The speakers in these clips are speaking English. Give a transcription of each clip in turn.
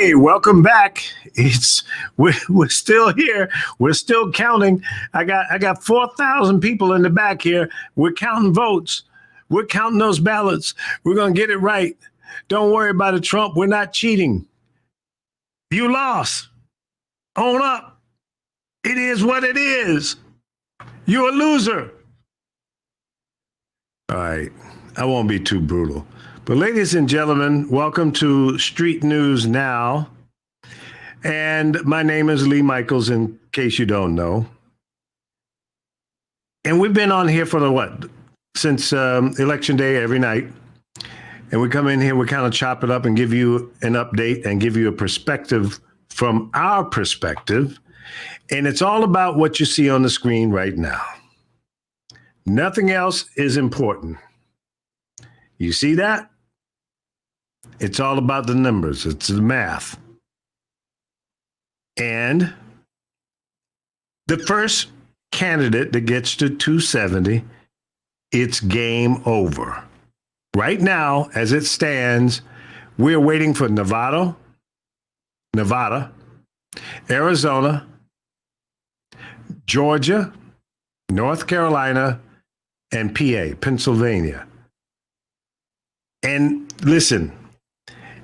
Hey, welcome back. We're still here. We're still counting. I got 4,000 people in the back here. We're counting votes. We're counting those ballots. We're gonna get it right. Don't worry about it, Trump. We're not cheating. You lost. Own up. It is what it is. You're a loser. All right. I won't be too brutal. But ladies and gentlemen, welcome to Street News Now. And my name is Lee Micheals, in case you don't know. And we've been on here for since Election Day every night. And we come in here, we kind of chop it up and give you an update and give you a perspective from our perspective. And it's all about what you see on the screen right now. Nothing else is important. You see that? It's all about the numbers. It's the math. And the first candidate that gets to 270, it's game over. Right now, as it stands, we're waiting for Nevada, Arizona, Georgia, North Carolina, and PA, Pennsylvania. And listen,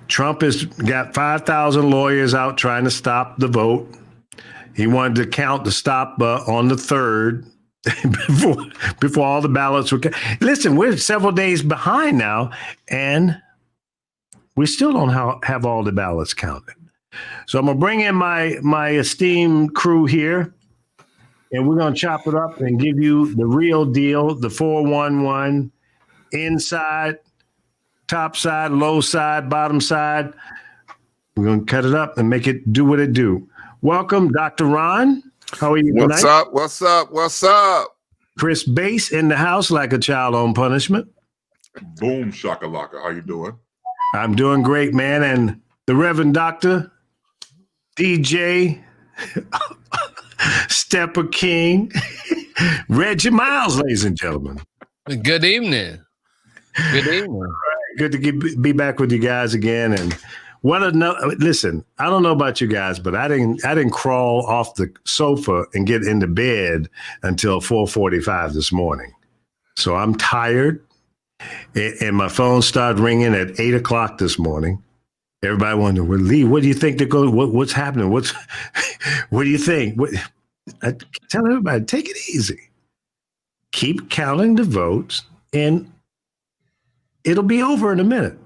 Trump has got 5,000 lawyers out trying to stop the vote. He wanted to count the stop on the 3rd before all the ballots were. Listen, we're several days behind now, and we still don't have all the ballots counted. So I'm going to bring in my esteemed crew here, and we're going to chop it up and give you the real deal, the 411 inside, top side, low side, bottom side. We're going to cut it up and make it do what it do. Welcome, Dr. Ron. How are you tonight? What's up? Chris Bass in the house like a child on punishment. Boom, shakalaka. How you doing? I'm doing great, man. And the Reverend Dr. DJ Stepper King, Reggie Micheals, ladies and gentlemen. Good evening. Good evening. Good to be back with you guys again. And listen, I don't know about you guys, but I didn't crawl off the sofa and get into bed until 4:45 this morning. So I'm tired, and my phone started ringing at 8 o'clock this morning. Everybody wondered, well, Lee, what do you think what's happening? What do you think? I tell everybody, take it easy. Keep counting the votes, and it'll be over in a minute.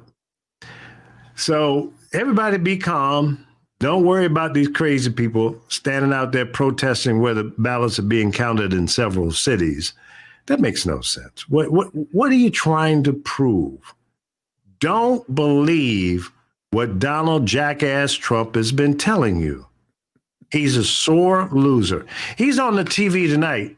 So everybody be calm. Don't worry about these crazy people standing out there protesting where the ballots are being counted in several cities. That makes no sense. What are you trying to prove? Don't believe what Donald Jackass Trump has been telling you. He's a sore loser. He's on the TV tonight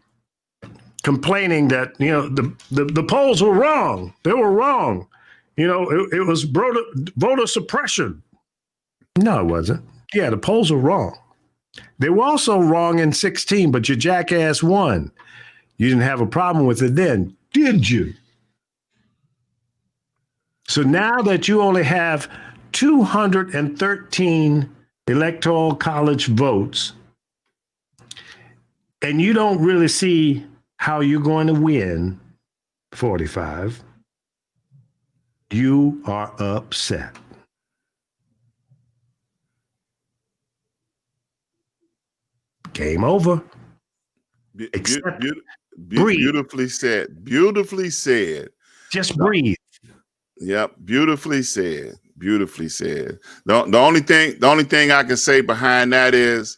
complaining that, the polls were wrong. They were wrong. It was voter suppression. No, it wasn't. Yeah, the polls were wrong. They were also wrong in 2016, but your jackass won. You didn't have a problem with it then, did you? So now that you only have 213 electoral college votes, and you don't really see how you're going to win 45, you are upset. Game over. Beautifully said. Beautifully said. Just breathe. Yep. Beautifully said. Beautifully said. The only thing I can say behind that is,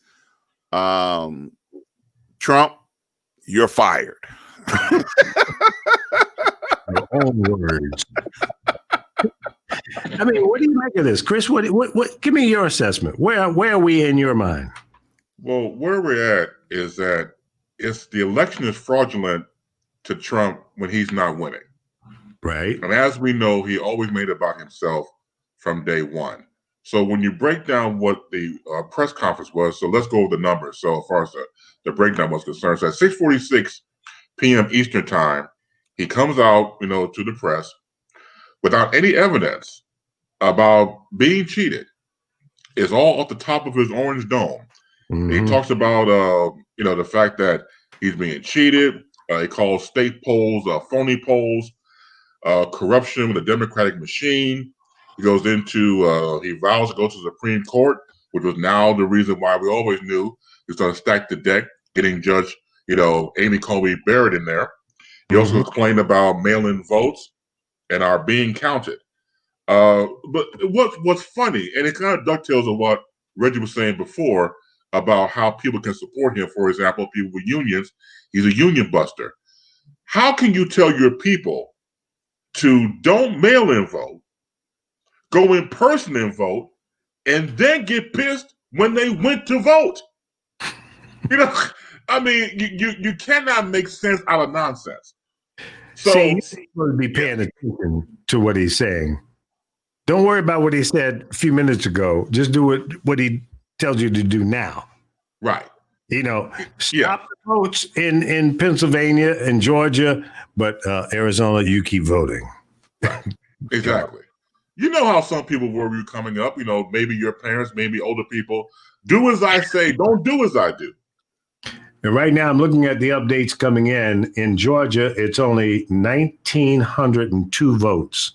Trump, you're fired. Your own words. I mean, what do you make of this, Chris? What? Give me your assessment. Where are we in your mind? Well, where we're at is that the election is fraudulent to Trump when he's not winning. Right. And as we know, he always made it about himself from day one. So when you break down what the press conference was, so let's go over the numbers. So as far as the breakdown was concerned, so at 6:46 p.m. Eastern time, he comes out, to the press without any evidence about being cheated. is all off the top of his orange dome. He talks about, the fact that he's being cheated. He calls state polls phony polls, corruption with the Democratic machine. He goes into, he vows to go to the Supreme Court, which was now the reason why we always knew he's going to stack the deck, getting Judge, Amy Coney Barrett in there. He also complained about mail-in votes and are being counted. But what's funny, and it kind of ducktails on what Reggie was saying before about how people can support him. For example, people with unions, he's a union buster. How can you tell your people to don't mail in vote, go in person and vote, and then get pissed when they went to vote? I mean, you cannot make sense out of nonsense. So you're supposed to be paying attention to what he's saying. Don't worry about what he said a few minutes ago. Just do what he tells you to do now. Right. Stop the votes in Pennsylvania and Georgia, but Arizona, you keep voting. Right. Exactly. You know how some people were you coming up, maybe your parents, maybe older people. Do as I say, don't do as I do. And right now I'm looking at the updates coming in. In Georgia, it's only 1,902 votes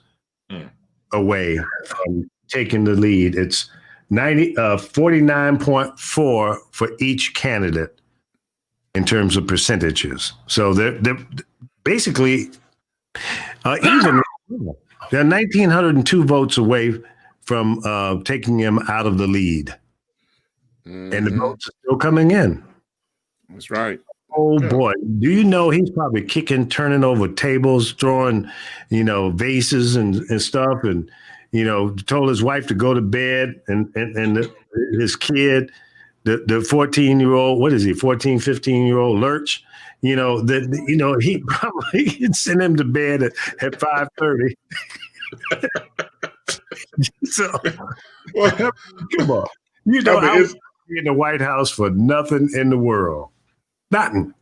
away from taking the lead. It's 49.4 for each candidate in terms of percentages. So they're basically even. They're 1,902 votes away from taking him out of the lead. And the votes are still coming in. That's right. Oh, boy. Do you know he's probably turning over tables, throwing, vases and stuff, and, told his wife to go to bed, and his kid, the 14-year-old, what is he, 14, 15-year-old Lurch, he probably sent him to bed at 5:30. So, come on. I was in the White House for nothing in the world. Nothing.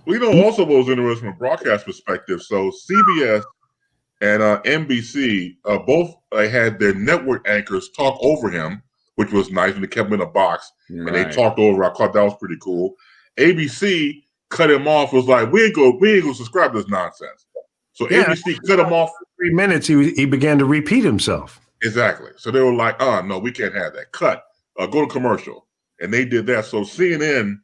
Well, also what was interesting from a broadcast perspective. So CBS and NBC both had their network anchors talk over him, which was nice, and they kept him in a box. Right. And they talked over. I thought that was pretty cool. ABC cut him off. Was like, we ain't gonna subscribe to this nonsense. So ABC cut him off. 3 minutes, he began to repeat himself. Exactly. So they were like, no, we can't have that. Cut. Go to commercial. And they did that. So CNN,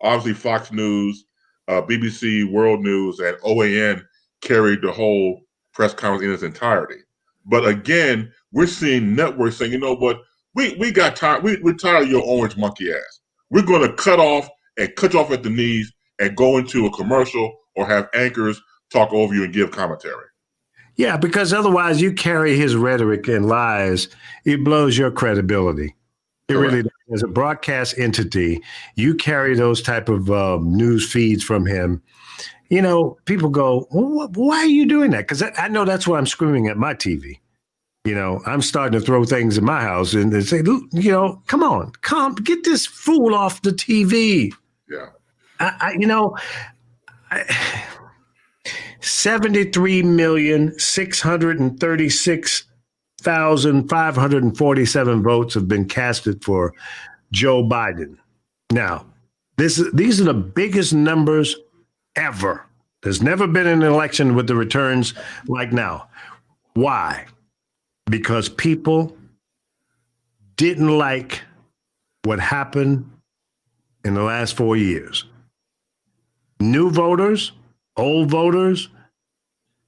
obviously Fox News, BBC World News, and OAN carried the whole press conference in its entirety. But again, we're seeing networks saying, you know what, we got tired. We're tired of your orange monkey ass. We're going to cut you off at the knees and go into a commercial or have anchors talk over you and give commentary. Yeah, because otherwise you carry his rhetoric and lies. It blows your credibility. It really does. As a broadcast entity, you carry those type of news feeds from him. People go, well, why are you doing that? Because I know that's why I'm screaming at my TV. I'm starting to throw things in my house and say, come on, get this fool off the TV. Yeah. 73,636,547 votes have been casted for Joe Biden. Now, these are the biggest numbers ever. There's never been an election with the returns like now. Why? Because people didn't like what happened in the last 4 years. New voters, old voters,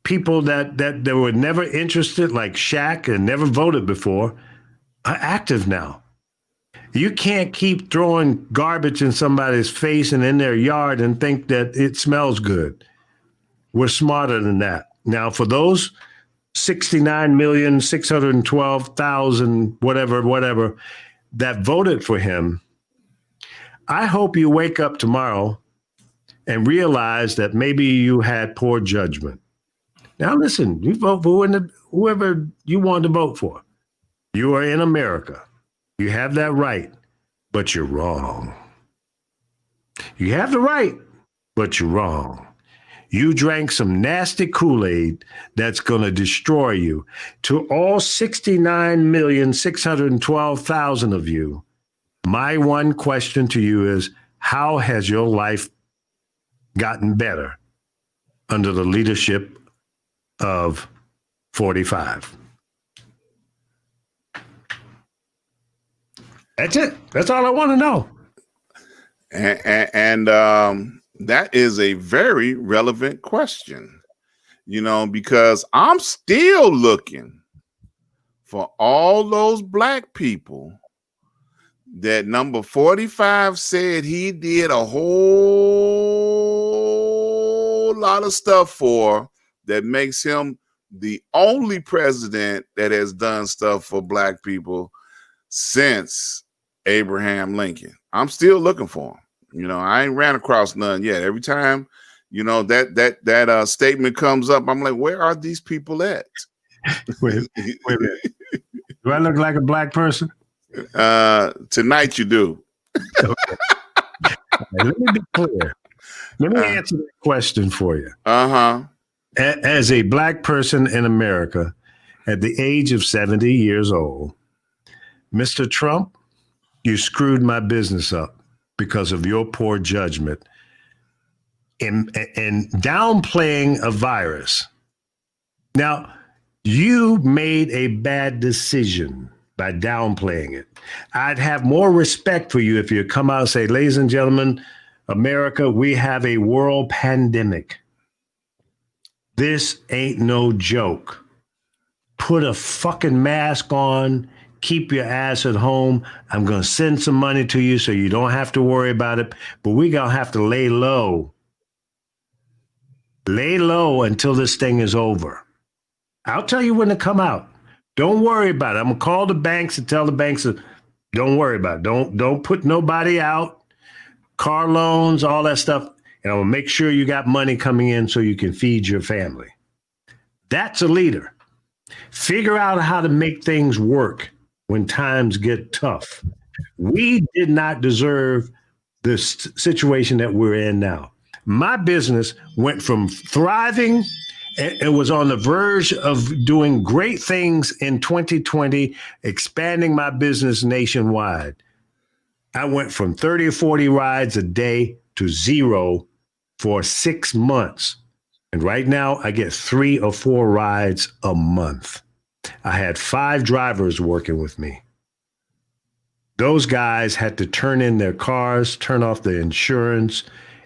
people that were never interested, like Shaq, and never voted before, are active now. You can't keep throwing garbage in somebody's face and in their yard and think that it smells good. We're smarter than that. Now, for those 69,612,000, whatever, that voted for him, I hope you wake up tomorrow and realize that maybe you had poor judgment. Now, listen, you vote for whoever you want to vote for. You are in America. You have that right, but you're wrong. You have the right, but you're wrong. You drank some nasty Kool-Aid that's going to destroy you. To all 69,612,000 of you, my one question to you is, how has your life gotten better under the leadership of 45? That's it. That's all I want to know. And that is a very relevant question, because I'm still looking for all those black people that number 45 said he did a whole lot of stuff for, that makes him the only president that has done stuff for black people since Abraham Lincoln. I'm still looking for him. I ain't ran across none yet. Every time, that statement comes up, I'm like, where are these people at? Wait a minute. Do I look like a black person? Tonight you do. Okay. Let me be clear. Let me answer that question for you. As a black person in America at the age of 70 years old, Mr. Trump, you screwed my business up because of your poor judgment in downplaying a virus. Now, you made a bad decision by downplaying it. I'd have more respect for you if you come out and say, ladies and gentlemen, America, we have a world pandemic. This ain't no joke. Put a fucking mask on. Keep your ass at home. I'm going to send some money to you so you don't have to worry about it. But we're going to have to lay low. Lay low until this thing is over. I'll tell you when to come out. Don't worry about it. I'm going to call the banks and tell the banks, don't worry about it. Don't put nobody out. Car loans, all that stuff. And I'm going to make sure you got money coming in so you can feed your family. That's a leader. Figure out how to make things work when times get tough. We did not deserve this situation that we're in now. My business went from thriving, it was on the verge of doing great things in 2020, expanding my business nationwide. I went from 30 or 40 rides a day to 0 for 6 months. And right now I get 3 or 4 rides a month. I had 5 drivers working with me. Those guys had to turn in their cars, turn off the insurance,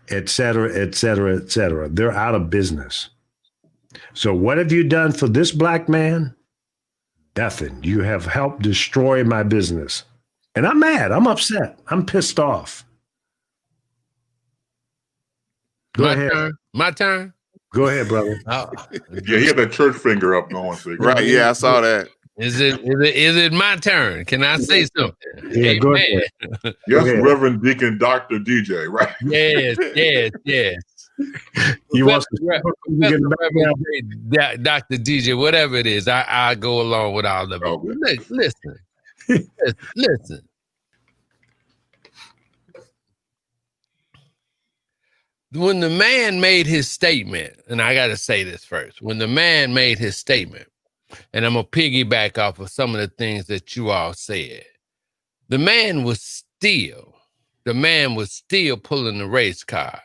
et cetera, et cetera, et cetera. They're out of business. So what have you done for this black man? Nothing. You have helped destroy my business. And I'm mad. I'm upset. I'm pissed off. Go ahead. My turn. Go ahead, brother. Yeah, he had that church finger up going. So Right. Yeah, I saw that. Is it my turn? Can I say something? Yeah, go ahead. Yes, Reverend Deacon Dr. DJ, right? Yes. You want Dr. DJ, whatever it is, I go along with all of it. Okay. Listen. When the man made his statement, and I got to say this first, when the man made his statement, and I'm going to piggyback off of some of the things that you all said, the man was still pulling the race car.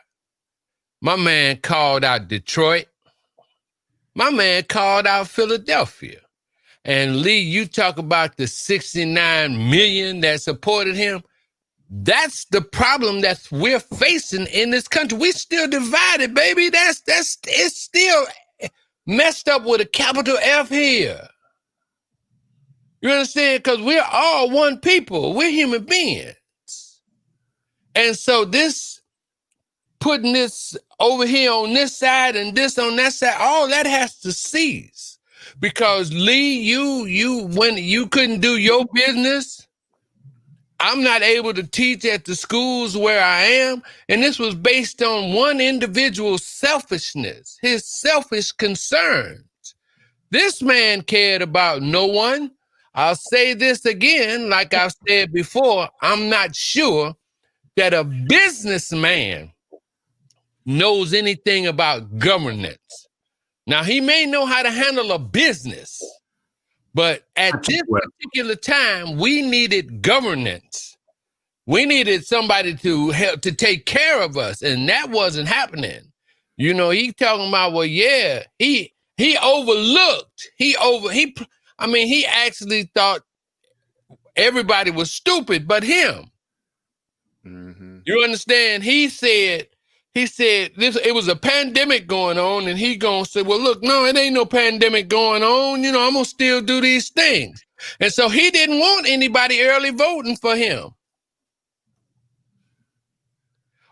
My man called out Detroit. My man called out Philadelphia. And Lee, you talk about the 69 million that supported him. That's the problem that we're facing in this country. We still divided, baby. It's still messed up with a capital F here. You understand? Because we're all one people. We're human beings. And so this, putting this over here on this side and this on that side, all that has to cease. Because Lee, you when you couldn't do your business, I'm not able to teach at the schools where I am. And this was based on one individual's selfishness, his selfish concerns. This man cared about no one. I'll say this again, like I've said before, I'm not sure that a businessman knows anything about governance. Now, he may know how to handle a business, but at this particular time, we needed governance. We needed somebody to help to take care of us, and that wasn't happening. You know, he talking about, well, yeah, he overlooked. He actually thought everybody was stupid but him. Mm-hmm. You understand? He said it was a pandemic going on, and he gonna say, well, look, no, it ain't no pandemic going on. You know, I'm gonna still do these things. And so he didn't want anybody early voting for him.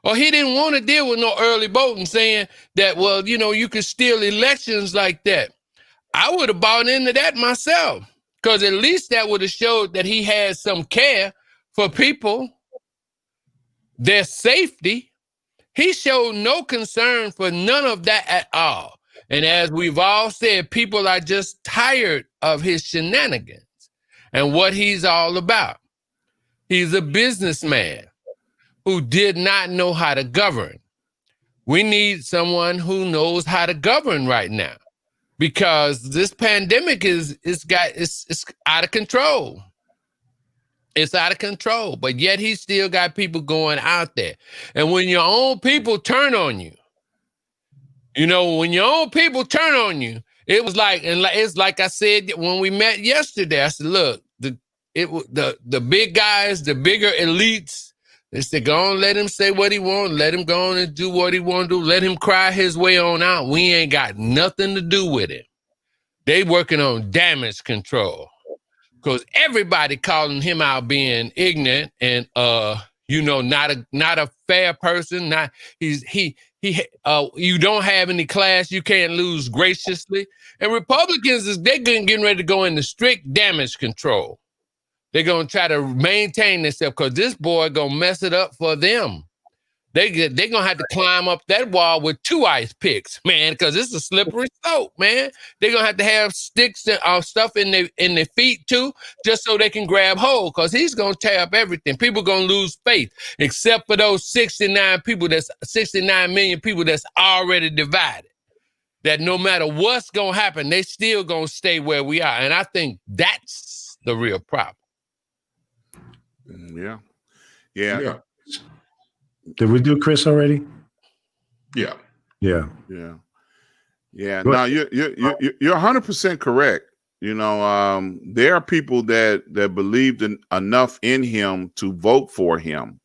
Or he didn't want to deal with no early voting, saying that, well, you know, you could steal elections like that. I would have bought into that myself, because at least that would have showed that he had some care for people, their safety. He showed no concern for none of that at all. And as we've all said, people are just tired of his shenanigans and what he's all about. He's a businessman who did not know how to govern. We need someone who knows how to govern right now, because this pandemic is out of control. It's out of control, but yet he still got people going out there. And when your own people turn on you, you know, when your own people turn on you, it was like, and it's like I said when we met yesterday, I said, look, the big guys, the bigger elites, they said, go on, let him say what he wants. Let him go on and do what he want to do. Let him cry his way on out. We ain't got nothing to do with it. They working on damage control, because everybody calling him out being ignorant and you know, not a fair person. You don't have any class. You can't lose graciously. And Republicans they're getting ready to go into strict damage control. They're going to try to maintain themselves, because this boy going to mess it up for them. They're going to have to climb up that wall with 2 ice picks, man, because it's a slippery slope, man. They're going to have sticks and stuff in their feet, too, just so they can grab hold, because he's going to tear up everything. People going to lose faith, except for those 69 million people that's already divided, that no matter what's going to happen, they still going to stay where we are. And I think that's the real problem. Yeah. Did we do Chris already? Yeah. No, you're 100% correct. You know, there are people that believed enough in him to vote for him.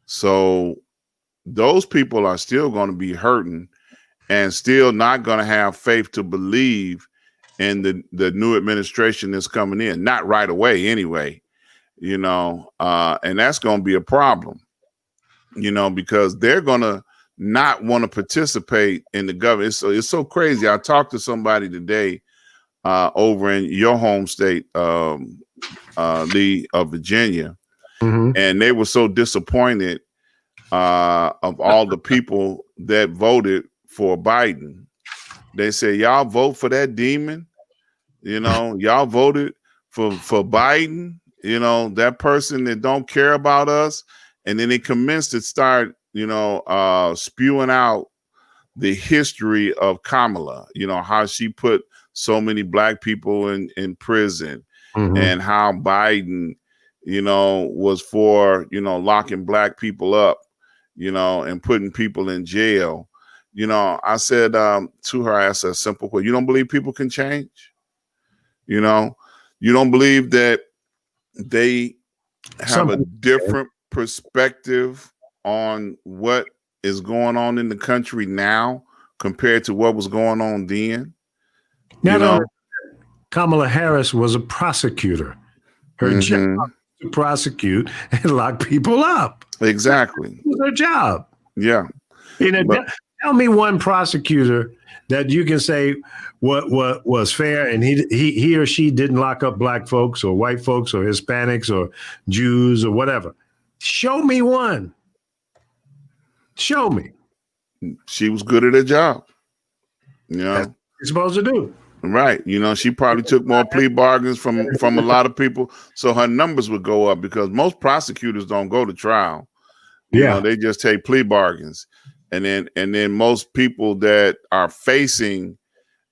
So those people are still going to be hurting and still not going to have faith to believe in the new administration that's coming in. Not right away, anyway. You know, and that's going to be a problem, you know, because they're going to not want to participate in the government. It's so crazy. I talked to somebody today over in your home state, Lee, of Virginia, and they were so disappointed of all the people that voted for Biden. They say, y'all vote for that demon. You know, y'all voted for Biden. You know, that person that don't care about us. And then they commenced to start, you know, spewing out the history of Kamala, you know, how she put so many black people in prison, and how Biden, you know, was for, you know, locking black people up, you know, and putting people in jail. You know, I said to her, I asked a simple question: you don't believe people can change? You know, you don't believe that they have a different perspective on what is going on in the country now compared to what was going on then? Kamala Harris was a prosecutor. Her job was to prosecute and lock people up. Exactly. That was her job. Yeah. You know, tell me one prosecutor that you can say what was fair and he or she didn't lock up black folks or white folks or Hispanics or Jews or whatever. Show me one. Show me. She was good at her job. You know, that's what you're supposed to do. Right. You know, she probably took more plea bargains from a lot of people, so her numbers would go up, because most prosecutors don't go to trial. You know, they just take plea bargains. And then most people that are facing,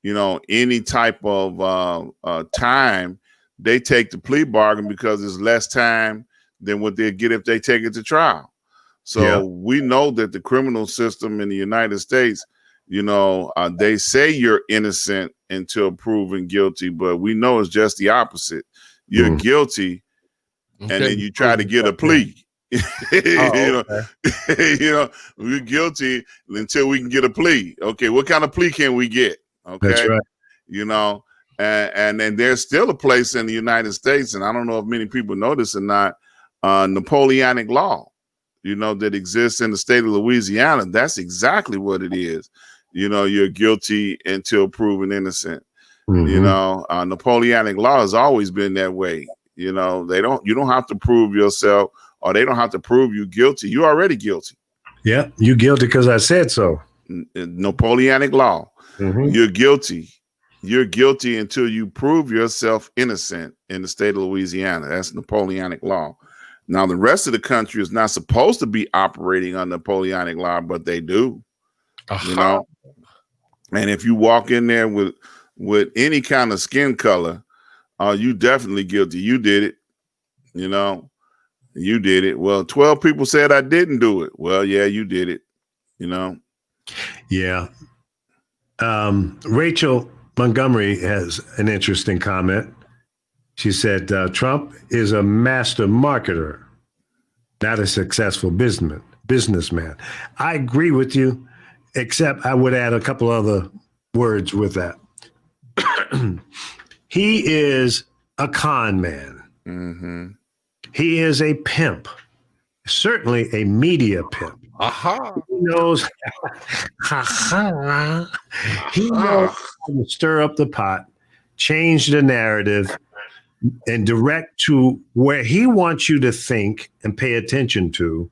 any type of time, they take the plea bargain because it's less time than what they'll get if they take it to trial. So we know that the criminal system in the United States, they say you're innocent until proven guilty, but we know it's just the opposite. You're guilty, and then you try to get a plea. We're guilty until we can get a plea. Okay, what kind of plea can we get? Okay, that's right. And then there's still a place in the United States, and I don't know if many people know this or not, Napoleonic law, that exists in the state of Louisiana. That's exactly what it is. You're guilty until proven innocent. Napoleonic law has always been that way. You don't have to prove yourself, or they don't have to prove you guilty. You're already guilty. Yeah, you guilty because I said so. Napoleonic law. You're guilty. You're guilty until you prove yourself innocent in the state of Louisiana. That's Napoleonic law. Now, the rest of the country is not supposed to be operating on Napoleonic law, but they do. And if you walk in there with any kind of skin color, you definitely guilty. You did it. You did it. Well, 12 people said I didn't do it. Well, yeah, you did it. Yeah. Rachel Montgomery has an interesting comment. She said, Trump is a master marketer, not a successful businessman. I agree with you, except I would add a couple other words with that. He is a con man. He is a pimp, certainly a media pimp. He knows, he knows how to stir up the pot, change the narrative, and direct to where he wants you to think and pay attention to,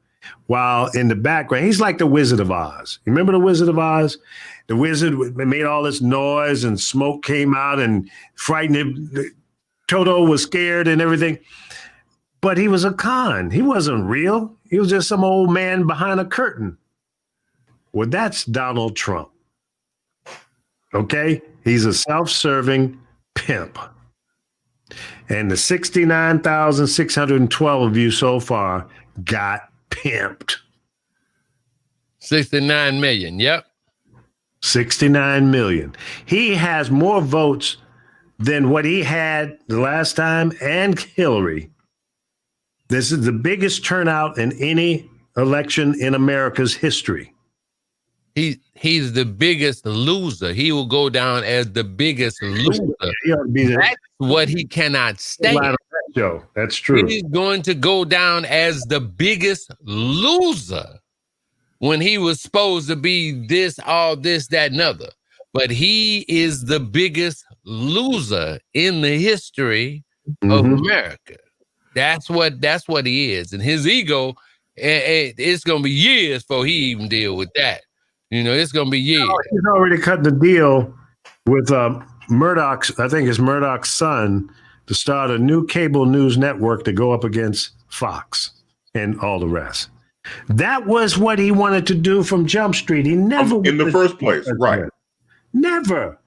while in the background, he's like the Wizard of Oz. You remember the Wizard of Oz? The wizard made all this noise and smoke came out and frightened him. Toto was scared and everything. But he was a con. He wasn't real. He was just some old man behind a curtain. Well, that's Donald Trump. Okay? He's a self-serving pimp. And the 69,612 of you so far got pimped. 69 million. Yep. 69 million. He has more votes than what he had the last time, and Hillary. This is the biggest turnout in any election in America's history. He's the biggest loser. He will go down as the biggest loser. That's what he cannot stand. That's true. He's going to go down as the biggest loser when he was supposed to be this, all this, that, and other. But he is the biggest loser in the history of America. That's what he is. And his ego, it's going to be years before he even deal with that. It's going to be years. He's already cut the deal with Murdoch's, I think it's Murdoch's son, to start a new cable news network to go up against Fox and all the rest. That was what he wanted to do from Jump Street. He never in the first place, right? Never.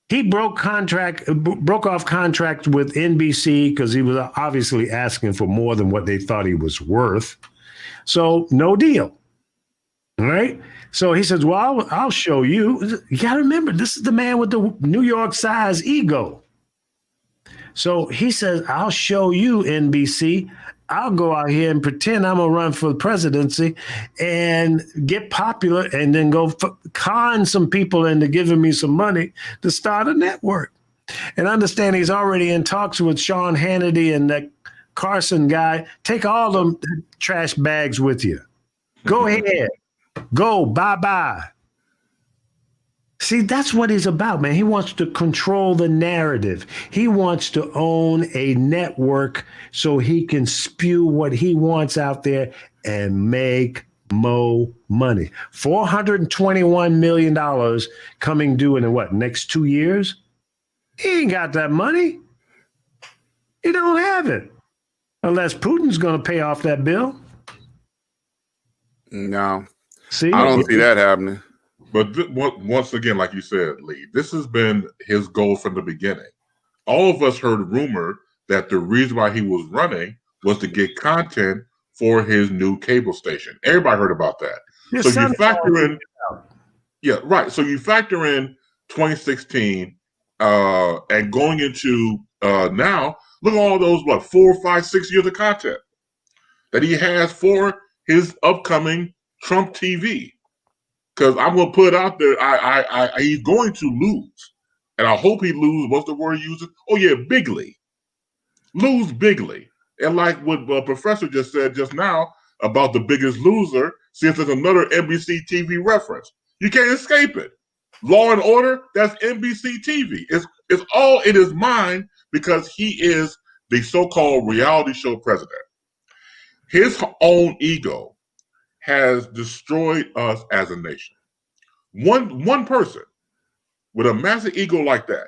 He broke off contract with NBC because he was obviously asking for more than what they thought he was worth. So no deal. All right. So he says, well, I'll show you. You got to remember, this is the man with the New York size ego. So he says, I'll show you, NBC. I'll go out here and pretend I'm going to run for the presidency and get popular and then go con some people into giving me some money to start a network. And understand he's already in talks with Sean Hannity and that Carson guy. Take all them trash bags with you. Go ahead. Go. Bye-bye. See, that's what he's about, man. He wants to control the narrative. He wants to own a network so he can spew what he wants out there and make more money. $421 million coming due in what, next 2 years? He ain't got that money. He don't have it. Unless Putin's going to pay off that bill. No. See, I don't see that happening. But once again, like you said, Lee, this has been his goal from the beginning. All of us heard rumor that the reason why he was running was to get content for his new cable station. Everybody heard about that. Your So you son-in-law factor in, yeah, right. So you factor in 2016 and going into now, look at all those, 4, 5, 6 years of content that he has for his upcoming Trump TV. Because I'm going to put it out there, he's going to lose. And I hope he loses. What's the word he uses? Oh, yeah, bigly. Lose bigly. And like what Professor just said just now about the Biggest Loser, since there's another NBC TV reference. You can't escape it. Law and Order, that's NBC TV. It's all in his mind because he is the so-called reality show president. His own ego has destroyed us as a nation. One person with a massive ego like that,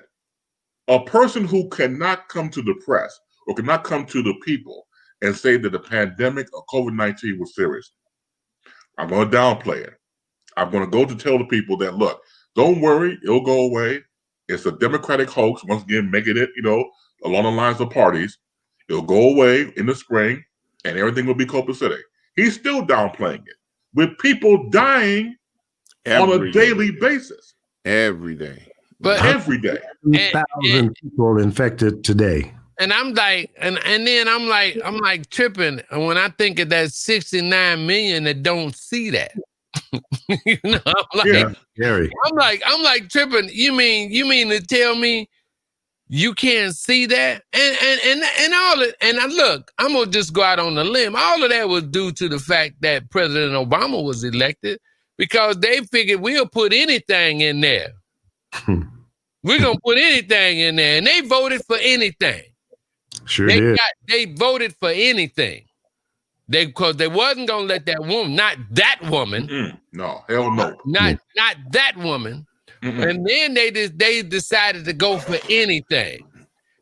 a person who cannot come to the press or cannot come to the people and say that the pandemic of COVID-19 was serious. I'm going to downplay it. I'm going to go to tell the people that, look, don't worry, it'll go away. It's a Democratic hoax, once again, making it, along the lines of parties. It'll go away in the spring and everything will be copacetic. He's still downplaying it with people dying on a daily basis. Every day. But every day. 1,000 people infected today. And I'm like, and then I'm like tripping when I think of that 69 million that don't see that. I'm like, yeah, Gary. I'm like tripping. You mean to tell me you can't see that? And all it, and look, I'm gonna just go out on a limb. All of that was due to the fact that President Obama was elected because they figured we'll put anything in there. We're gonna put anything in there, and they voted for anything. Sure did. They voted for anything. Because they wasn't gonna let that woman, not that woman. Mm-mm. No, hell no. Not that woman. Mm-mm. And then they decided to go for anything.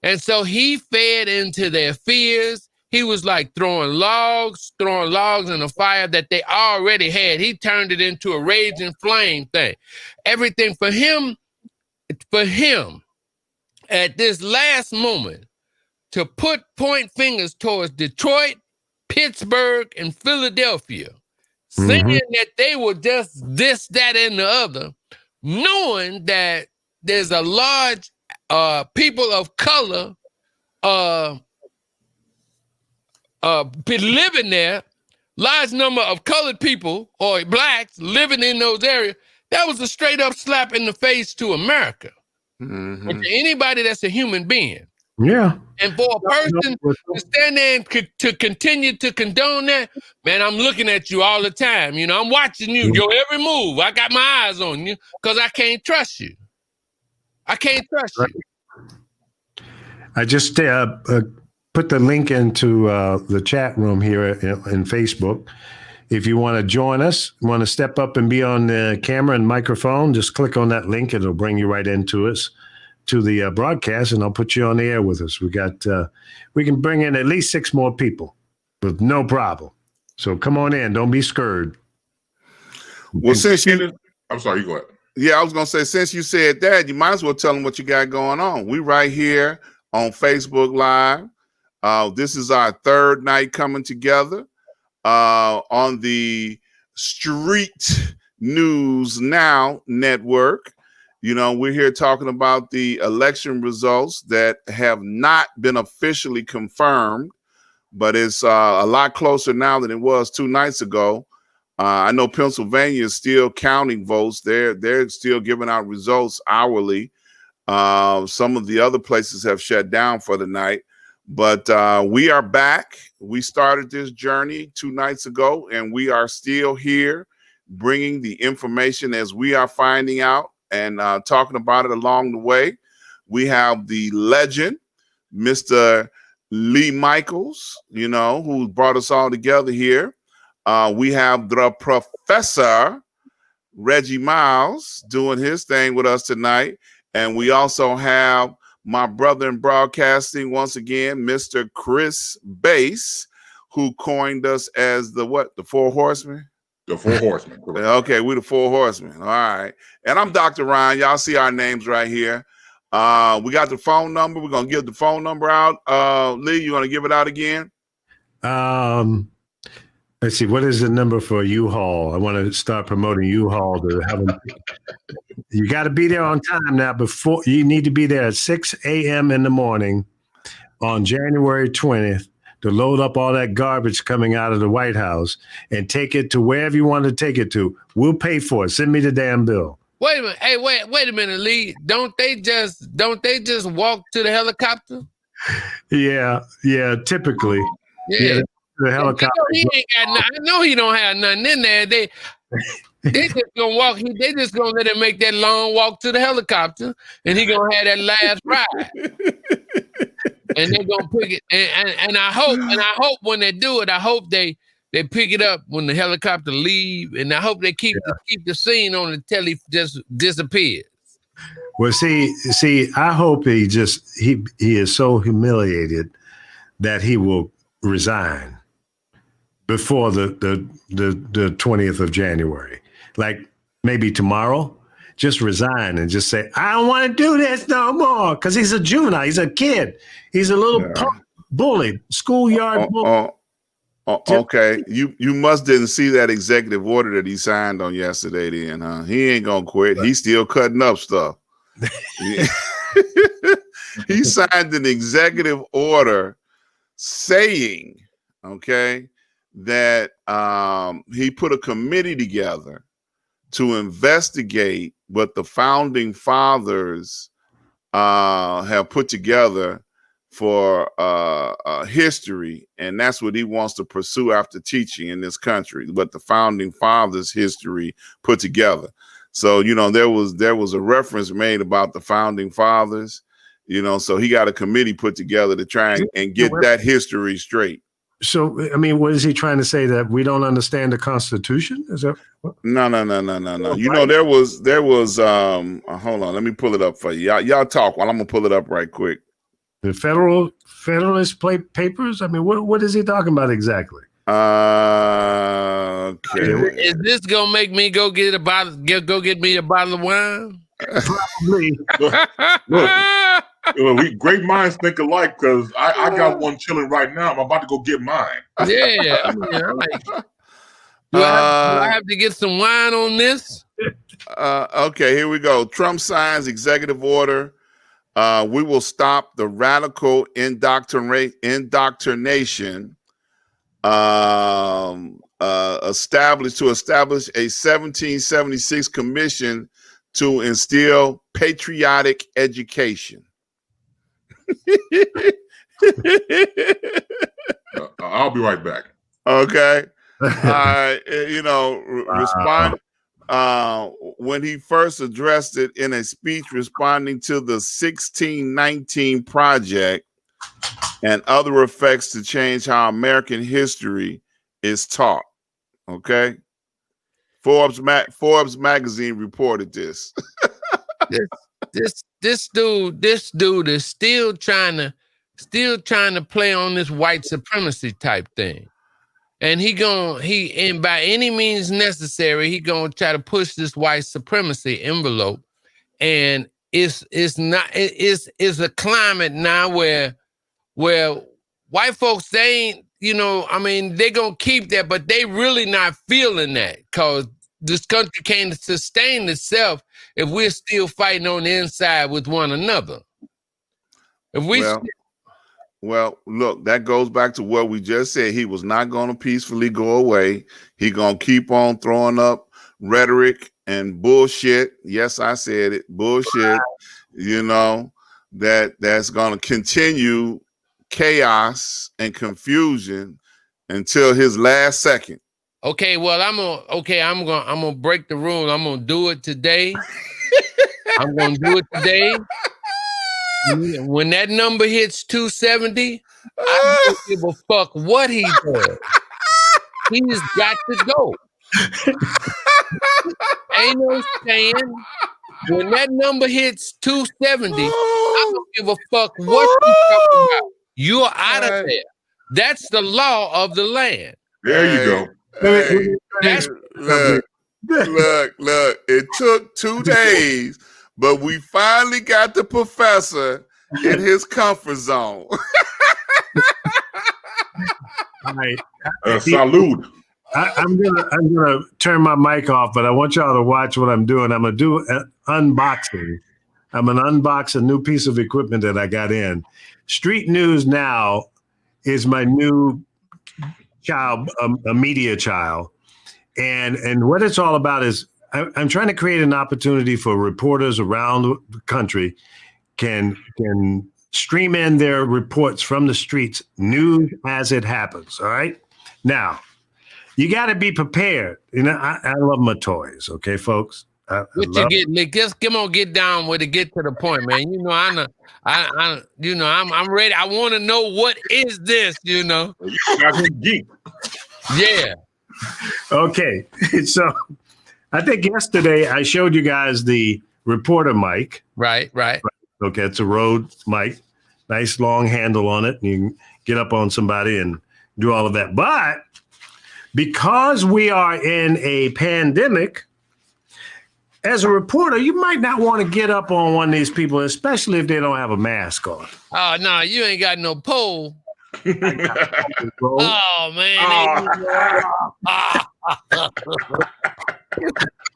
And so he fed into their fears. He was like throwing logs in a fire that they already had. He turned it into a raging flame thing. Everything for him, at this last moment, to point fingers towards Detroit, Pittsburgh, and Philadelphia, saying that they were just this, that, and the other, knowing that there's a large people of color living there, large number of colored people or blacks living in those areas. That was a straight up slap in the face to America. And to anybody that's a human being. Yeah. And for a person to stand there and to continue to condone that, man, I'm looking at you all the time. I'm watching you, your every move. I got my eyes on you because I can't trust you. I can't trust you. I just put the link into the chat room here in Facebook. If you want to join us, want to step up and be on the camera and microphone, just click on that link. It'll bring you right into us. To the broadcast, and I'll put you on the air with us. We can bring in at least 6 more people with no problem. So come on in. Don't be scared. Well, I'm sorry, you go ahead. Yeah, I was going to say, since you said that, you might as well tell them what you got going on. We right here on Facebook Live. This is our 3rd night coming together on the Street News Now Network. We're here talking about the election results that have not been officially confirmed, but it's a lot closer now than it was 2 nights ago. I know Pennsylvania is still counting votes. They're still giving out results hourly. Some of the other places have shut down for the night, but we are back. We started this journey 2 nights ago, and we are still here bringing the information as we are finding out. And talking about it along the way. We have the legend, Mr. Lee Micheals, who brought us all together here. We have the Professor, Reggie Miles, doing his thing with us tonight. And we also have my brother in broadcasting, once again, Mr. Chris Bass, who coined us as the 4 Horsemen? The Four Horsemen. Correct. Okay, we're the Four Horsemen. All right. And I'm Dr. Ron. Y'all see our names right here. We got the phone number. We're going to give the phone number out. Lee, you want to give it out again? Let's see. What is the number for U-Haul? I want to start promoting U-Haul to have them. You got to be there on time now. Before you need to be there at 6 a.m. in the morning on January 20th to load up all that garbage coming out of the White House and take it to wherever you want to take it to. We'll pay for it. Send me the damn bill. Wait a minute. Hey, wait a minute, Lee. Don't they just walk to the helicopter? Yeah, typically. Yeah. The helicopter. He ain't got nothing. I know he don't have nothing in there. They just gonna walk. They just gonna let him make that long walk to the helicopter, and he gonna have that last ride. And they're gonna pick it. And I hope when they do it, I hope they pick it up when the helicopter leave, and I hope they keep the scene on until he just disappears. Well, see, I hope he is so humiliated that he will resign before the 20th of January. Like maybe tomorrow, just resign and just say, I don't want to do this no more. Because he's a juvenile. He's a kid. He's a little punk bully, schoolyard bully. Okay. You must didn't see that executive order that he signed on yesterday then, huh? He ain't going to quit. He's still cutting up stuff. He signed an executive order saying, okay, that he put a committee together to investigate what the founding fathers have put together for history, and that's what he wants to pursue after teaching in this country, what the founding fathers' history put together. So, there was a reference made about the founding fathers, so he got a committee put together to try and get that history straight. So, I mean, what is he trying to say, that we don't understand the Constitution? Is that what? No. There was hold on, let me pull it up for you. Y'all talk while I'm gonna pull it up right quick. The Federalist Papers? I mean, what is he talking about exactly? Okay. Is this gonna make me go get me a bottle of wine? Probably. Look, great minds think alike, because I got one chilling right now. I'm about to go get mine. Yeah, I mean, I'm like, do I have to get some wine on this? Okay, here we go. Trump signs executive order. We will stop the radical indoctrination establish a 1776 commission to instill patriotic education. I'll be right back. Okay. Respond when he first addressed it in a speech responding to the 1619 Project and other effects to change how American history is taught. Okay. Forbes magazine reported this. This dude is still trying to play on this white supremacy type thing. And and by any means necessary, he gonna try to push this white supremacy envelope. And it's a climate now where white folks, they ain't, they gonna keep that, but they really not feeling that, because this country can't sustain itself if we're still fighting on the inside with one another. Well, look, that goes back to what we just said. He was not going to peacefully go away. He going to keep on throwing up rhetoric and bullshit. Yes, I said it. Bullshit. That's going to continue chaos and confusion until his last second. Okay, well, I'm gonna break the rule. I'm gonna do it today. I'm gonna do it today. When that number hits 270, I don't give a fuck what he does. He's got to go. Ain't no saying. When that number hits 270, I don't give a fuck what you talking about. You're out of there. That's the law of the land. There you go. Hey, That's look. It took 2 days, but we finally got the professor in his comfort zone. Right. Salute. I'm gonna turn my mic off, but I want y'all to watch what I'm doing. I'm gonna do an unboxing. I'm gonna unbox a new piece of equipment that I got in. Street News Now is my new child, a media child, and what it's all about is I'm trying to create an opportunity for reporters around the country can stream in their reports from the streets, news as it happens. All right, now. You got to be prepared. You know, I love my toys. Okay, folks. I love just come on, get down with it. Get to the point, man. You know, I'm ready. I want to know what is this. You know, Geek. yeah. Okay, so I think yesterday I showed you guys the reporter mic. Right. Okay, it's a Rode mic, nice long handle on it. And you can get up on somebody and do all of that. But because we are in a pandemic, as a reporter, you might not want to get up on one of these people, especially if they don't have a mask on. Oh, no, you ain't got no pole. Oh, man.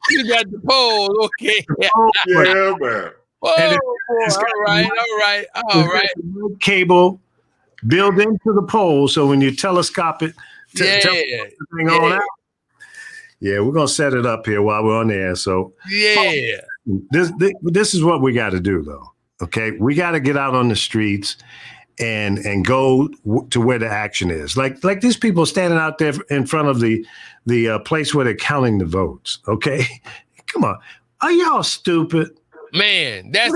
You got the pole. Okay. Yeah, man. Oh, all right. Cable built into the pole, so when you telescope it, thing on out. Yeah, we're gonna set it up here while we're on the air. So this is what we got to do, though. Okay, we got to get out on the streets and go to where the action is. Like these people standing out there in front of the place where they're counting the votes. Okay, come on, are y'all stupid? Man, that's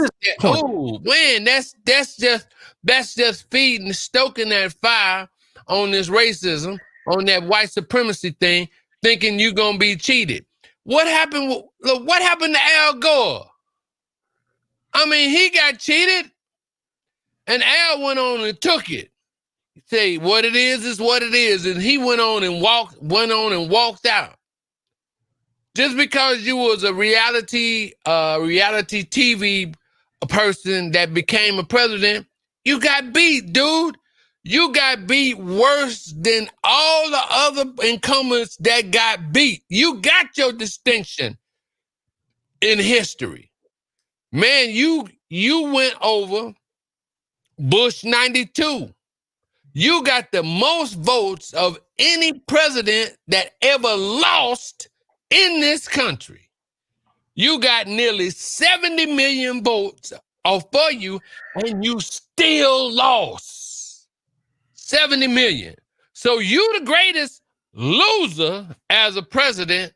just feeding, stoking that fire on this racism, on that white supremacy thing, thinking you're gonna be cheated. What happened to Al Gore? I mean, he got cheated, and Al went on and took it. Say what it is what it is, and he went on and walked out. Just because you was a reality TV person that became a president, you got beat, dude. You got beat worse than all the other incumbents that got beat. You got your distinction in history. Man, you went over Bush 92. You got the most votes of any president that ever lost in this country. You got nearly 70 million votes for you, and you still lost 70 million. So you the greatest loser as a president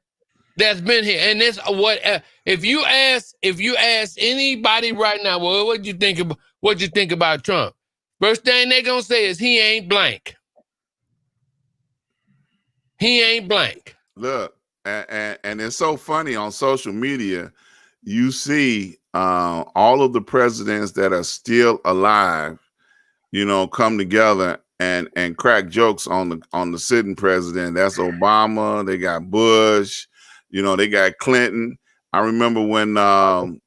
that's been here. And this what if you ask anybody right now, well, what you think about Trump? First thing they're gonna say is he ain't blank. He ain't blank. Look, and it's so funny on social media. You see all of the presidents that are still alive, you know, come together and crack jokes on the sitting president. That's Obama. They got Bush. You know, they got Clinton. I remember when the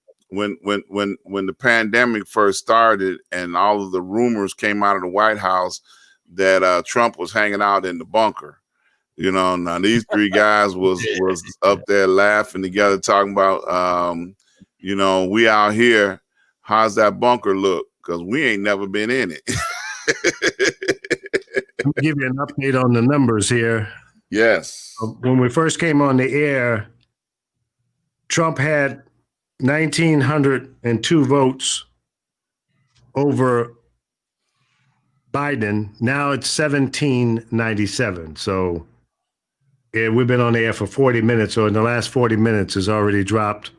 pandemic first started and all of the rumors came out of the White House that Trump was hanging out in the bunker. You know, now these three guys was up there laughing together, talking about, you know, we out here. How's that bunker look? Because we ain't never been in it. Let me give you an update on the numbers here. Yes. When we first came on the air, Trump had 1,902 votes over Biden. Now it's 1,797. So we've been on the air for 40 minutes. So in the last 40 minutes has already dropped.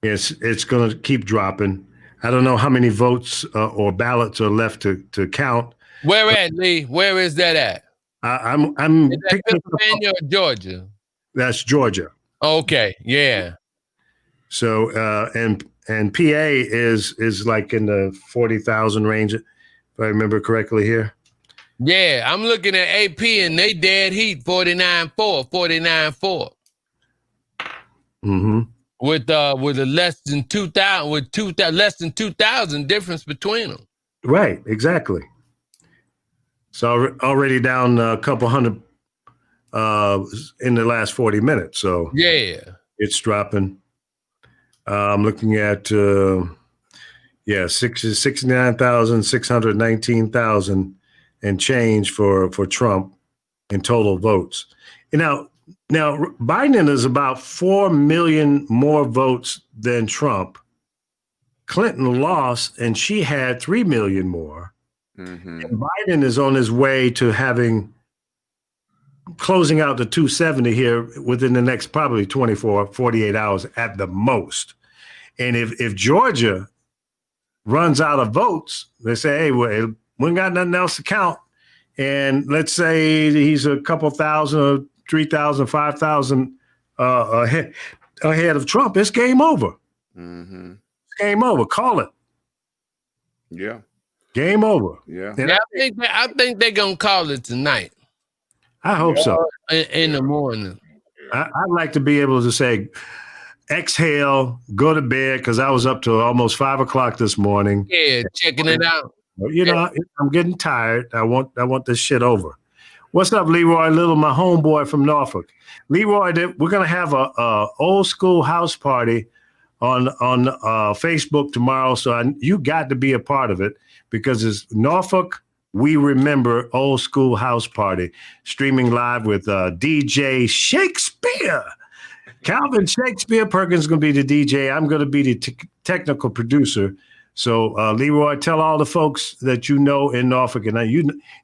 It's going to keep dropping. I don't know how many votes or ballots are left to count. Where at, Lee? Where is that at? I'm is that Pennsylvania or Georgia? That's Georgia. Okay, yeah. So and PA is like in the 40,000 range, if I remember correctly here. Yeah, I'm looking at AP and they dead heat 49-4. Mm-hmm. With a less than 2,000 less than 2,000 difference between them. Right, exactly. So already down a couple hundred in the last 40 minutes. So yeah, it's dropping. I'm looking at 69,000, 619,000 and change for Trump in total votes. Now Biden is about 4 million more votes than Trump. Clinton lost, and she had 3 million more. Mm-hmm. And Biden is on his way to closing out the 270 here within the next probably 24, 48 hours at the most. And if Georgia runs out of votes, they say, hey, well, we ain't got nothing else to count. And let's say he's a couple thousand or 3,000, 5,000 ahead of Trump, it's game over. Mm-hmm. It's game over. Call it. Yeah. Game over. Yeah. Yeah, I think they're gonna call it tonight. I hope so. In the morning. I'd like to be able to say, exhale, go to bed, because I was up till almost 5 o'clock this morning. Yeah, checking it out. You know, I'm getting tired. I want this shit over. What's up, Leroy Little, my homeboy from Norfolk? Leroy, we're gonna have a old school house party on Facebook tomorrow. So you got to be a part of it, because it's Norfolk We Remember Old School House Party, streaming live with DJ Shakespeare. Calvin Shakespeare Perkins is going to be the DJ. I'm going to be the technical producer. So, Leroy, tell all the folks that you know in Norfolk. And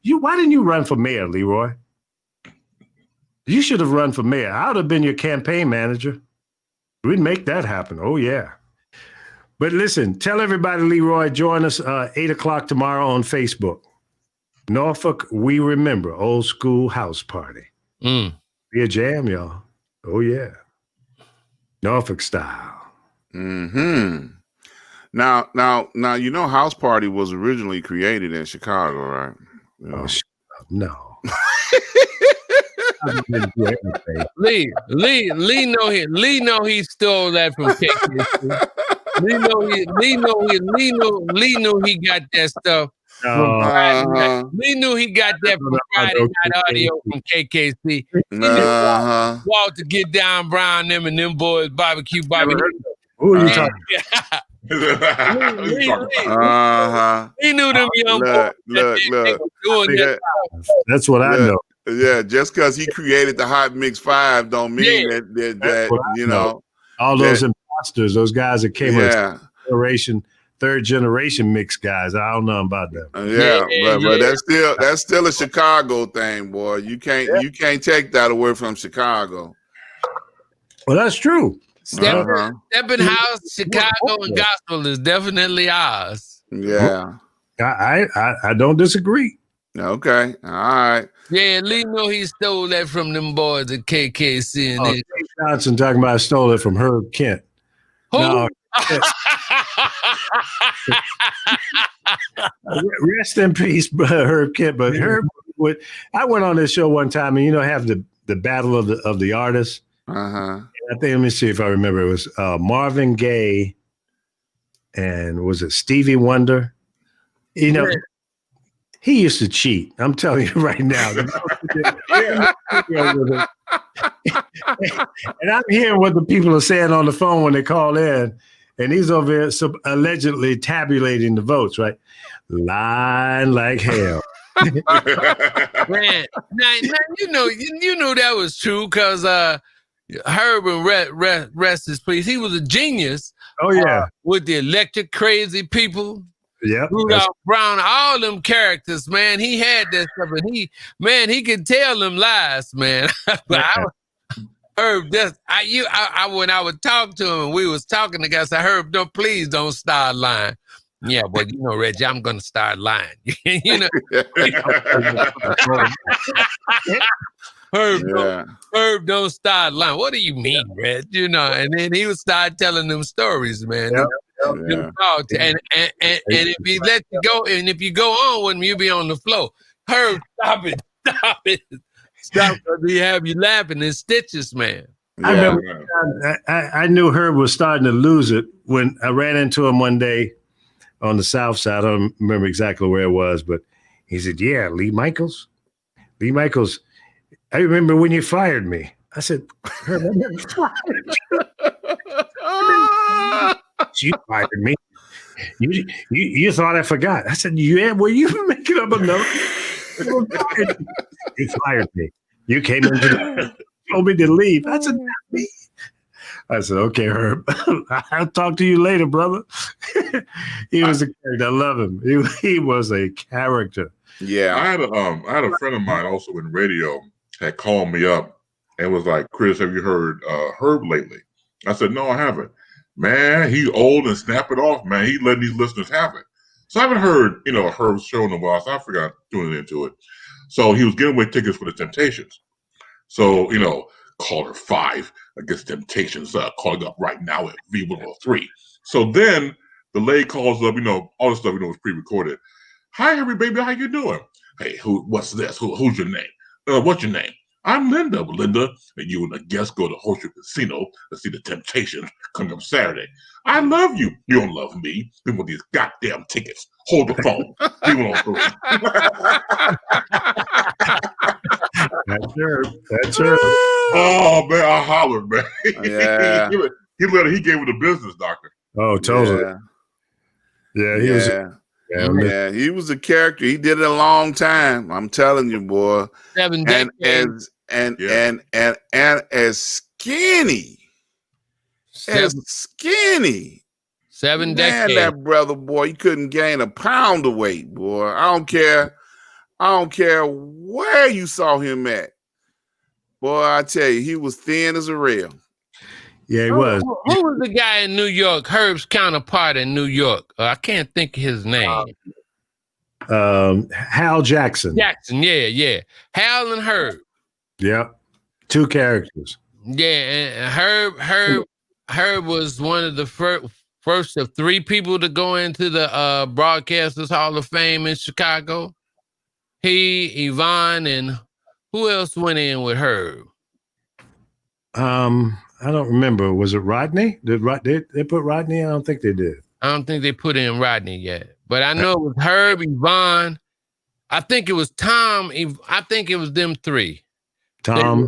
you, why didn't you run for mayor, Leroy? You should have run for mayor. I would have been your campaign manager. We'd make that happen. Oh, yeah. But listen, tell everybody, Leroy, join us 8 o'clock tomorrow on Facebook. Norfolk We Remember Old School House Party. Be a jam, y'all. Oh, yeah. Norfolk style. Mm-hmm. Now, you know, House Party was originally created in Chicago, right? You know? Oh, no. Lee know he stole that from KKC. Lee knew he got that stuff. Lee knew he got that from Friday Night Audio from KKC. Walter Get Down Brown, them and them boys barbecue. Who are you talking He knew them young boys. Look. That's what I know. Yeah, just because he created the Hot Mix 5 don't mean that you know. All those imposters, those guys that came with third generation mix guys. I don't know about them. But that's still a Chicago thing, boy. You can't take that away from Chicago. Well, that's true. Stepping House, Chicago, and gospel is definitely ours. Yeah. I don't disagree. Okay. All right. Yeah, Lee know he stole that from them boys at KKC. And Johnson talking about I stole it from Herb Kent. Who? No, rest in peace, Herb Kent. But Herb, I went on this show one time, and have the battle of the artists. I think, let me see if I remember. It was Marvin Gaye, and was it Stevie Wonder? He used to cheat. I'm telling you right now. And I'm hearing what the people are saying on the phone when they call in. And he's over here allegedly tabulating the votes, right? Lying like hell. Man, now you know that was true, because Herb, and rest his please, he was a genius. Oh yeah, with the electric crazy people. Yep. Rudolph Brown, all them characters, man. He had that stuff, and he could tell them lies, man. Herb, when I would talk to him and we was talking, the guy said, Herb, please don't start lying. Yeah, but Reggie, I'm gonna start lying. Herb, don't start lying. What do you mean, Reg? And then he would start telling them stories, man. And if he let you go, and if you go on with him, you'll be on the floor. Herb, stop it. Stop it. Stop, because we have you laughing in stitches, man. I Yeah. remember I knew Herb was starting to lose it when I ran into him one day on the South Side. I don't remember exactly where it was, but he said, "Yeah, Lee Micheals. I remember when you fired me." I said, "Herb, I never fired you. You fired me. You thought I forgot." I said, "Yeah, well, you making up a number. You fired me. You came into the told me to leave." I said, "Not me." I said, "Okay, Herb, I'll talk to you later, brother." He was a character. I love him. He was a character. Yeah. I had a friend of mine also in radio had called me up and was like, "Chris, have you heard Herb lately?" I said, "No, I haven't." Man, he's old and snap it off, man. He letting these listeners have it. So I haven't heard, Herb's show in a while, so I forgot tuning into it. So he was giving away tickets for the Temptations. So, caller 5 against Temptations, calling up right now at V103. So then the lady calls up, all this stuff, was pre-recorded. "Hi, everybody, baby, how you doing? Hey, what's this? Who's your name? What's your name? I'm Linda. Linda, and you and a guest go to Horseshoe Casino to see the Temptations coming up Saturday. I love you. You don't love me. We want these goddamn tickets. Hold the phone. That's Herb. That's Herb. Oh, man, I hollered, man. Yeah. He gave it the business, doctor. Oh, totally. Yeah, he was. Yeah, he was a character. He did it a long time. I'm telling you, boy. 7 And decades. and as skinny. 7 Man, decades. that brother, boy, he couldn't gain a pound of weight, boy. I don't care where you saw him at. Boy, I tell you, he was thin as a rail. Yeah, he was. Who was the guy in New York, Herb's counterpart in New York? I can't think of his name. Hal Jackson. Jackson, yeah. Hal and Herb. Yeah, 2 characters. Yeah, and Herb was one of the first of 3 people to go into the Broadcasters Hall of Fame in Chicago. He, Yvonne, and who else went in with Herb? I don't remember. Was it Rodney? Did they put Rodney? I don't think they did. I don't think they put in Rodney yet, but I know it was Herb, Yvonne. I think it was Tom. I think it was them 3. Tom.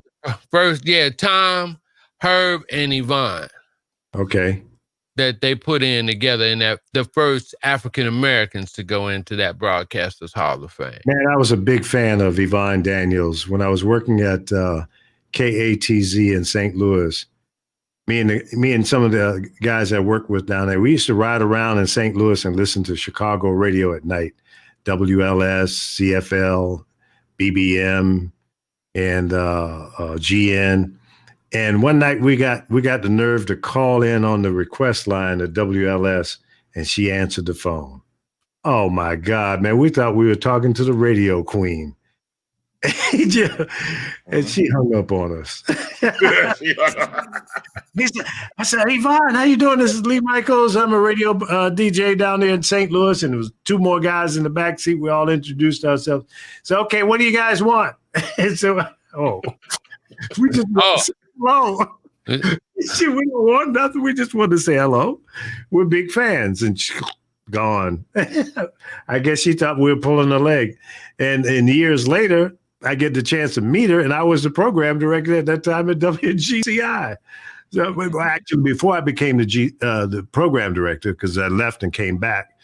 First, Tom, Herb, and Yvonne. Okay. That they put in together, and that the first African Americans to go into that Broadcasters Hall of Fame. Man, I was a big fan of Yvonne Daniels when I was working at KATZ in St. Louis. Me and some of the guys I worked with down there, we used to ride around in St. Louis and listen to Chicago radio at night, WLS, CFL, BBM, and GN. And one night we got the nerve to call in on the request line at WLS, and she answered the phone. Oh my God, man! We thought we were talking to the radio queen. And she hung up on us. I said, "Hey, Vaughn, how you doing? This is Lee Micheals. I'm a radio DJ down there in St. Louis." And there was 2 more guys in the back seat. We all introduced ourselves. So, okay, what do you guys want? And so, we just want to say hello. We don't want nothing. We just want to say hello. We're big fans. And she gone. I guess she thought we were pulling her leg. And years later, I get the chance to meet her, and I was the program director at that time at WGCI. So actually, before I became the program director, because I left and came back,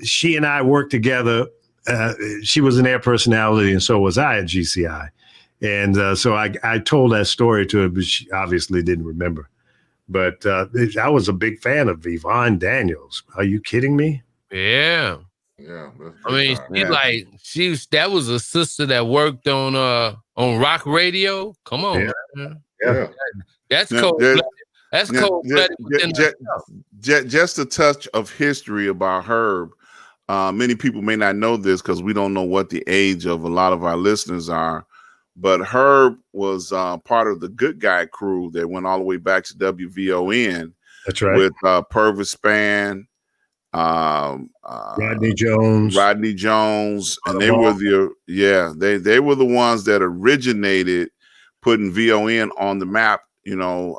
she and I worked together. She was an air personality, and so was I at GCI. And so I told that story to her, but she obviously didn't remember. But I was a big fan of Yvonne Daniels. Are you kidding me? Yeah. Yeah. I mean, that was a sister that worked on rock radio. Come on, man. Yeah. That's cold-blooded. That's cold-blooded. Just a touch of history about Herb. Many people may not know this because we don't know what the age of a lot of our listeners are. But Herb was part of the Good Guy crew that went all the way back to WVON. That's right. With Purvis Spann Rodney Jones. And they were they were the ones that originated putting VON on the map. You know,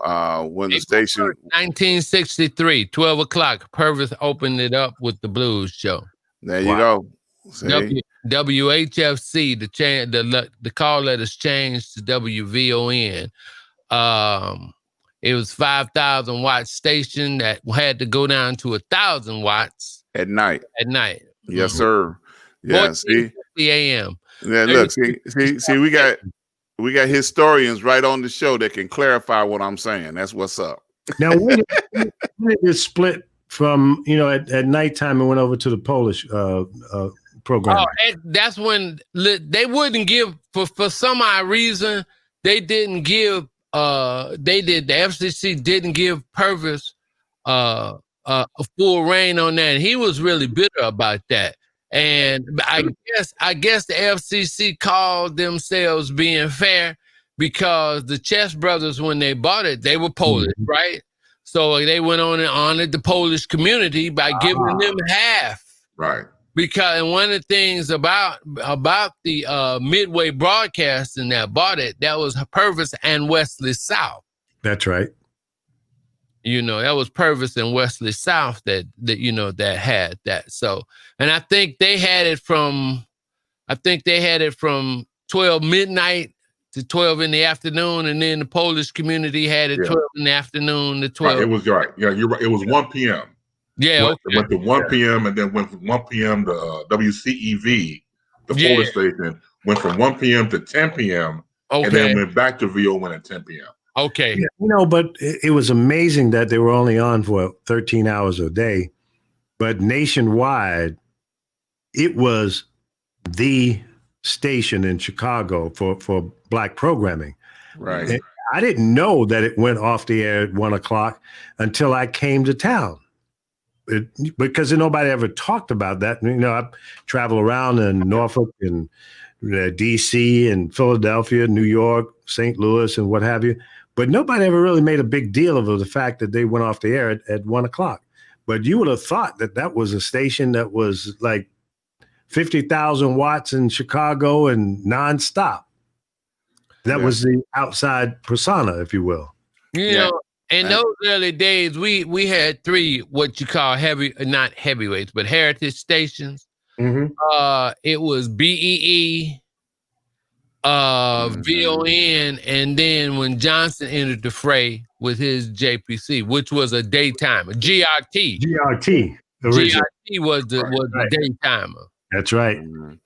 when the station 1963, 12 o'clock, Purvis opened it up with the blues show. There you go. See? WHFC, the call letters changed to WVON. It was 5,000 watt station that had to go down to 1,000 watts at night. Yes, sir. Yeah. See, a.m. Yeah. Look. See. We got historians right on the show that can clarify what I'm saying. That's what's up. Now, when did it split from, at nighttime and went over to the Polish program? Oh, that's when they wouldn't give, for some odd reason, they didn't give, the FCC didn't give Purvis a full reign on that. And he was really bitter about that. And I guess the FCC called themselves being fair because the Chess brothers, when they bought it, they were Polish, right? So they went on and honored the Polish community by giving them half. Right. Because one of the things about the Midway Broadcasting that bought it, that was Purvis and Wesley South. That's right. That was Purvis and Wesley South that had that. So, and I think they had it from 12 midnight to 12 in the afternoon, and then the Polish community had it 12 in the afternoon to 12. Right, it was right. Yeah, you're right. It was 1 p.m. Yeah, It went to 1 p.m. and then went from 1 p.m. to WCEV, the Polish station, went from 1 p.m. to 10 p.m. and then went back to VO1 at 10 p.m. Okay. Yeah, but it was amazing that they were only on for 13 hours a day, but nationwide, it was the station in Chicago for Black programming. Right. And I didn't know that it went off the air at 1 o'clock until I came to town. Because nobody ever talked about that. I travel around in Norfolk and DC and Philadelphia, New York, St. Louis, and what have you. But nobody ever really made a big deal of the fact that they went off the air at 1 o'clock. But you would have thought that was a station that was like 50,000 watts in Chicago and nonstop. That was the outside persona, if you will. In those early days, we had three what you call not heavyweights, but heritage stations. Mm-hmm. It was BEE, VON, and then when Johnson entered the fray with his JPC, which was a daytimer, GRT. GRT was the daytimer. That's right.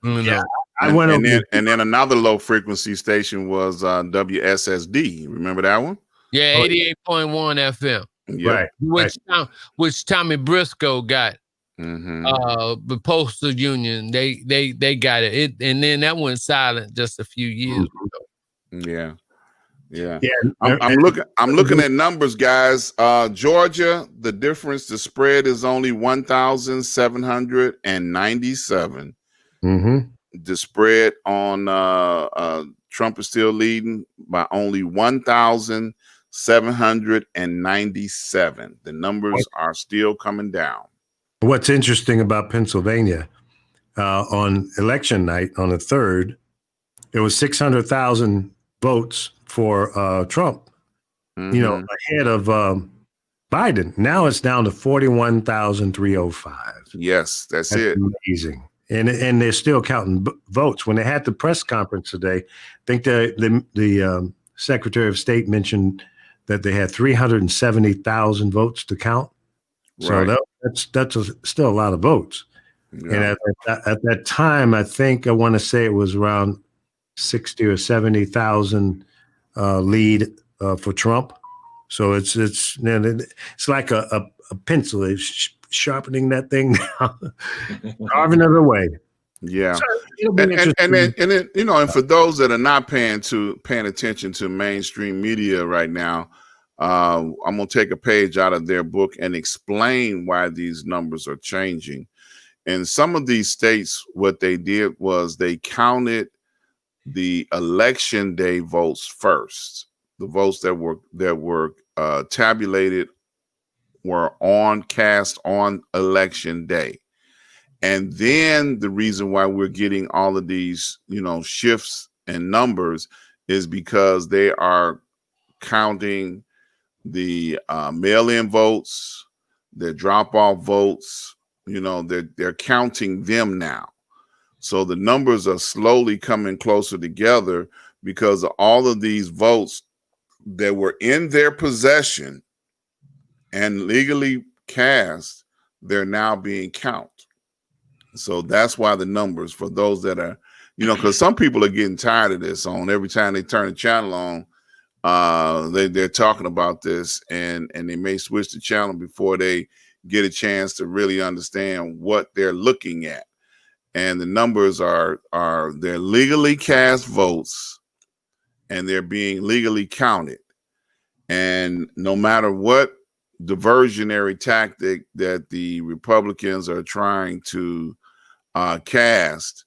Yeah. I went over, and then another low frequency station was WSSD. Remember that one? Yeah, 88.1 FM. Yep. Right. Which Tommy Briscoe got. The Postal Union, they got it. And then that went silent just a few years ago. Yeah. I'm looking at numbers, guys. Georgia, the spread is only 1,797. The spread on Trump is still leading by only 1,797. The numbers are still coming down. What's interesting about Pennsylvania, on election night on the 3rd, it was 600,000 votes for Trump, ahead of Biden. Now it's down to 41,305. Yes, that's it. Amazing. And they're still counting votes. When they had the press conference today, I think the Secretary of State mentioned that they had 370,000 votes to count. Right. So that's still a lot of votes. Yeah. And at that time, I think I want to say it was around 60 or 70,000 lead for Trump. So it's like a pencil. It's sharpening that thing down, carving it away. Yeah. So and then and for those that are not paying attention to mainstream media right now, I'm gonna take a page out of their book and explain why these numbers are changing. In some of these states, what they did was they counted the election day votes first, the votes that were tabulated were cast on election day. And then the reason why we're getting all of these, shifts and numbers is because they are counting the mail-in votes, their drop-off votes. They're counting them now. So the numbers are slowly coming closer together because of all of these votes that were in their possession and legally cast, they're now being counted. So that's why the numbers, for those that are, because some people are getting tired of this. On every time they turn the channel on, they're talking about this, and they may switch the channel before they get a chance to really understand what they're looking at. And the numbers are they're legally cast votes, and they're being legally counted. And no matter what diversionary tactic that the Republicans are trying to cast,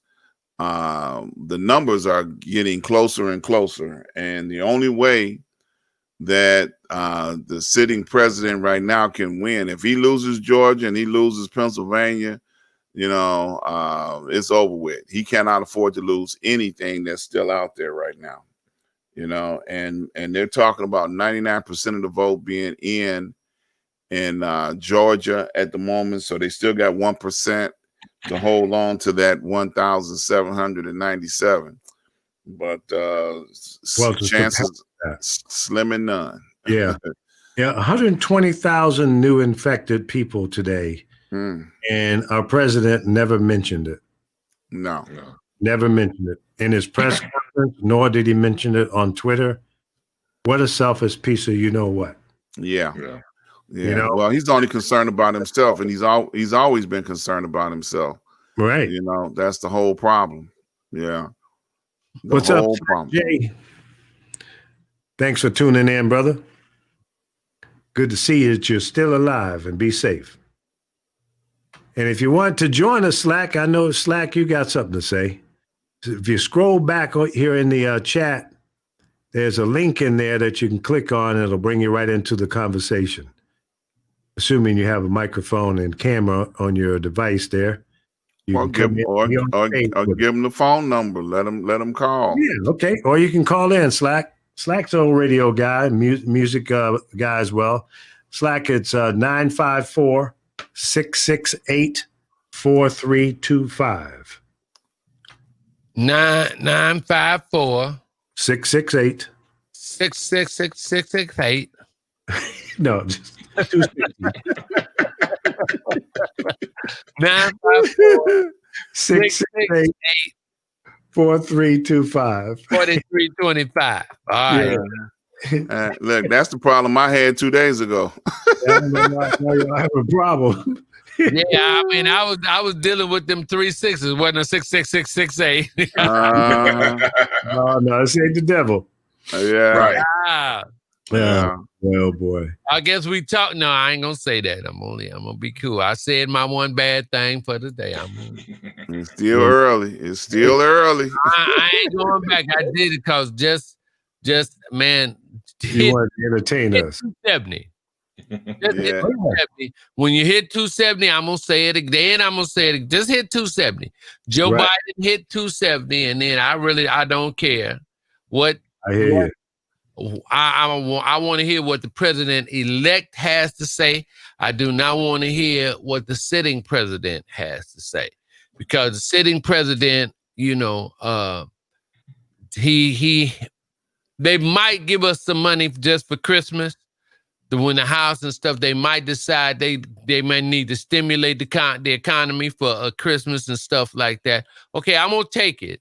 the numbers are getting closer and closer. And the only way that the sitting president right now can win, if he loses Georgia and he loses Pennsylvania, it's over with. He cannot afford to lose anything that's still out there right now. And they're talking about 99% of the vote being in Georgia at the moment. So they still got 1% to hold on to that 1,797. But chances slim and none. Yeah. Yeah. 120,000 new infected people today. And our president never mentioned it. No. Never mentioned it in his press conference, nor did he mention it on Twitter. What a selfish piece of what. Yeah. Well, he's only concerned about himself, and he's always been concerned about himself. Right. That's the whole problem. Yeah. What's up, Jay? Thanks for tuning in, brother. Good to see you that you're still alive, and be safe. And if you want to join us, Slack, I know Slack, you got something to say. If you scroll back here in the chat, there's a link in there that you can click on, and it'll bring you right into the conversation. Assuming you have a microphone and camera on your device there. Or give them the phone number. Let them call. Yeah, okay. Or you can call in, Slack. Slack's an old radio guy, music guy as well. Slack, it's 954-668-4325. 954 668 668. No, just 954 668 4325. 4325. All right. Yeah. Look, that's the problem I had 2 days ago. I have a problem. Yeah, I mean, I was dealing with them 3 6s, wasn't a 66668. No, this ain't the devil. Yeah. Right. Yeah. Well, boy. I guess we talk. No, I ain't gonna say that. I'm gonna be cool. I said my one bad thing for the day. It's still early. It's still early. I ain't going back. I did it because just man, you want to entertain us. 270. Just hit 270. When you hit 270, I'm gonna say it again. I'm gonna say it. Just hit 270. Joe Biden hit 270, and then I don't care what. I hear you. I want to hear what the president-elect has to say. I do not want to hear what the sitting president has to say, because the sitting president, they might give us some money just for Christmas. When the house and stuff, they might decide they may need to stimulate the economy for Christmas and stuff like that. Okay, I'm gonna take it.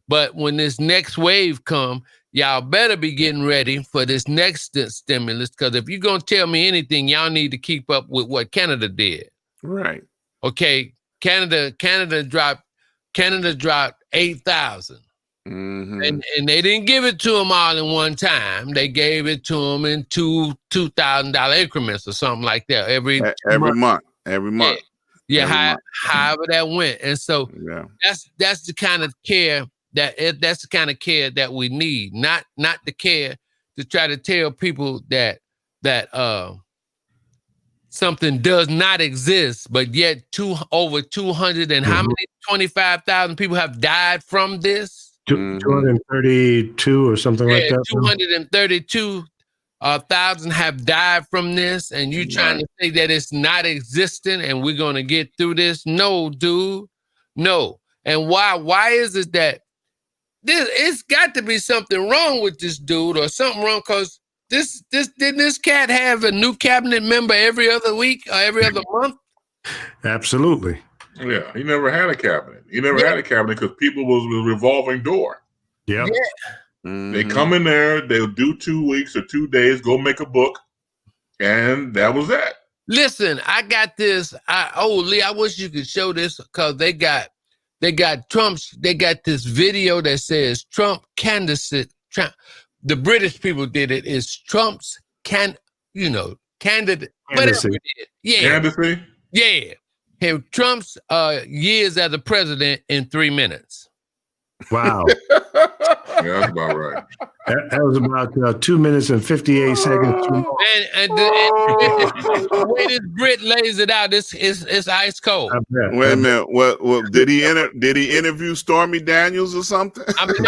But when this next wave come, y'all better be getting ready for this next stimulus, because if you're going to tell me anything, y'all need to keep up with what Canada did. Right. Okay, Canada dropped 8,000. Mm-hmm. And they didn't give it to them all in one time. They gave it to them in $2,000 increments or something like that every month. Every month. Yeah, however that went. And so that's the kind of care that's the kind of care that we need, not the care to try to tell people that something does not exist, but yet over 200 and how many 25,000 people have died from this? 232 or something like that. 232,000 have died from this, and you trying to say that it's not existent and we're going to get through this? No, dude. No. And why is it that it's got to be something wrong with this dude or something wrong? Because didn't this cat have a new cabinet member every other week or every other month? Absolutely. Yeah, he never had a cabinet. He never had a cabinet because people was a revolving door. Yep. Yeah. They come in there, they'll do 2 weeks or 2 days, go make a book, and that was that. Listen, I got this. Lee, I wish you could show this because they got this video that says Trump candidacy. The British people did it. Is Trump's candidate, whatever it is. Yeah. Candidacy? Yeah. Hey, Trump's years as a president in 3 minutes. Wow. Yeah, that's about right. That was about 2 minutes and 58 seconds. And the way this Brit lays it out, it's ice cold. Wait a minute. What did he interview Stormy Daniels or something? I mean,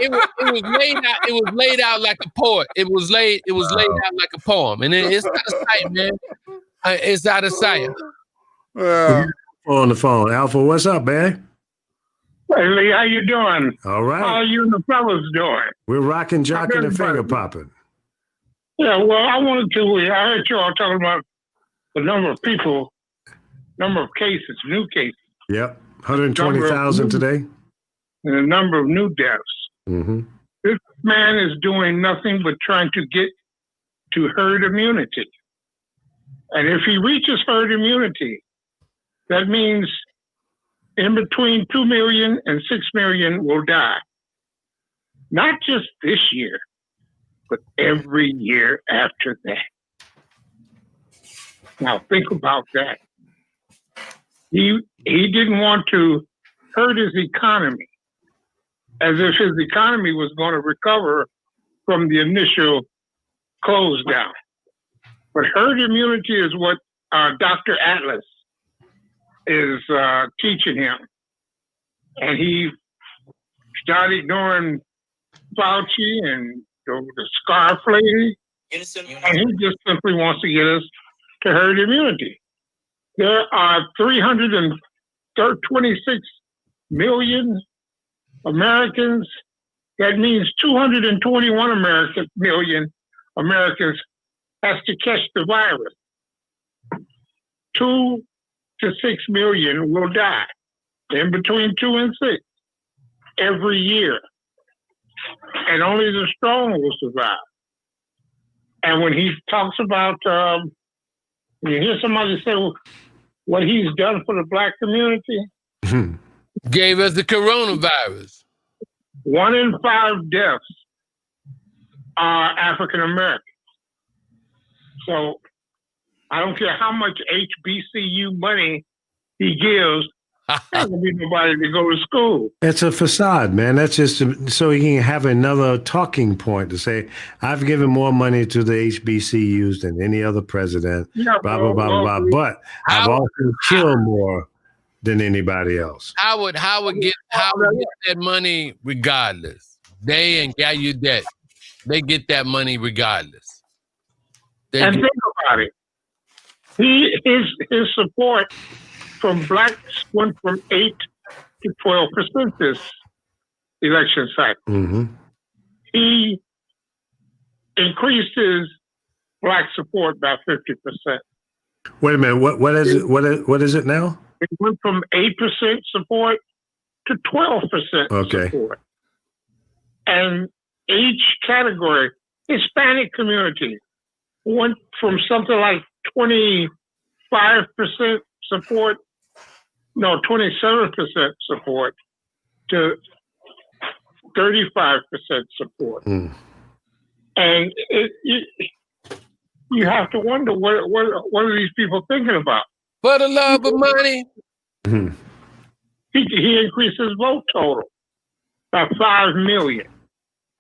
it was laid out. It was laid out like a poet. It was laid out like a poem, and it's out of sight, man. It's out of sight. On the phone, Alpha. What's up, man? Hey, Lee, how you doing? All right. How are you and the fellas doing? We're rocking, jocking, and finger popping. Yeah, well, I heard you all talking about the number of people, number of cases, new cases. Yep. 120,000 today. And the number of new deaths. Mm-hmm. This man is doing nothing but trying to get to herd immunity. And if he reaches herd immunity, that means in between 2 million and 6 million will die. Not just this year, but every year after that. Now think about that. He didn't want to hurt his economy, as if his economy was going to recover from the initial close down. But herd immunity is what Dr. Atlas is teaching him. And he started ignoring Fauci and the scarf lady. And he just simply wants to get us to herd immunity. There are 326 million Americans. That means 221 million Americans has to catch the virus. 2 to 6 million will die, in between 2 and 6, every year. And only the strong will survive. And when he talks about, you hear somebody say what he's done for the Black community. Gave us the coronavirus. 1 in 5 deaths are African American. So I don't care how much HBCU money he gives, there will be nobody to go to school. It's a facade, man. That's just so he can have another talking point to say, I've given more money to the HBCUs than any other president, blah, blah, blah, blah, blah. But I've also killed more than anybody else. Howard get that money regardless. They ain't got you debt. They get that money regardless. And think about it. His support from blacks went from 8 to 12% this election cycle. Mm-hmm. He increased his black support by 50%. Wait a minute. What is it? What is it now? It went from 8% support to 12% support. And each category, Hispanic community, went from something like 25% support, 27% support to 35% support. And you have to wonder what are these people thinking about? For the love of money. Mm-hmm. He increased his vote total by 5 million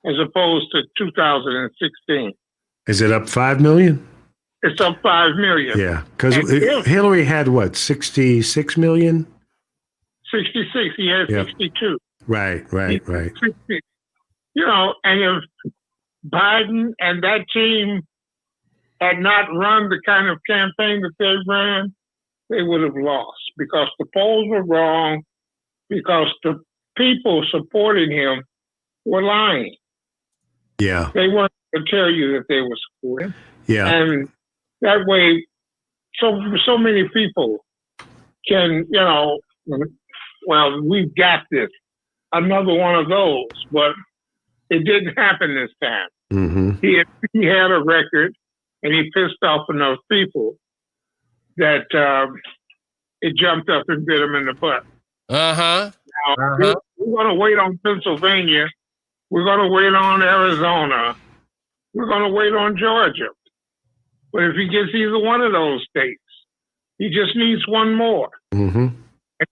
as opposed to 2016. Is it up 5 million? It's up 5 million. Yeah, because And Hillary had what, 66 million? 66. He has Yep. 62. Right. 60. You know, and if Biden and that team had not run the kind of campaign that they ran, they would have lost because the polls were wrong, because the people supporting him were lying. Yeah. They weren't going to tell you that they were supporting. Yeah. And that way, so many people can, you know, well, we've got this, another one of those, but it didn't happen this time. Mm-hmm. He had a record, and he pissed off enough people that it jumped up and bit him in the butt. Now, we're going to wait on Pennsylvania. We're going to wait on Arizona. We're going to wait on Georgia. But if he gets either one of those states, he just needs one more. Mm-hmm.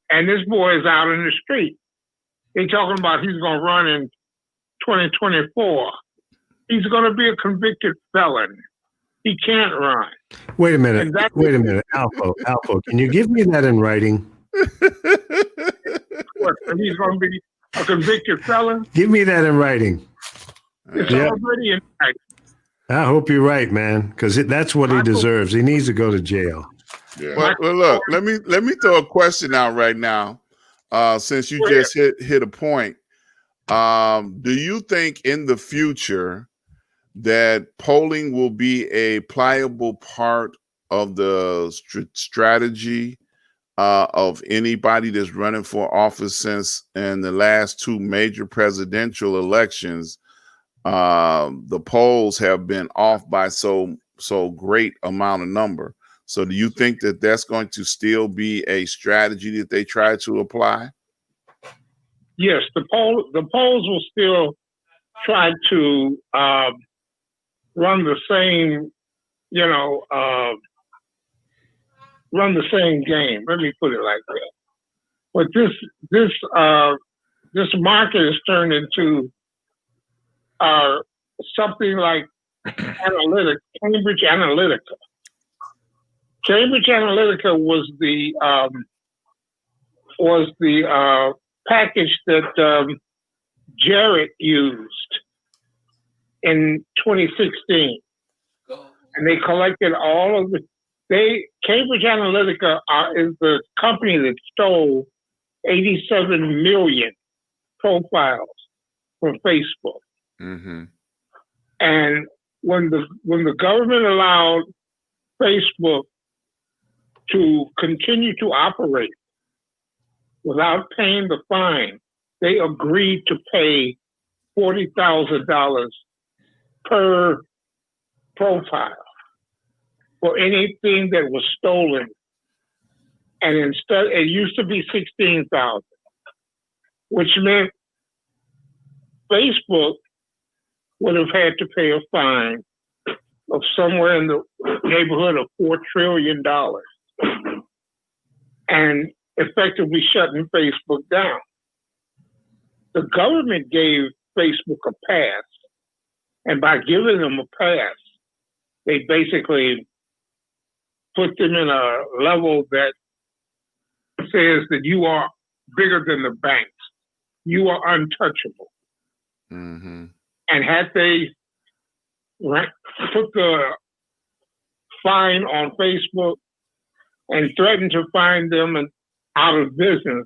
And this boy is out in the street. They're talking about he's going to run in 2024. He's going to be a convicted felon. He can't run. Wait a minute. Alpha, can you give me that in writing? What, he's going to be a convicted felon? Give me that in writing. It's already in writing. I hope you're right, man, because that's what he deserves. He needs to go to jail. Yeah. Well, look, let me throw a question out right now. Since you just hit a point, do you think in the future that polling will be a pliable part of the strategy of anybody that's running for office? Since in the last two major presidential elections, the polls have been off by so great amount of number. So do you think that that's going to still be a strategy that they try to apply? Yes, the polls will still try to run the same, run the same game. Let me put it like that. But this market has turned into something like Cambridge Analytica. Cambridge Analytica was the package that Jared used in 2016, and they collected all of Cambridge Analytica is the company that stole 87 million profiles from Facebook. Mm-hmm. And when the government allowed Facebook to continue to operate without paying the fine, they agreed to pay $40,000 per profile for anything that was stolen. And instead, it used to be $16,000, which meant Facebook would have had to pay a fine of somewhere in the neighborhood of $4 trillion and effectively shutting Facebook down. The government gave Facebook a pass, and by giving them a pass, they basically put them in a level that says that you are bigger than the banks. You are untouchable. Mm-hmm. And had they put the fine on Facebook and threatened to fine them out of business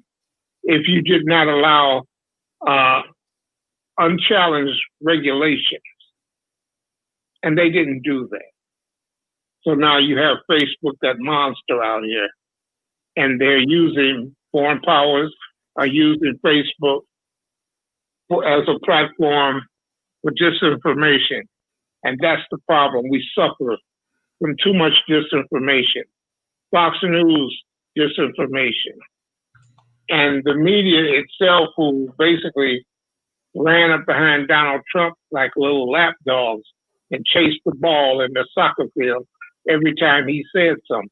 if you did not allow unchallenged regulations. And they didn't do that. So now you have Facebook, that monster out here, and they're using, foreign powers are using Facebook as a platform for disinformation. And that's the problem. We suffer from too much disinformation. Fox News disinformation. And the media itself, who basically ran up behind Donald Trump like little lapdogs and chased the ball in the soccer field every time he said something.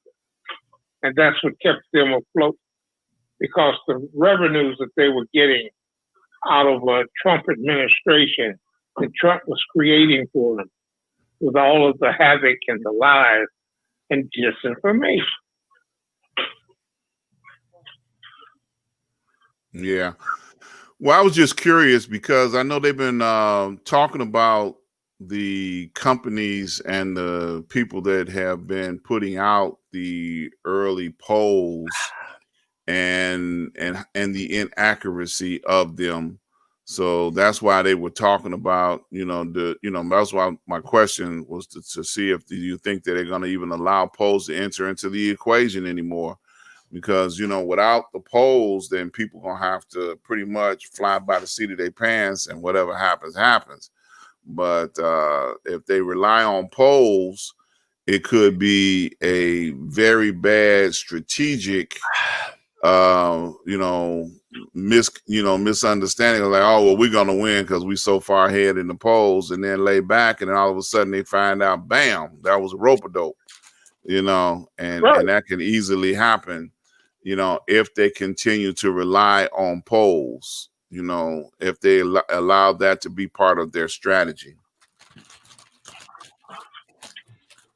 And that's what kept them afloat, because the revenues that they were getting out of a Trump administration that Trump was creating for them, with all of the havoc and the lies and disinformation. Yeah. Well, I was just curious because I know they've been talking about the companies and the people that have been putting out the early polls and the inaccuracy of them. So that's why they were talking about, that's why my question was to see if you think that they're going to even allow polls to enter into the equation anymore. Because, without the polls, then people going to have to pretty much fly by the seat of their pants and whatever happens, happens. But if they rely on polls, it could be a very bad strategic, misunderstanding of like, oh, well, we're going to win because we're so far ahead in the polls, and then lay back. And then all of a sudden they find out, bam, that was a rope-a-dope, and that can easily happen. If they continue to rely on polls, if they allow that to be part of their strategy.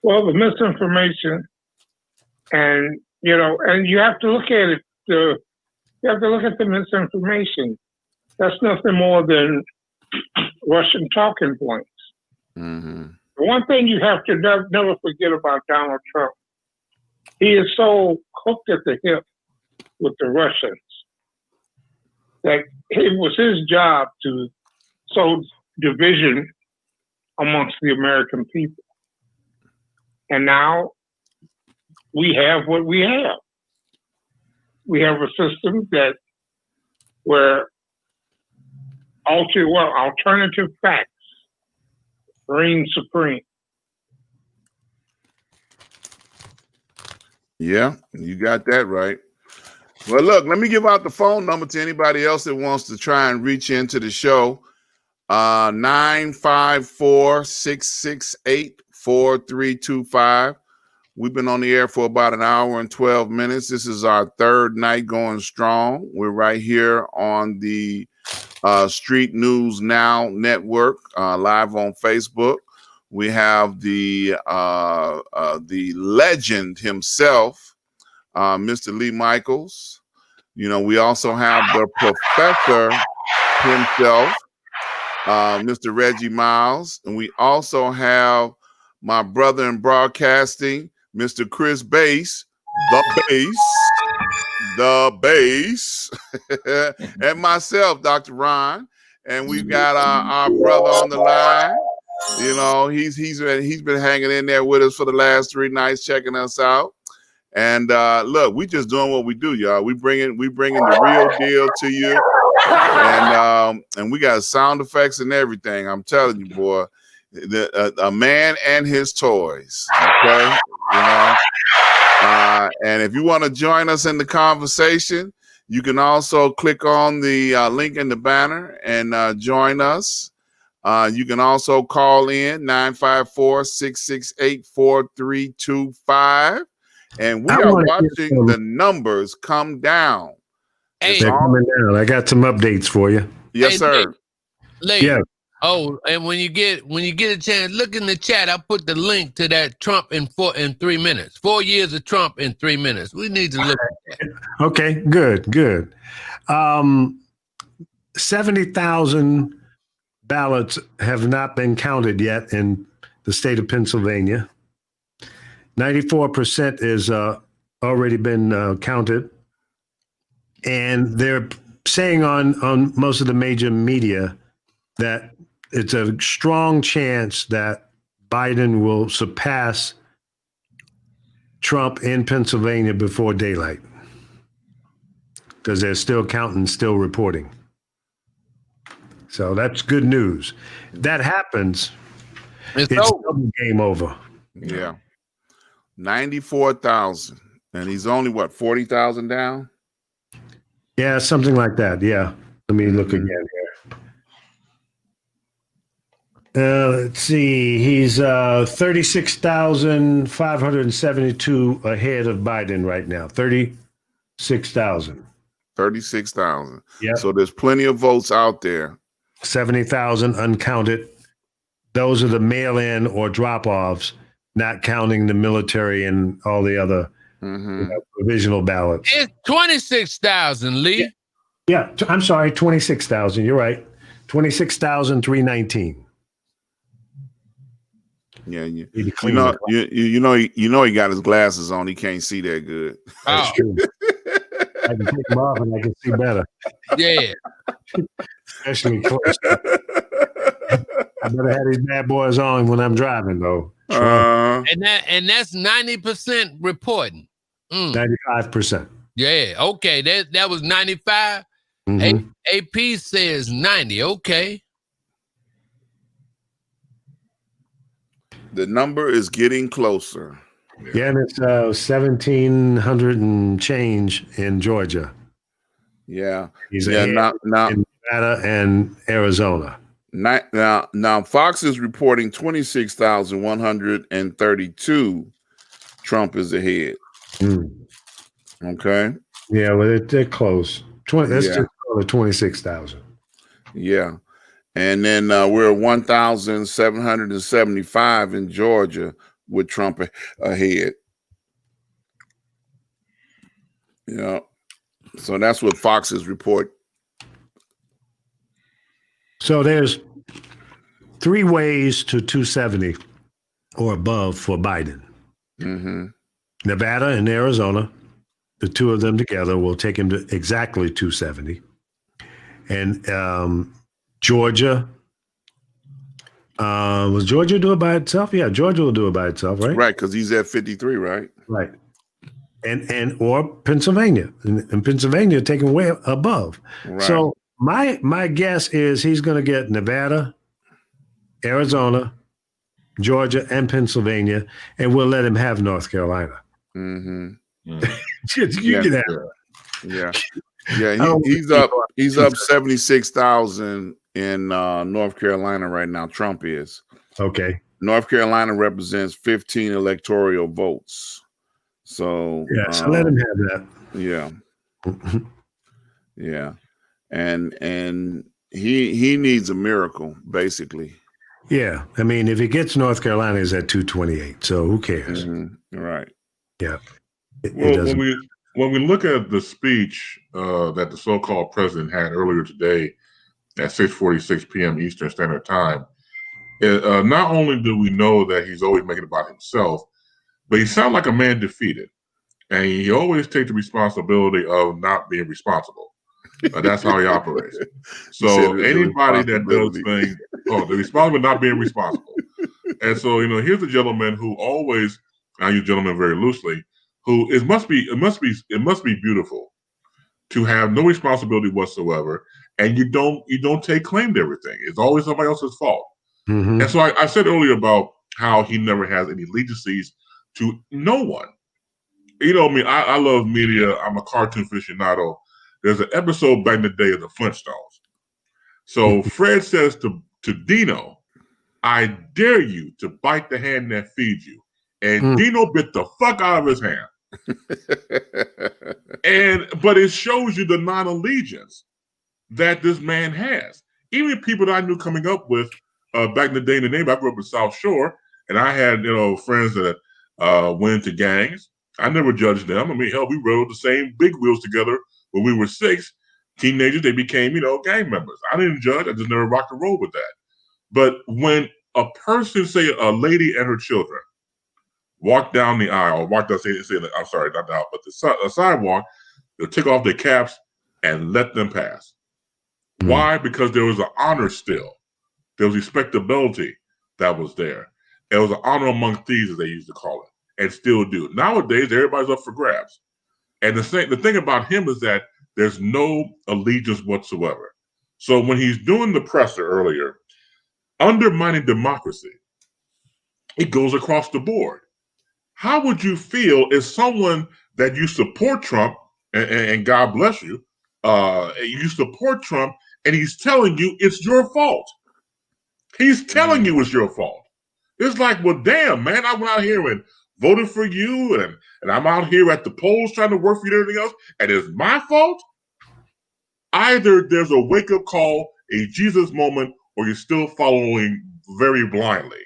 Well, the misinformation, and you have to look at it. You have to look at the misinformation. That's nothing more than Russian talking points. Mm-hmm. The one thing you have to never forget about Donald Trump, he is so hooked at the hip with the Russians that it was his job to sow division amongst the American people. And now we have what we have. We have a system where alternative facts reign supreme. Yeah, you got that right. Well, look, let me give out the phone number to anybody else that wants to try and reach into the show. 954-668-4325. We've been on the air for about an hour and 12 minutes. This is our third night going strong. We're right here on the Street News Now Network, live on Facebook. We have the legend himself, Mr. Lee Micheals. We also have the professor himself, Mr. Reggie Miles. And we also have my brother in broadcasting, Mr. Chris Bass, the bass, and myself, Dr. Ron. And we've got our brother on the line. He's been hanging in there with us for the last 3 nights, checking us out. And look, we just doing what we do, y'all. We bringing the real deal to you, and we got sound effects and everything. I'm telling you, boy, a man and his toys. Okay, and if you want to join us in the conversation, you can also click on the link in the banner and join us. You can also call in 954-668-4325. And we are watching the numbers come down. Hey, they're coming down. I got some updates for you. Yes, sir. Yeah. Oh, and when you get a chance, look in the chat. I put the link to that Trump in 3 minutes. 4 years of Trump in 3 minutes. We need to look at that. Okay, good. 70,000 ballots have not been counted yet in the state of Pennsylvania. 94% is already been counted. And they're saying on most of the major media that it's a strong chance that Biden will surpass Trump in Pennsylvania before daylight, because they're still counting, still reporting. So that's good news. If that happens, it's double game over. Yeah. 94,000. And he's only, 40,000 down? Yeah, something like that. Yeah. Let me look again here. Let's see. He's 36,572 ahead of Biden right now. 36,000. 36,000. Yeah. So there's plenty of votes out there. 70,000 uncounted. Those are the mail-in or drop-offs. not counting the military and all the other provisional ballots. It's 26,000, Lee. Yeah, I'm sorry, 26,000. You're right. 26,319. Yeah, you know he got his glasses on. He can't see that good. That's true. I can take them off and I can see better. Yeah. Especially close. I better have these bad boys on when I'm driving, though. And that's 90% reporting. 95%. Yeah. Okay. That was 95. Mm-hmm. AP says 90. Okay. The number is getting closer. Yeah, and it's 1,700 and change in Georgia. Yeah. He's now in Nevada and Arizona. Now Fox is reporting 26,132. Trump is ahead. Okay. Yeah, well, they're close. That's just over 26,000. Yeah. And then we're 1,775 in Georgia with Trump ahead. Yeah. So that's what Fox's report. So there's 3 ways to 270 or above for Biden. Nevada and Arizona, the two of them together will take him to exactly 270. And Georgia, was Georgia do it by itself? Yeah, Georgia will do it by itself, right? Right, because he's at 53, right? Right. And or Pennsylvania. And Pennsylvania taking way above. Right. So my guess is he's going to get Nevada, Arizona, Georgia, and Pennsylvania, and we'll let him have North Carolina. You can have it. Yeah. Yeah, he's up 76,000 in North Carolina right now. Trump is. Okay. North Carolina represents 15 electoral votes. So so let him have that. Yeah. Yeah. And he needs a miracle, basically. Yeah. I mean, if he gets North Carolina, he's at 228. So who cares? Right. Yeah. When we look at the speech that the so-called president had earlier today at 6:46 p.m. Eastern Standard Time, not only do we know that he's always making it about himself, but he sounds like a man defeated. And he always takes the responsibility of not being responsible. That's how he operates. So anybody that does things, the responsibility of not being responsible. And so, here's a gentleman who always, I use gentleman very loosely, who it must be beautiful to have no responsibility whatsoever, and you don't take claim to everything. It's always somebody else's fault. And so I said earlier about how he never has any allegiances to no one. You know me, I love media. I'm a cartoon aficionado. There's an episode back in the day of the Flintstones. So Fred says to Dino, "I dare you to bite the hand that feeds you." And Dino bit the fuck out of his hand. But it shows you the non-allegiance that this man has. Even people that I knew coming up with back in the day in the neighborhood, I grew up in South Shore, and I had friends that went into gangs. I never judged them. I mean, hell, we rode the same big wheels together when we were 6. Teenagers, they became, gang members. I didn't judge. I just never rocked and rolled with that. But when a person, say a lady and her children, walk down the aisle, or walk down, I'm sorry, not the aisle, but the sidewalk, they'll take off their caps and let them pass. Why? Because there was an honor still. There was respectability that was there. It was an honor among thieves, as they used to call it, and still do. Nowadays, everybody's up for grabs. And the thing about him is that there's no allegiance whatsoever. So when he's doing the presser earlier, undermining democracy, it goes across the board. How would you feel if someone that you support Trump, and God bless you, you support Trump, and he's telling you it's your fault? He's telling you it's your fault. It's like, well, damn, man, I went out here and voted for you, and I'm out here at the polls trying to work for you and everything else, and it's my fault? Either there's a wake-up call, a Jesus moment, or you're still following very blindly.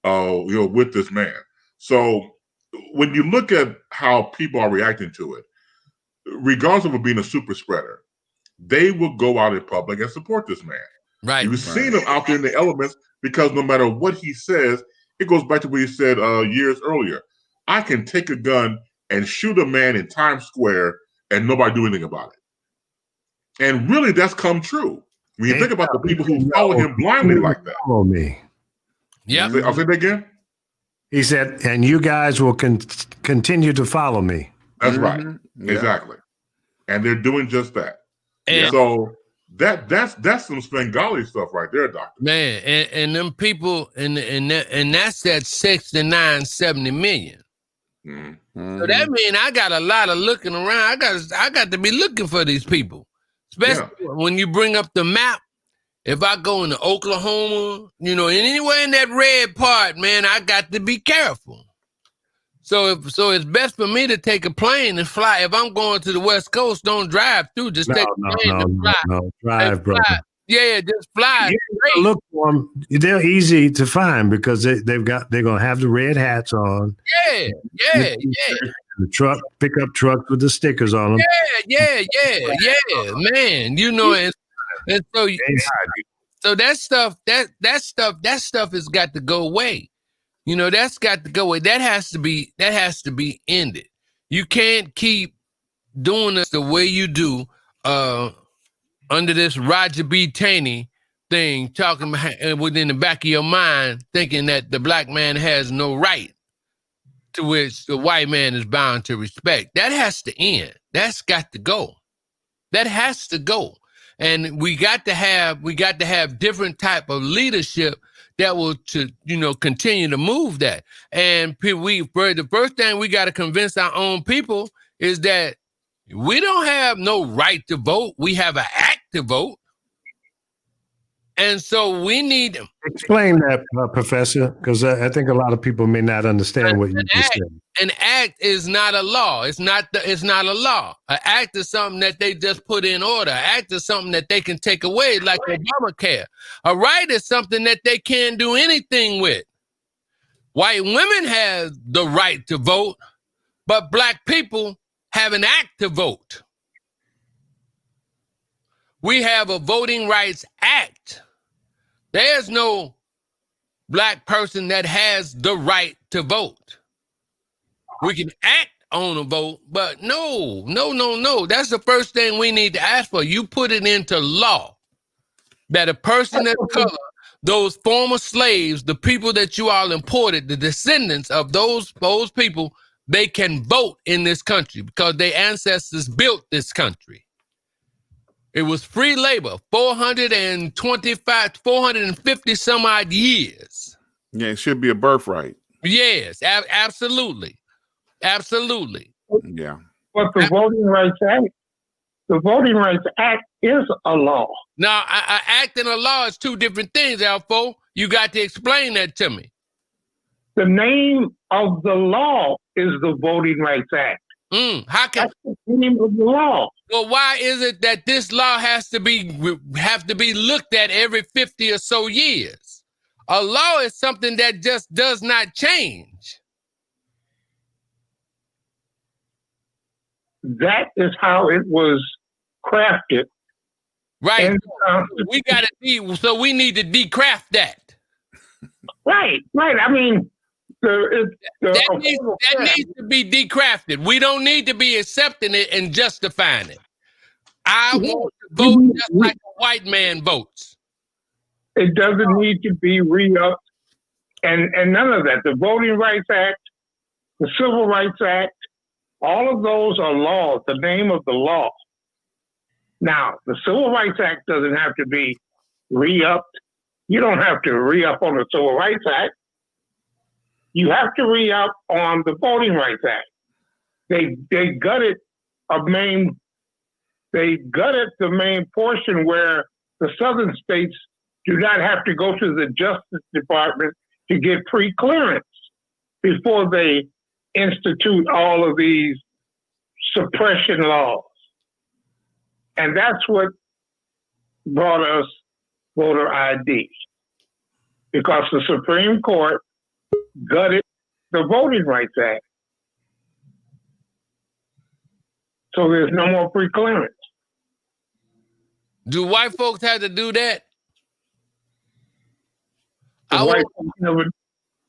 with this man. So when you look at how people are reacting to it, regardless of it being a super spreader, they will go out in public and support this man. Right. You've seen him out there in the elements because no matter what he says, it goes back to what he said years earlier. I can take a gun and shoot a man in Times Square and nobody do anything about it. And really, that's come true. When you think about the people who follow him blindly like that. Follow me. Yep. I'll say that again. He said, and you guys will continue to follow me. That's right. Yeah. Exactly. And they're doing just that. And so that's some Svengali stuff right there, Doctor. man, and them people, and that's that 69, 70 million. Mm-hmm. So that means I got a lot of looking around. I got to be looking for these people, especially when you bring up the map. If I go into Oklahoma, and anywhere in that red part, man, I got to be careful. So it's best for me to take a plane and fly. If I'm going to the West Coast, don't drive through. Just take a plane and fly. No, drive, bro. Yeah, just fly. Yeah, look for them. They're easy to find because they're gonna have the red hats on. Yeah. The truck, pickup trucks with the stickers on them. Yeah, man. And so that stuff has got to go away. That's got to go away. That has to be ended. You can't keep doing this the way you do under this Roger B. Taney thing, talking about within the back of your mind, thinking that the black man has no right to which the white man is bound to respect. That has to end. That's got to go. That has to go. And we got to have different type of leadership that will continue to move that. And the first thing we got to convince our own people is that we don't have no right to vote. We have an act to vote. And so we need to explain that, Professor, because I think a lot of people may not understand what you just said. An act is not a law. It's not a law. An act is something that they just put in order. An act is something that they can take away, like Obamacare. A right is something that they can't do anything with. White women have the right to vote, but black people have an act to vote. We have a Voting Rights Act. There's no black person that has the right to vote. We can act on a vote, but no. That's the first thing we need to ask for. You put it into law that a person of color, those former slaves, the people that you all imported, the descendants of those people, they can vote in this country because their ancestors built this country. It was free labor, 450 some odd years. Yeah, it should be a birthright. Yes, absolutely. Absolutely. Yeah. But the Voting Rights Act is a law. Now, an act and a law is two different things, Alfo. You got to explain that to me. The name of the law is the Voting Rights Act. That's the name of the law. Well, why is it that this law have to be looked at every 50 or so years? A law is something that just does not change. That is how it was crafted. Right. We need to decraft that. Right. I mean, that needs to be decrafted. We don't need to be accepting it and justifying it. I want to vote just like a white man votes. It doesn't need to be re-upped and none of that. The Voting Rights Act, the Civil Rights Act, all of those are laws, the name of the law. Now, the Civil Rights Act doesn't have to be re-upped. You don't have to re-up on the Civil Rights Act. You have to re-up on the Voting Rights Act. They gutted the main portion where the southern states do not have to go to the Justice Department to get pre-clearance before they institute all of these suppression laws. And that's what brought us voter ID. Because the Supreme Court gutted the Voting Rights Act. So there's no more pre-clearance. Do white folks have to do that? The white folks never.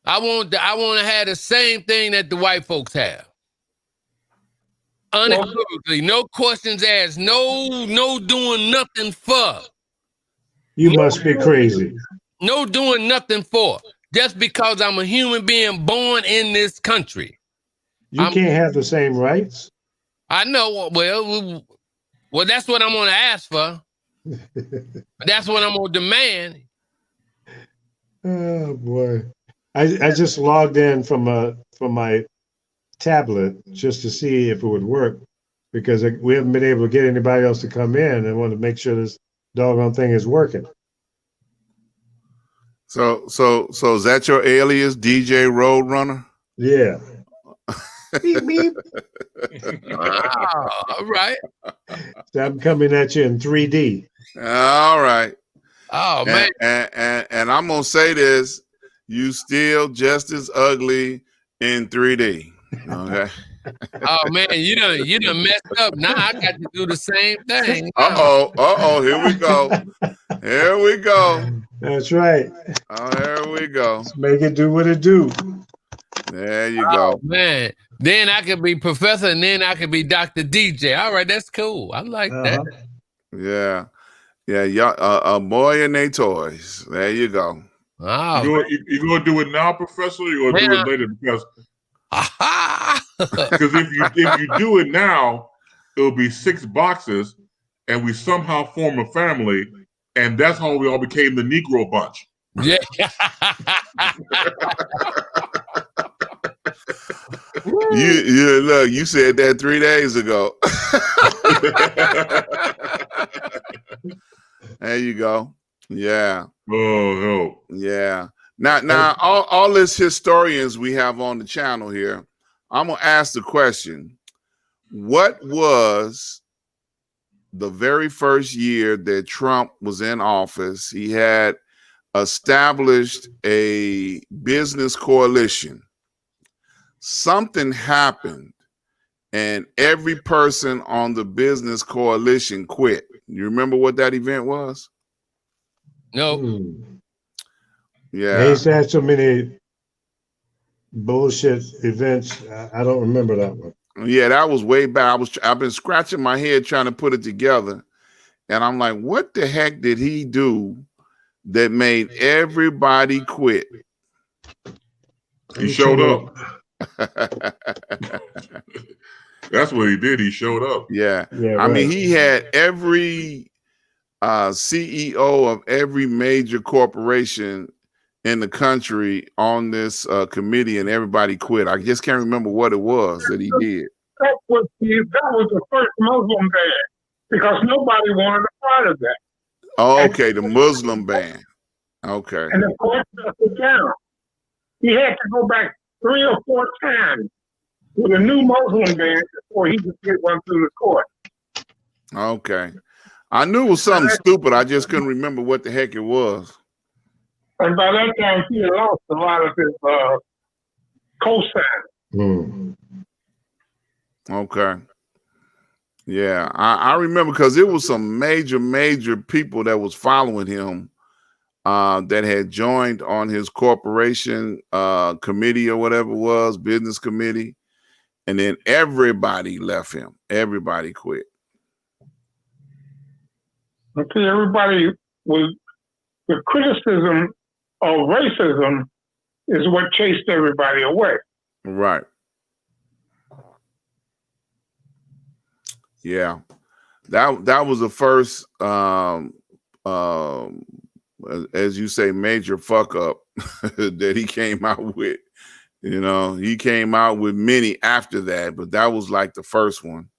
I want to have the same thing that the white folks have. Unequivocally, no questions asked, no doing nothing for. You must be crazy. No doing nothing for. Just because I'm a human being born in this country. You can't have the same rights. I know. Well, that's what I'm going to ask for. That's what I'm going to demand. Oh boy, I just logged in from my tablet just to see if it would work, because we haven't been able to get anybody else to come in. I want to make sure this doggone thing is working. So is that your alias, DJ Roadrunner? Yeah. Beep, beep. All right. So I'm coming at you in 3D. All right. Oh man. And I'm gonna say this: you still just as ugly in 3D. Okay. Oh man, you done messed up. Now I got to do the same thing. Here we go. Here we go. That's right. Oh, here we go. Let's make it do what it do. There you go. Man, then I could be Professor, and then I could be Dr. DJ. All right, that's cool. I like that. Yeah. Y'all, a boy and they toys. There you go. Oh, you gonna do it now, Professor, or you gonna do it later? Because if you do it now, it'll be 6 boxes, and we somehow form a family, and that's how we all became the Negro Bunch. Yeah. you look, you said that 3 days ago. There you go. Yeah. Oh, help. Yeah. Now, all this historians we have on the channel here, I'm gonna ask the question: what was the very first year that Trump was in office? He had established a business coalition. Something happened, and every person on the business coalition quit. You remember what that event was? No. Yeah. He's had so many bullshit events. I don't remember that one. Yeah, that was way back. I've been scratching my head trying to put it together, and I'm like, what the heck did he do that made everybody quit? He showed up. That's what he did. He showed up. Yeah. Yeah, I right. mean, he had every CEO of every major corporation in the country on this committee, and everybody quit. I just can't remember what it was that he did. That was the first Muslim ban, because nobody wanted a part of that. Oh, okay, the Muslim ban. Okay. And the court shut it down. He had to go back 3 or 4 times with a new Muslim ban before he could get one through the court. Okay. I knew it was something stupid. I just couldn't remember what the heck it was. And by that time, he had lost a lot of his co-sign. Okay. Yeah, I remember, because it was some major people that was following him that had joined on his corporation committee or whatever it was, business committee. And then everybody left him. Everybody quit. Okay, everybody was, the criticism of racism is what chased everybody away. Right. Yeah. That was the first as you say, major fuck up that he came out with. You know, he came out with many after that, but that was like the first one.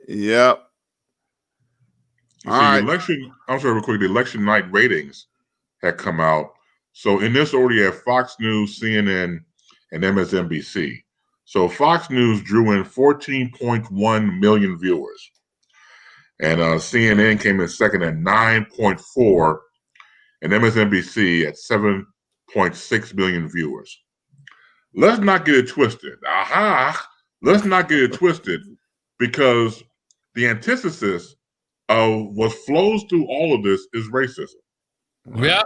Yep. I'm sorry, real quick. The election night ratings had come out. So in this order, you have Fox News, CNN, and MSNBC. So Fox News drew in 14.1 million viewers. And CNN came in second at 9.4. and MSNBC at 7.6 million viewers. Let's not get it twisted. Let's not get it twisted, because the antithesis of what flows through all of this is racism. Yeah.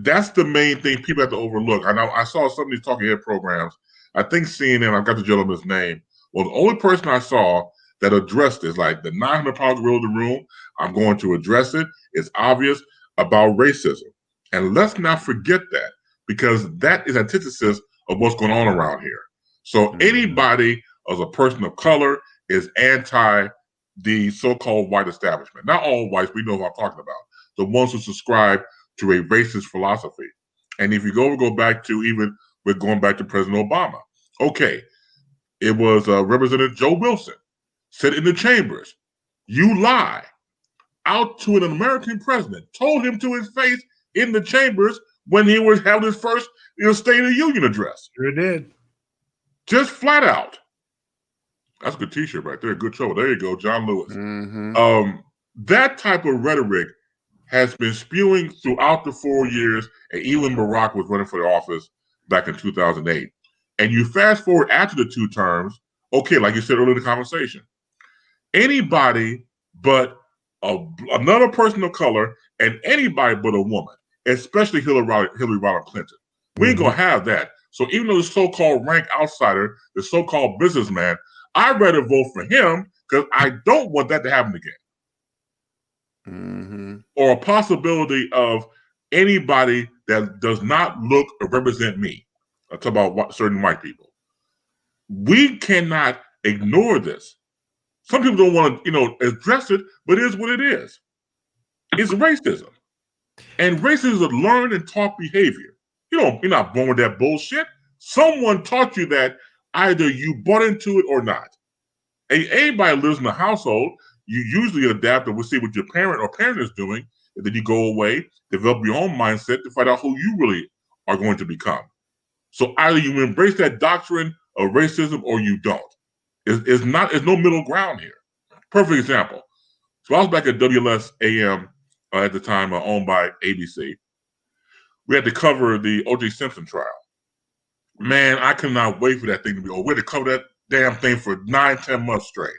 That's the main thing people have to overlook. I know I saw some of these talking head programs. I think CNN, I've got the gentleman's name, was the only person I saw that addressed this. Like, the 900-pound gorilla in the room, I'm going to address it. It's obvious about racism. And let's not forget that, because that is antithesis of what's going on around here. So anybody as a person of color is anti the so-called white establishment. Not all whites, we know what I'm talking about. The ones who subscribe to a racist philosophy. And if you go back to, even we're going back to President Obama. Okay, it was Representative Joe Wilson said in the chambers, "You lie," out to an American president, told him to his face in the chambers when he was having his first State of the Union address. Sure did. Just flat out. That's a good T-shirt right there. Good show. There you go, John Lewis. That type of rhetoric has been spewing throughout the 4 years, and even Barack was running for the office back in 2008. And you fast forward after the 2 terms, okay, like you said earlier in the conversation, anybody but another person of color and anybody but a woman, especially Hillary Rodham Clinton, we ain't gonna have that. So even though the so-called rank outsider, the so-called businessman, I'd rather vote for him because I don't want that to happen again. Or a possibility of anybody that does not look or represent me. I talk about certain white people. We cannot ignore this. Some people don't want to, address it, but it is what it is. It's racism. And racism is a learned and taught behavior. You're not born with that bullshit. Someone taught you that. Either you bought into it or not. And anybody lives in a household, you usually adapt and see what your parent or parent is doing, and then you go away, develop your own mindset to find out who you really are going to become. So either you embrace that doctrine of racism or you don't. There's no middle ground here. Perfect example. So I was back at WLS AM at the time, owned by ABC. We had to cover the O.J. Simpson trial. Man, I could not wait for that thing to be over. We had to cover that damn thing for 9-10 months straight.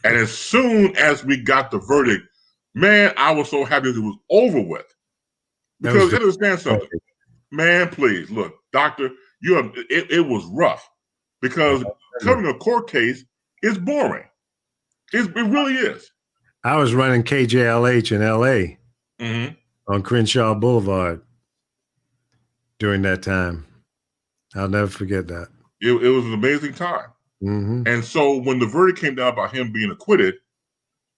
And as soon as we got the verdict, man, I was so happy it was over with. Because you understand something. Man, please, look, doctor, it was rough. Because covering a court case is boring. It really is. I was running KJLH in LA on Crenshaw Boulevard during that time. I'll never forget that. It was an amazing time. And so when the verdict came down about him being acquitted,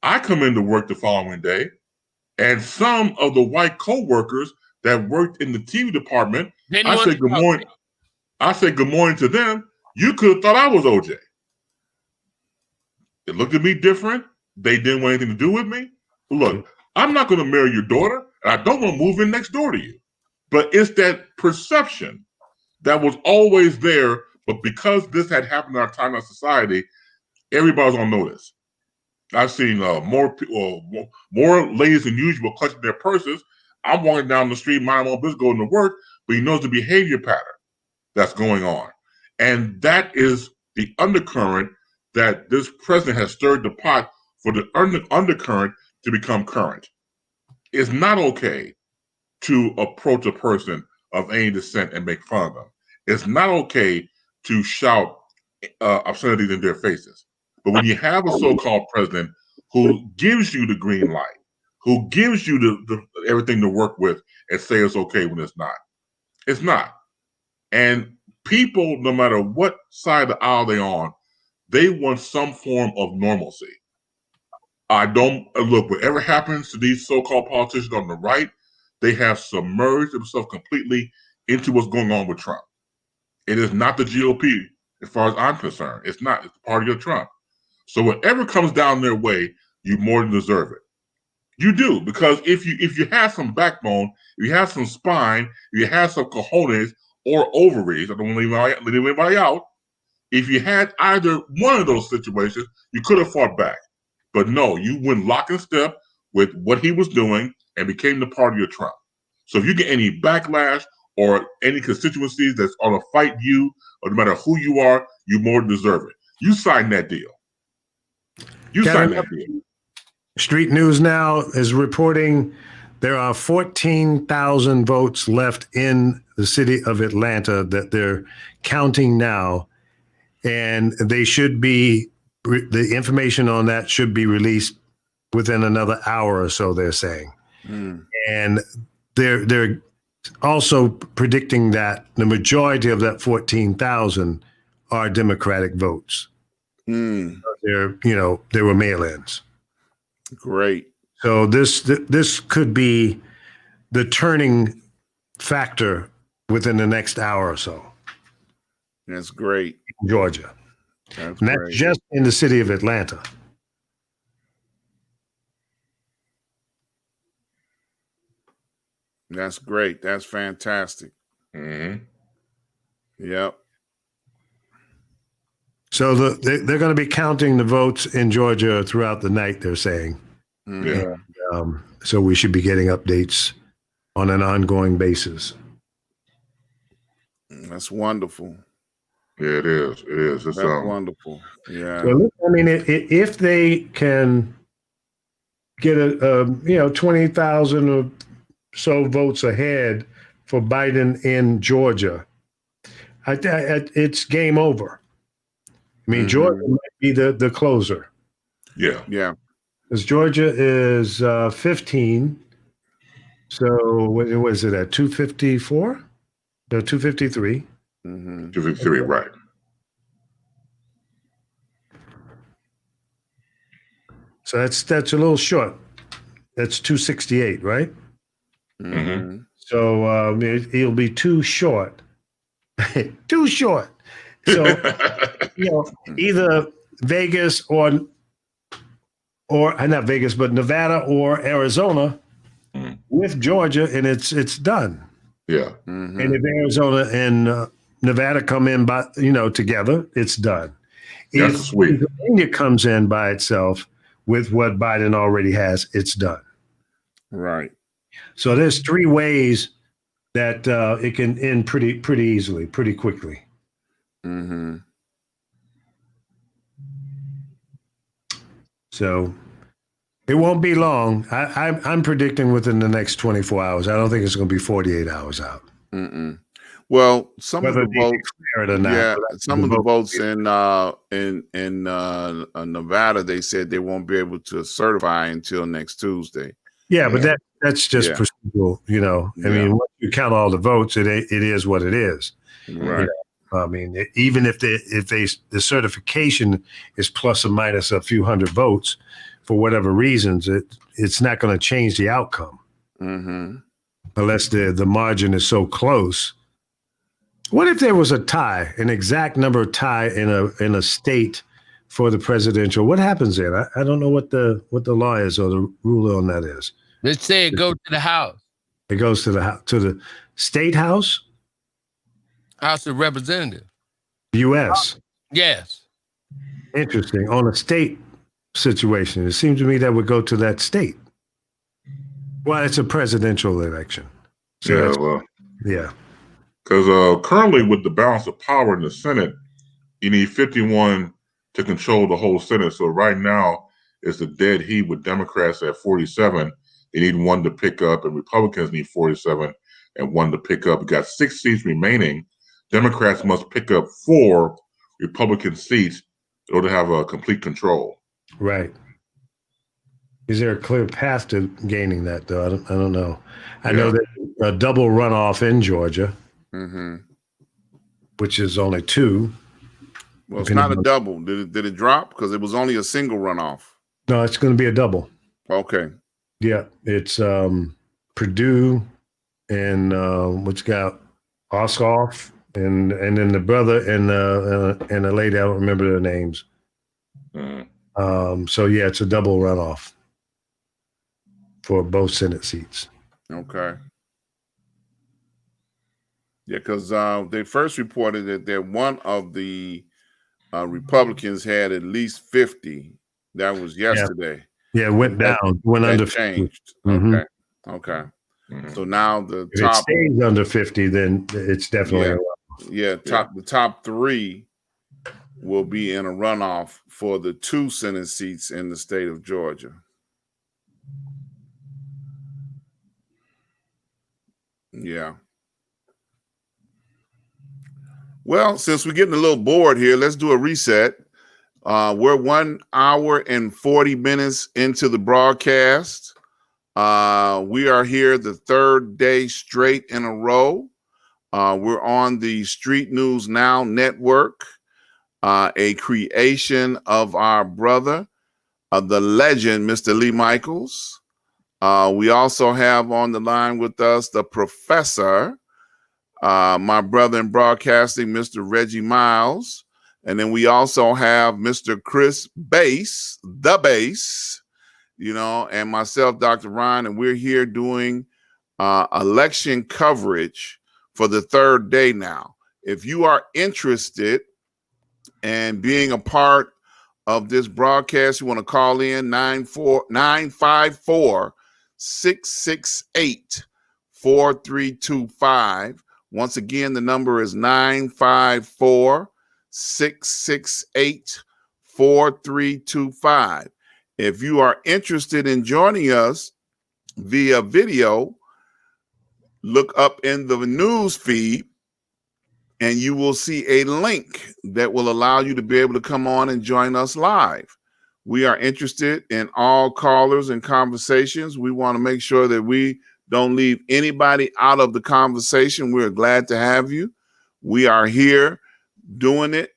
I come into work the following day, and some of the white co-workers that worked in the TV department, I said good morning. I said good morning to them. You could have thought I was OJ. They looked at me different. They didn't want anything to do with me. Look, I'm not going to marry your daughter, and I don't want to move in next door to you. But it's that perception that was always there. But because this had happened in our time in society, everybody's on notice. I've seen more ladies than usual clutching their purses. I'm walking down the street, minding my own business, going to work, but you know the behavior pattern that's going on. And that is the undercurrent that this president has stirred the pot for the undercurrent to become current. It's not okay to approach a person of any descent and make fun of them. It's not okay to shout obscenities in their faces. But when you have a so-called president who gives you the green light, who gives you the everything to work with and say it's okay when it's not. It's not. And people, no matter what side of the aisle they're on, they want some form of normalcy. I don't look, whatever happens to these so-called politicians on the right, they have submerged themselves completely into what's going on with Trump. It is not the GOP, as far as I'm concerned. It's not. It's the party of Trump. So whatever comes down their way, you more than deserve it. You do, because if you have some backbone, if you have some spine, if you have some cojones or ovaries, I don't want to leave anybody out. If you had either one of those situations, you could have fought back. But no, you went lock and step with what he was doing and became the party of Trump. So if you get any backlash or any constituencies that's on to fight you, or no matter who you are, you more deserve it. You sign that deal. Sign that deal. Street News Now is reporting there are 14,000 votes left in the city of Atlanta that they're counting now. And they should be, the information on that should be released within another hour or so, they're saying. And they're also predicting that the majority of that 14,000 are Democratic votes. They're, they were mail-ins. Great. So this could be the turning factor within the next hour or so. That's great. Georgia. That's and that's great. just in the city of Atlanta. That's great. That's fantastic. Yep. So they're going to be counting the votes in Georgia throughout the night, they're saying. Yeah. And, so we should be getting updates on an ongoing basis. That's wonderful. Yeah, it is. It is. It's That's wonderful. Yeah. So, I mean, if they can get 20,000 or so votes ahead for Biden in Georgia, it's game over. I mean, Georgia might be the closer. Yeah. Yeah. Because Georgia is 15. So what was it at 254? No, 253. 253, right. So that's a little short. That's 268, right? So he'll be too short. Too short. So either Vegas or not Vegas, but Nevada or Arizona with Georgia, and it's done. Yeah. And if Arizona and Nevada come in by together, it's done. That's If sweet. Pennsylvania comes in by itself with what Biden already has, it's done. Right. So there's three ways that it can end pretty easily, pretty quickly. So it won't be long. I'm predicting within the next 24 hours. I don't think it's going to be 48 hours out. Well, some Whether of the votes, or not, yeah, some of the votes in Nevada, they said they won't be able to certify until next Tuesday. Yeah, but that's just procedural. I mean, once you count all the votes, it is what it is. Right. I mean, even if the certification is plus or minus a few hundred votes, for whatever reasons, it's not going to change the outcome unless the margin is so close. What if there was a tie, an exact number tie in a state for the presidential? What happens then? I don't know what the law is or the rule on that is. Let's say it goes to the House. It goes to the state house. House of Representatives. U.S. Yes. Interesting. On a state situation, it seems to me that would go to that state. Well, it's a presidential election. So yeah. Because currently, with the balance of power in the Senate, you need 51 to control the whole Senate. So right now, it's a dead heat with Democrats at 47. They need one to pick up, and Republicans need 47 and one to pick up. We got 6 seats remaining. Democrats must pick up 4 Republican seats in order to have a complete control. Right. Is there a clear path to gaining that, though? I don't know. I know that a double runoff in Georgia, which is only 2. Well, it's not a double. Did it drop? Because it was only a single runoff. No, it's going to be a double. Okay. Yeah, it's Purdue and what's got Ossoff and then the brother and the lady. I don't remember their names. So yeah, it's a double runoff for both Senate seats. Okay. Yeah, because they first reported that one of the Republicans had at least 50. That was yesterday. Yeah, it went down. Went under 50. Changed. Okay. So now the If it top, stays under 50, then it's definitely a the top 3 will be in a runoff for the 2 Senate seats in the state of Georgia. Yeah. Well, since we're getting a little bored here, let's do a reset. We're 1 hour and 40 minutes into the broadcast. We are here the 3rd day straight in a row. We're on the Street News Now network, a creation of our brother, the legend, Mr. Lee Micheals. We also have on the line with us the professor, my brother in broadcasting, Mr. Reggie Miles. And then we also have Mr. Chris Bass, the Bass, and myself, Dr. Ron, and we're here doing election coverage for the 3rd day now. If you are interested in being a part of this broadcast, you want to call in 954-668-4325. Once again, the number is 954-668-4325. If you are interested in joining us via video, look up in the news feed and you will see a link that will allow you to be able to come on and join us live. We are interested in all callers and conversations. We want to make sure that we don't leave anybody out of the conversation. We're glad to have you. We are here doing it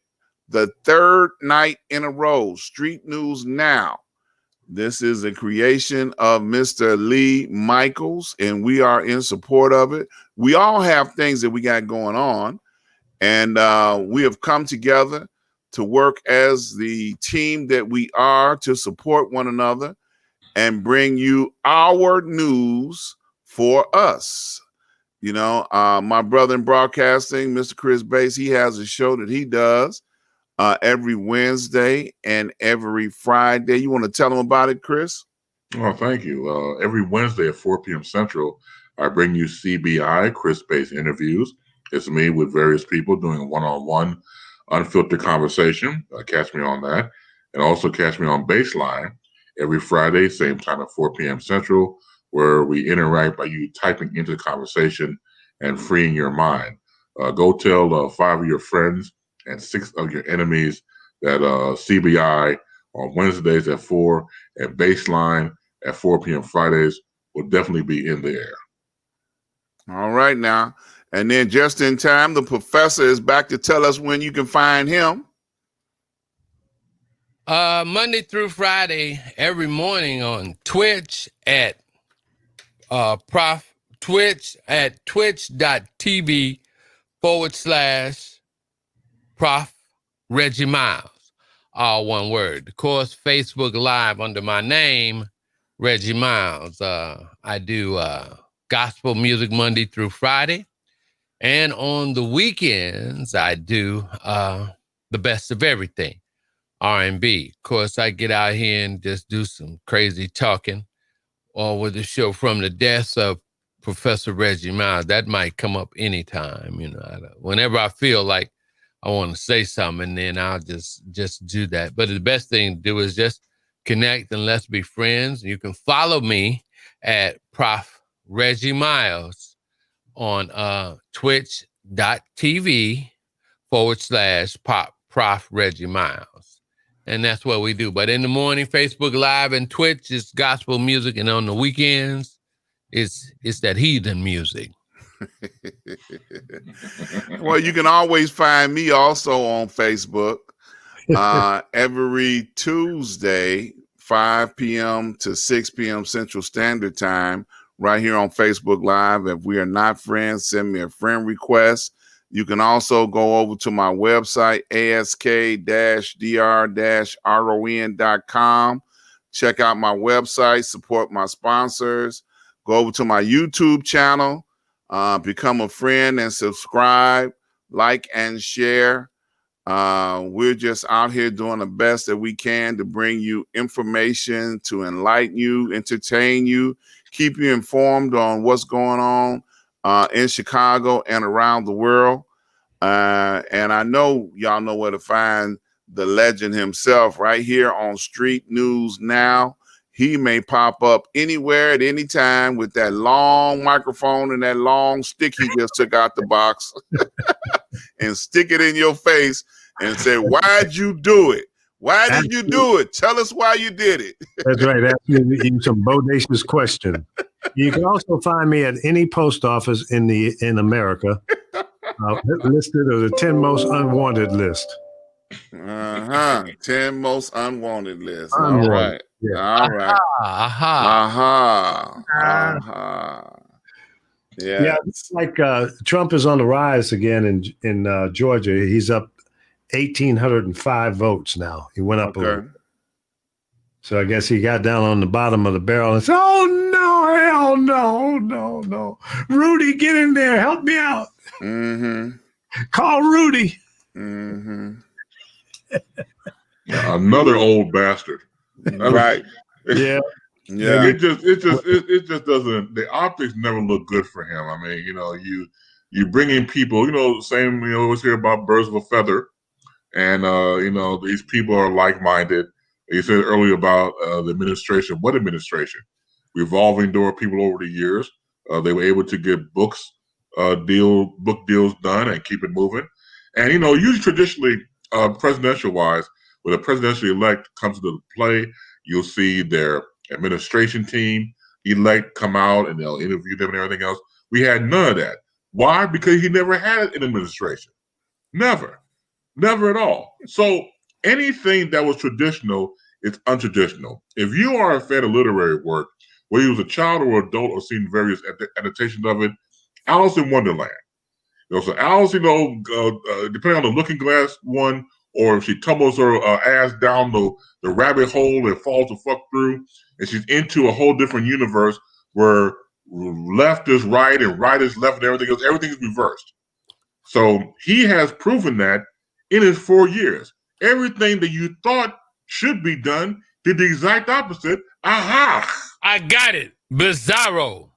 the 3rd night in a row. Street News Now. This is a creation of Mr. Lee Micheals, and we are in support of it. We all have things that we got going on, and we have come together to work as the team that we are to support one another and bring you our news for us. My brother in broadcasting, Mr. Chris Bass, he has a show that he does every Wednesday and every Friday. You want to tell them about it, Chris? Oh, thank you. Every Wednesday at 4 p.m. Central, I bring you CBI, Chris Bass Interviews. It's me with various people doing a one-on-one, unfiltered conversation. Catch me on that. And also catch me on Baseline every Friday, same time at 4 p.m. Central, where we interact by you typing into the conversation and freeing your mind. Go tell 5 of your friends and 6 of your enemies that CBI on Wednesdays at 4 and Baseline at 4 p.m. Fridays will definitely be in the air. All right now. And then just in time, the professor is back to tell us when you can find him. Monday through Friday, every morning on Twitch at twitch.tv/Prof Reggie Miles. All one word. Of course, Facebook Live under my name, Reggie Miles. I do gospel music Monday through Friday. And on the weekends, I do the best of everything, R&B. Of course, I get out here and just do some crazy talking, or with the show From the Deaths of Professor Reggie Miles. That might come up anytime, whenever I feel like I want to say something, and then I'll just do that. But the best thing to do is just connect and let's be friends. You can follow me at Prof Reggie Miles on twitch.tv/Prof Reggie Miles. And that's what we do. But in the morning, Facebook Live and Twitch is gospel music. And on the weekends, it's that heathen music. Well, you can always find me also on Facebook every Tuesday, 5 p.m. to 6 p.m. Central Standard Time, right here on Facebook Live. If we are not friends, send me a friend request. You can also go over to my website, ask-dr-ron.com. Check out my website, support my sponsors. Go over to my YouTube channel, become a friend and subscribe, like and share. We're just out here doing the best that we can to bring you information, to enlighten you, entertain you, keep you informed on what's going on in Chicago and around the world. And I know y'all know where to find the legend himself right here on Street News Now. He may pop up anywhere at any time with that long microphone and that long stick he just took out the box and stick it in your face and say, why'd you do it? Why did you do it? Tell us why you did it. That's right. Asking you some bodacious question. You can also find me at any post office in America, listed as the 10 most unwanted list. 10 most unwanted list. Unwanted. All right. Yeah. All right. Yeah. It's like Trump is on the rise again in Georgia. He's up 1,805 votes now. He went up a little. So I guess he got down on the bottom of the barrel and said, "Oh no, hell no. Rudy, get in there. Help me out. Call Rudy." Another old bastard. Right. Yeah. Yeah. It just doesn't, the optics never look good for him. I mean, you bring in people, same, always hear about birds of a feather. And, these people are like-minded. You said earlier about the administration. What administration? Revolving door people over the years. They were able to get book deals done and keep it moving. And, usually traditionally, presidential-wise, when a presidential elect comes into play, you'll see their administration team elect come out and they'll interview them and everything else. We had none of that. Why? Because he never had an administration. Never at all. So anything that was traditional is untraditional. If you are a fan of literary work, whether you was a child or adult or seen various adaptations of it, Alice in Wonderland. So Alice, depending on the Looking Glass one, or if she tumbles her ass down the rabbit hole and falls the fuck through, and she's into a whole different universe where left is right and right is left and everything else, everything is reversed. So he has proven that in his 4 years. Everything that you thought should be done did the exact opposite. Aha! I got it. Bizarro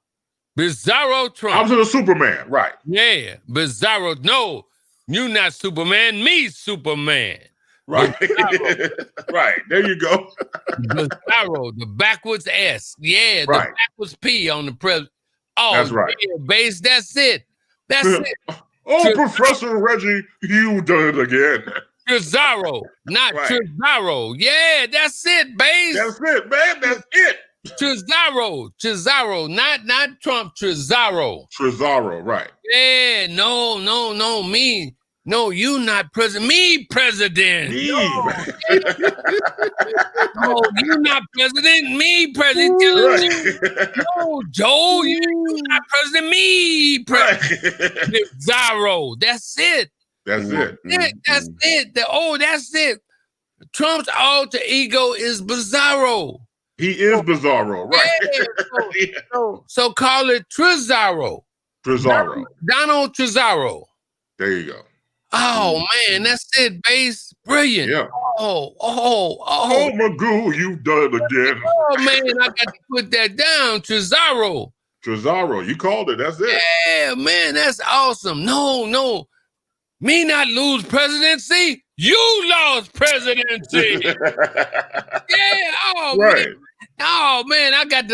Trump. Opposite of Superman, right. Yeah, Bizarro. No, you not Superman, me Superman. Right. Right. There you go. Bizarro, the backwards S. Yeah, right. The backwards P on the president. Oh, that's right. Yeah, base, that's it. That's it. Oh, Professor Reggie, you done it again. Trezaro, not right. Trezaro. Yeah, that's it, base. That's it, man. That's it. Trezaro, not Trump. Trezaro, right? Yeah, no, me. No, you not president. Me president. Me. No, you not president. Me president. Right. No, Joe, you not president. Me president. Right. Bizarro. That's it. That's it. That's it. That's it. Trump's alter ego is Bizarro. He is Bizarro, right? Yeah, so call it Trezaro. Donald Trezaro. There you go. Oh man, that's it, base. Brilliant. Yeah. Oh, Magoo, you've done it again. Oh man, I got to put that down. Trezaro, you called it. That's it. Yeah, man, that's awesome. No. Me not lose presidency. You lost presidency. Yeah. Oh, right. Man. Oh man, I got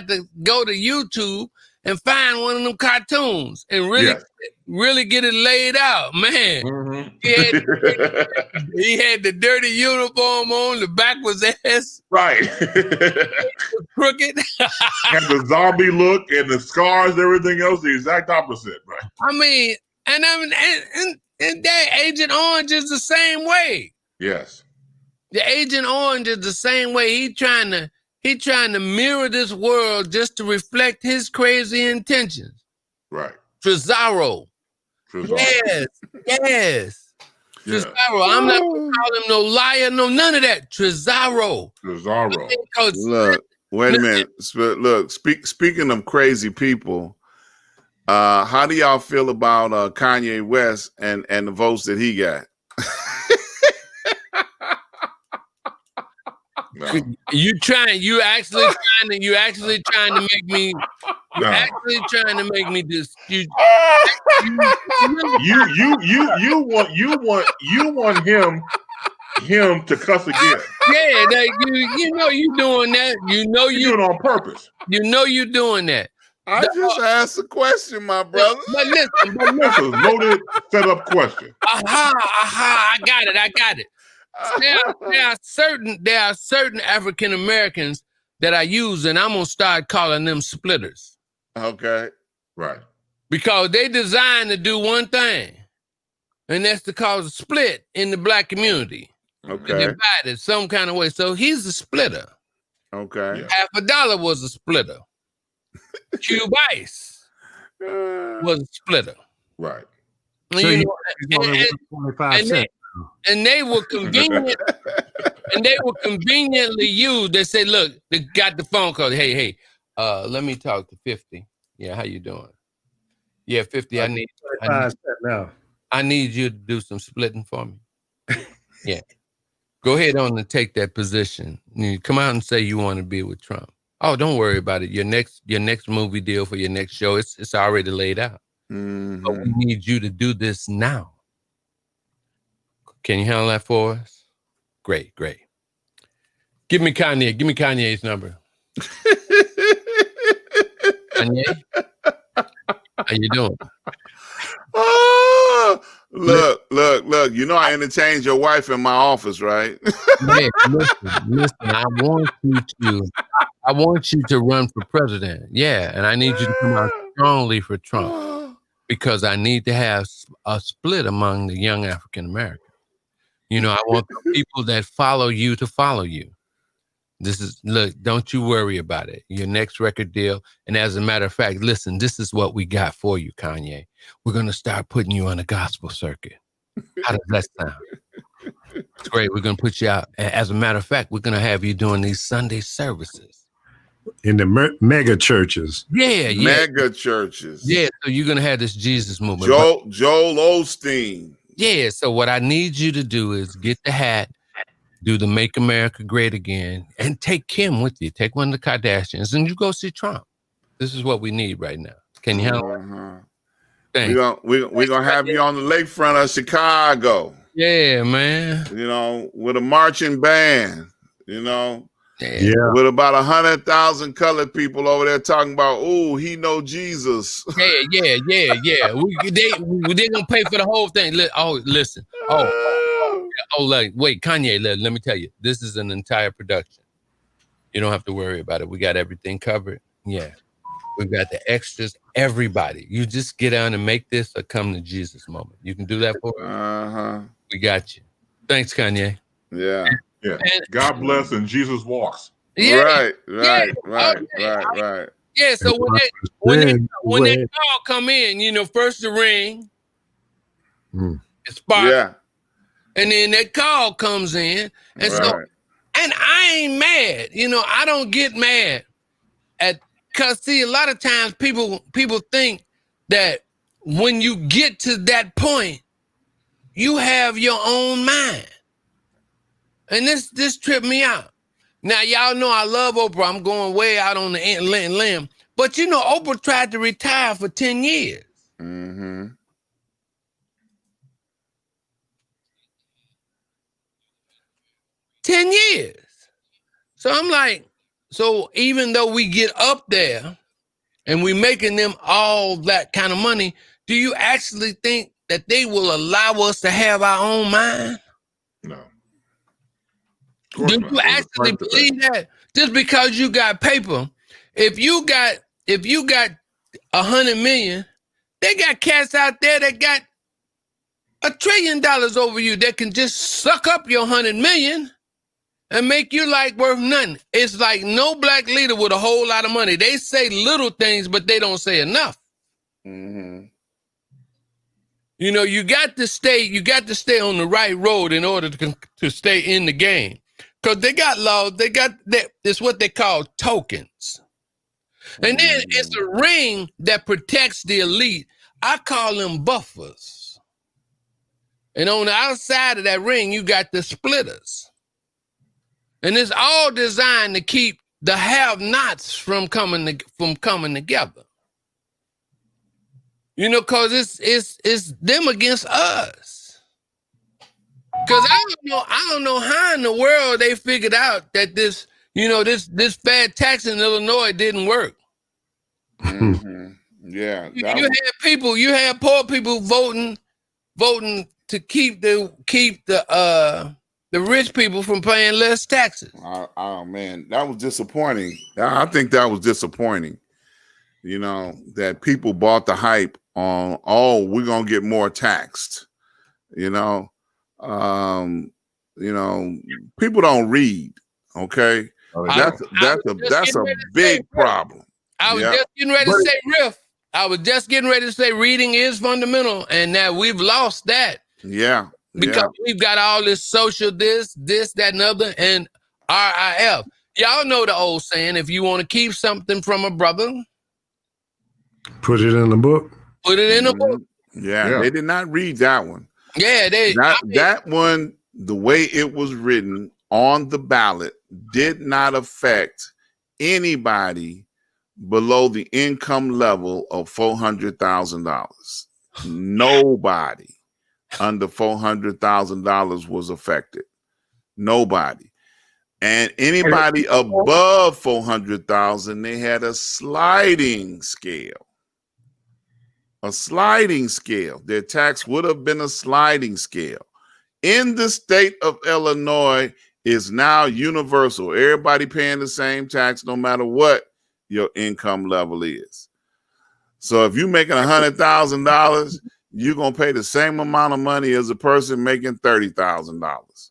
to go to YouTube and find one of them cartoons and really get it laid out, man. Mm-hmm. He had the dirty uniform on, the back was ass. Right. Crooked. Had the zombie look and the scars, everything else, the exact opposite, right? I mean, and that Agent Orange is the same way. Yes. The Agent Orange is the same way. He trying to mirror this world just to reflect his crazy intentions. Right. Trezaro. Yes. Trezaro. I'm not gonna call him no liar, no none of that. Trezaro. Look, wait a minute. Look, speaking of crazy people, how do y'all feel about Kanye West and the votes that he got? No. You actually trying to make me. You're No. actually trying to make me just. You want him to cuss again. Yeah, you know you doing that. You know you doing it on purpose. You know you doing that. I just asked a question, my brother. But listen. That's a loaded setup question. I got it. There are certain African Americans that I use, and I'm gonna start calling them splitters. Okay. Right. Because they designed to do one thing, and that's to cause a split in the black community. Okay. And divide it some kind of way. So he's a splitter. Okay. Yeah. $50 was a splitter. Cube Ice was a splitter. Right. So You you know, 25 cents. and they were convenient. And they were conveniently used. They say, "Look, they got the phone call. Hey, let me talk to 50. Yeah, how you doing? Yeah, 50. I need you to do some splitting for me. Yeah, go ahead on and take that position. You come out and say you want to be with Trump. Oh, don't worry about it. Your next movie deal for your next show, it's already laid out. Mm-hmm. But we need you to do this now. Can you handle that for us? Great. Give me Kanye. Give me Kanye's number. Kanye, how you doing? Oh, look. You know I entertained your wife in my office, right? Man, listen. I want you to run for president. Yeah, and I need you to come out strongly for Trump because I need to have a split among the young African Americans. You know, I want the people that follow you to follow you. Look, don't you worry about it. Your next record deal. And as a matter of fact, listen, this is what we got for you, Kanye. We're going to start putting you on a gospel circuit. How does that sound? It's great. We're going to put you out. As a matter of fact, we're going to have you doing these Sunday services. In the mega churches. Yeah. Mega churches. Yeah, so you're going to have this Jesus movement. Joel Osteen. Yeah, so what I need you to do is get the hat, do the Make America Great Again, and take Kim with you. Take one of the Kardashians, and you go see Trump. This is what we need right now. Can you handle it? Thanks. We're gonna have you on the lakefront of Chicago. Yeah, man. You know, with a marching band. You know, yeah. With about 100,000 colored people over there talking about, oh, he know Jesus. Yeah. They gonna pay for the whole thing. Listen. Wait, Kanye. Let me tell you, this is an entire production. You don't have to worry about it. We got everything covered. Yeah. We've got the extras, everybody. You just get on and make this a come to Jesus moment. You can do that for us? Uh-huh. We got you. Thanks, Kanye. Yeah. Yeah. God bless and Jesus walks. Yeah. Right. Yeah, so when that call come in, you know, first the ring, it sparks, yeah. And then that call comes in. And so, and I ain't mad. You know, I don't get mad because see, a lot of times people think that when you get to that point, you have your own mind. And this tripped me out. Now, y'all know I love Oprah. I'm going way out on the limb. But, you know, Oprah tried to retire for 10 years. Mm-hmm. 10 years. So I'm like, so even though we get up there and we making them all that kind of money, do you actually think that they will allow us to have our own mind? No. Do you actually believe that? Just because you got paper, if you got $100 million, they got cats out there that got $1 trillion over you that can just suck up your 100 million and make you like worth nothing. It's like no black leader with a whole lot of money. They say little things, but they don't say enough. Mm-hmm. You know, you got to stay on the right road in order to stay in the game. Because they got laws, it's what they call tokens. And then it's a ring that protects the elite. I call them buffers. And on the outside of that ring, you got the splitters. And it's all designed to keep the have-nots from coming together. You know, cause it's them against us. Cause I don't know how in the world they figured out that this bad tax in Illinois didn't work. Mm-hmm. Yeah, You had poor people voting to keep the rich people from paying less taxes. Oh man, that was disappointing. I think that was disappointing. You know, that people bought the hype on, oh, we're gonna get more taxed. You know, people don't read. Okay, that's a big problem. I was just getting ready to say, Riff. I was just getting ready to say reading is fundamental, and that we've lost that. Yeah. Because we've got all this social this, that, and other, and RIF. Y'all know the old saying, if you want to keep something from a brother, put it in the book. Put it in a book. Yeah, they did not read that one. Yeah, that one, the way it was written on the ballot, did not affect anybody below the income level of $400,000. Nobody under $400,000 was affected. Nobody. And anybody above 400,000, they had a sliding scale. A sliding scale. Their tax would have been a sliding scale. In the state of Illinois is now universal. Everybody paying the same tax no matter what your income level is. So if you're making $100,000, you're going to pay the same amount of money as a person making $30,000.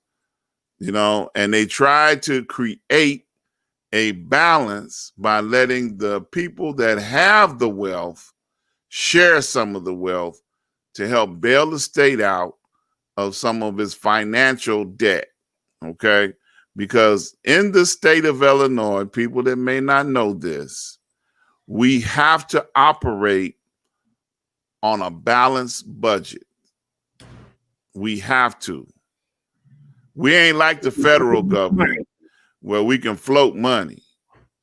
You know, and they try to create a balance by letting the people that have the wealth share some of the wealth to help bail the state out of some of its financial debt. Okay? Because in the state of Illinois, people that may not know this, we have to operate on a balanced budget. We have to. We ain't like the federal government where we can float money.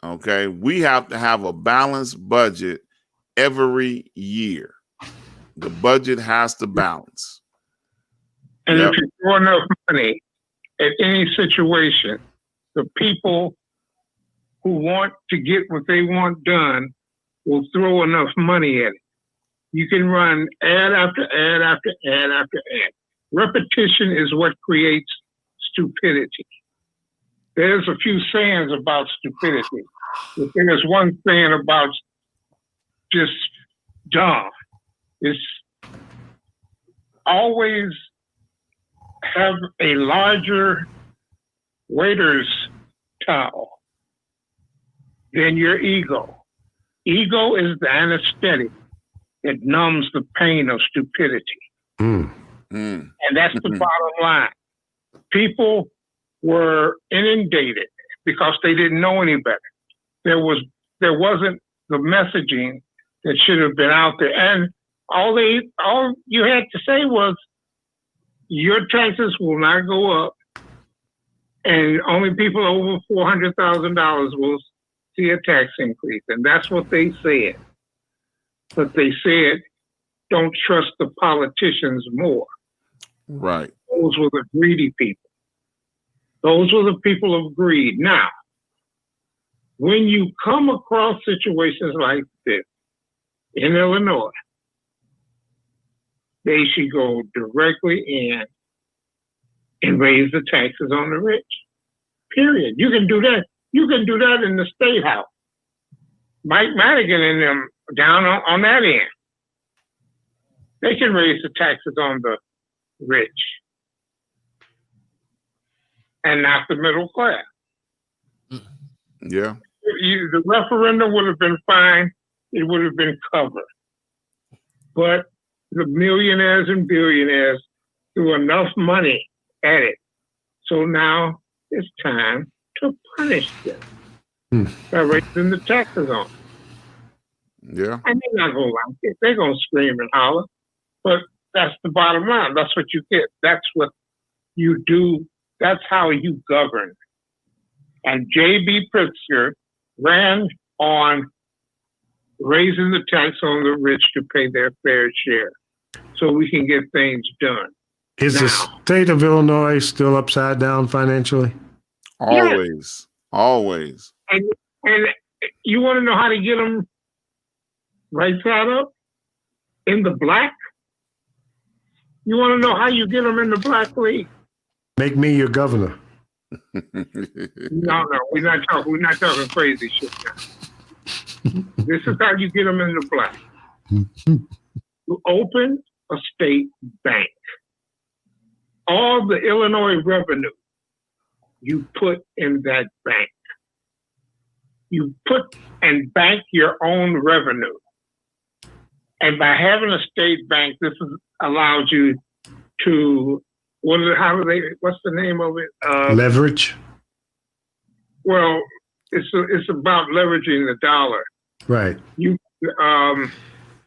Okay? We have to have a balanced budget every year. The budget has to balance. And if you throw enough money at any situation, the people who want to get what they want done will throw enough money at it. You can run ad after ad after ad after ad. Repetition is what creates stupidity. There's a few sayings about stupidity, but there's one saying about just dumb. It's always have a larger waiter's towel than your ego. Ego is the anesthetic that numbs the pain of stupidity. And that's the bottom line. People were inundated because they didn't know any better. There wasn't the messaging that should have been out there. And all you had to say was, your taxes will not go up, and only people over $400,000 will see a tax increase. And that's what they said. But they said, don't trust the politicians more. Right. Those were the greedy people. Those were the people of greed. Now, when you come across situations like this in Illinois, they should go directly in and raise the taxes on the rich. Period. You can do that. You can do that in the State House. Mike Madigan and them down on that end. They can raise the taxes on the rich and not the middle class. Yeah. The referendum would have been fine. It would have been covered. But the millionaires and billionaires threw enough money at it. So now it's time to punish them by raising the taxes on them. Yeah. And they're not going to like it. They're going to scream and holler. But that's the bottom line. That's what you get. That's what you do. That's how you govern. And J.B. Pritzker ran on raising the tax on the rich to pay their fair share so we can get things done. Is the state of Illinois still upside down financially? Always. Always. And you want to know how to get them right side up? In the black? You want to know how you get them in the black league? Make me your governor. No, we're not talking crazy shit now. This is how you get them in the black. You open a state bank. All the Illinois revenue you put in that bank. You put and bank your own revenue. And by having a state bank, this allows you to, what's the name of it? Leverage? Well, it's about leveraging the dollar. Right.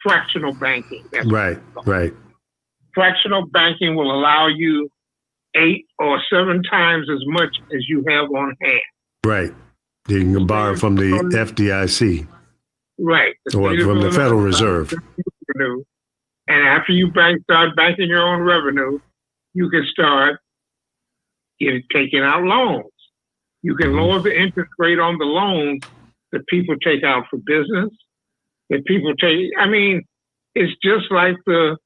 Fractional banking. Right. Fractional banking will allow you 8 or 7 times as much as you have on hand. Right. You can borrow from the FDIC. Right. Or from the Federal Reserve. And after you start banking your own revenue, you can start taking out loans. You can lower the interest rate on the loans that people take out for business. It's just like the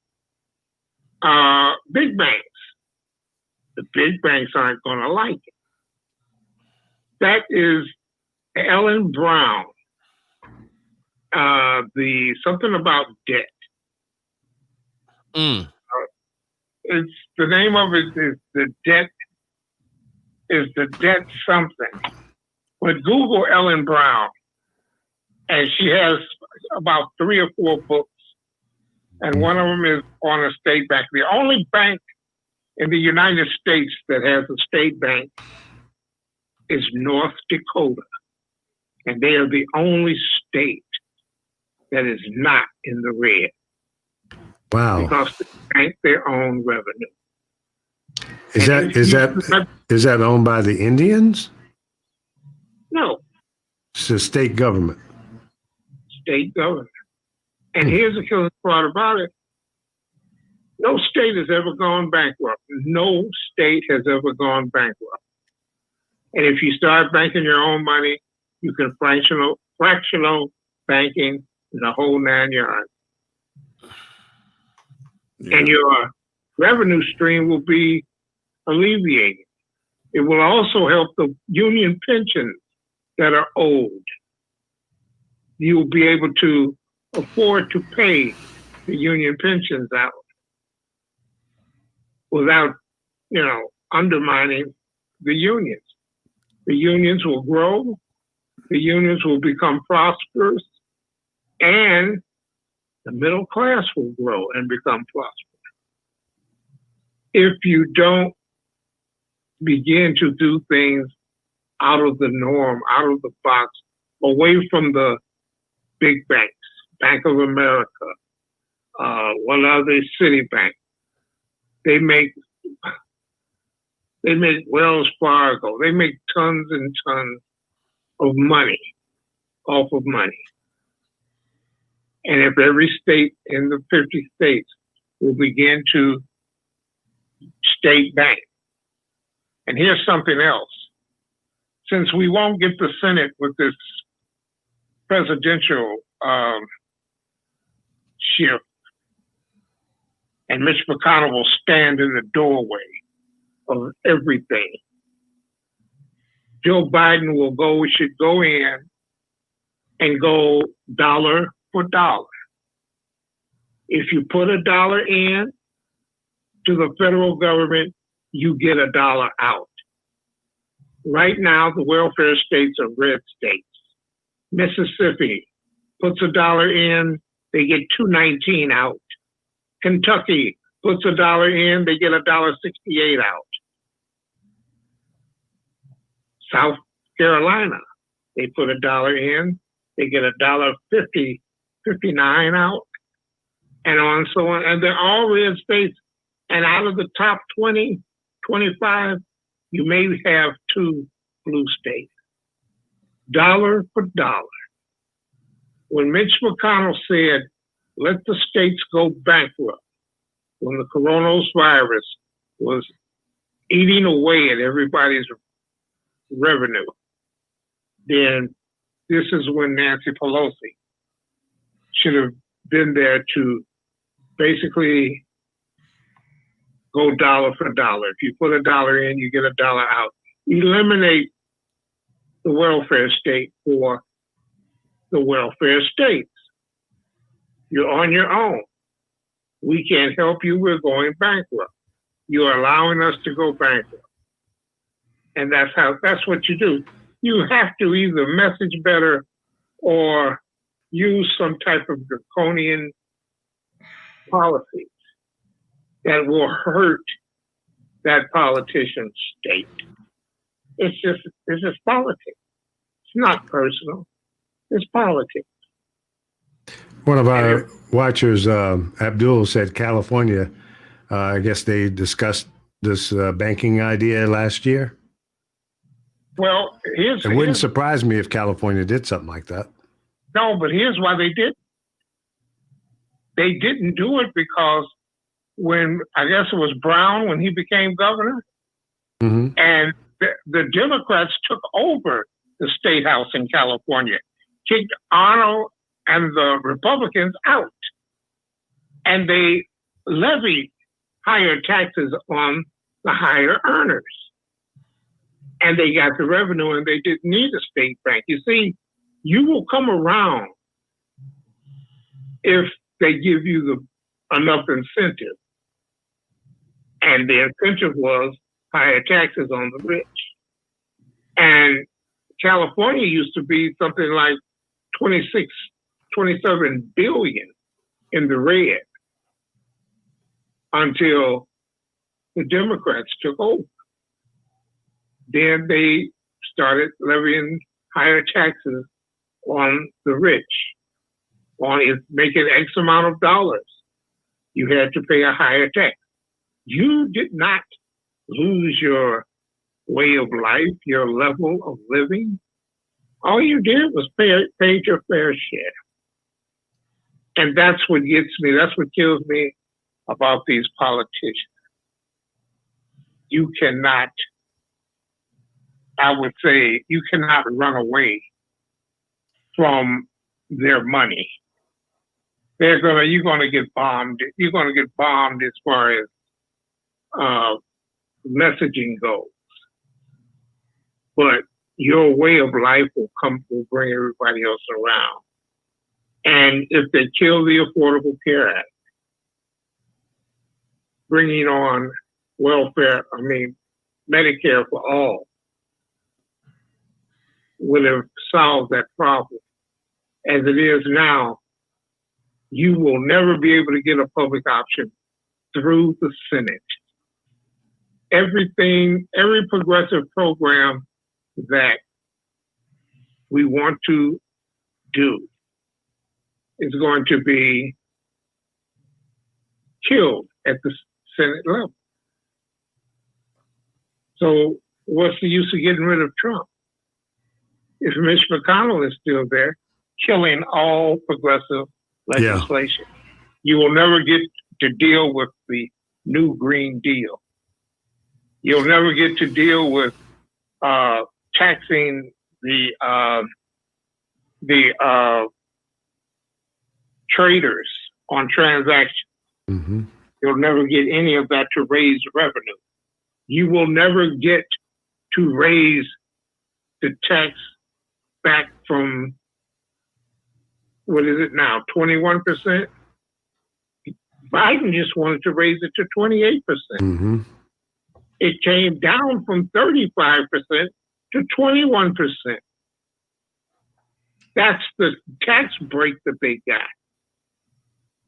big banks. The big banks aren't going to like it. That is Ellen Brown. Something about debt. It's the name of it is the debt. Is the debt something? But Google Ellen Brown, and she has about 3 or 4 books, and one of them is on a state bank. The only bank in the United States that has a state bank is North Dakota, and they are the only state that is not in the red. Wow. Because they bank their own revenue. Is that owned by the Indians? No. It's the state government. State government. And here's the killer part about it. No state has ever gone bankrupt. No state has ever gone bankrupt. And if you start banking your own money, you can fractional banking the whole 9 yards. Yeah. And your revenue stream will be alleviated. It will also help the union pensions that are owed. You will be able to afford to pay the union pensions out without, undermining the unions. The unions will grow, the unions will become prosperous, and the middle class will grow and become prosperous. If you don't begin to do things out of the norm, out of the box, away from the big banks, Bank of America, what other Citibank, they make Wells Fargo, they make tons and tons of money off of money. And if every state in the 50 states will begin to state bank. And here's something else. Since we won't get the Senate with this presidential shift, and Mitch McConnell will stand in the doorway of everything, Joe Biden should go in and go dollar for dollar. If you put $1 in to the federal government, you get $1 out. Right now, the welfare states are red states. Mississippi puts $1 in, they get $2.19 out. Kentucky puts $1 in, they get $1.68 out. South Carolina, they put $1 in, they get $1.59 out, and on so on. And they're all red states. And out of the top 20, 25, you may have 2 blue states. dollar for dollar. When Mitch McConnell said, let the states go bankrupt, when the coronavirus was eating away at everybody's revenue, then this is when Nancy Pelosi should have been there to basically go dollar for dollar. If you put a dollar in, you get a dollar out. Eliminate the welfare state for the welfare states. You're on your own. We can't help you. We're going bankrupt. You're allowing us to go bankrupt. And that's what you do. You have to either message better or use some type of draconian policy that will hurt that politician's state. It's just politics. It's not personal. It's politics. One of our watchers, Abdul, said California, I guess they discussed this banking idea last year. Well, it wouldn't surprise me if California did something like that. No, but here's why they did. They didn't do it because when, I guess it was Brown when he became governor, and the Democrats took over the state house in California, kicked Arnold and the Republicans out, and they levied higher taxes on the higher earners. And they got the revenue, and they didn't need a state bank. You see, you will come around if they give you enough incentive. And the incentive was higher taxes on the rich. And California used to be something like 27 billion in the red until the Democrats took over. Then they started levying higher taxes on the rich. On making X amount of dollars, you had to pay a higher tax. You did not lose your way of life, your level of living. All you did was pay your fair share. And that's what gets me, that's what kills me about these politicians. You cannot, I would say, you cannot run away from their money. You're gonna get bombed. You're gonna get bombed as far as messaging goes. But your way of life will bring everybody else around. And if they kill the Affordable Care Act, bringing on Medicare for all would have solved that problem. As it is now, you will never be able to get a public option through the Senate. Every progressive program that we want to do is going to be killed at the Senate level. So what's the use of getting rid of Trump? If Mitch McConnell is still there, killing all progressive legislation. Yeah. You will never get to deal with the new Green Deal. You'll never get to deal with taxing the traders on transactions. Mm-hmm. You'll never get any of that to raise revenue. You will never get to raise the tax back from, what is it now, 21%? Biden just wanted to raise it to 28%. Mm-hmm. It came down from 35% to 21%. That's the tax break that they got.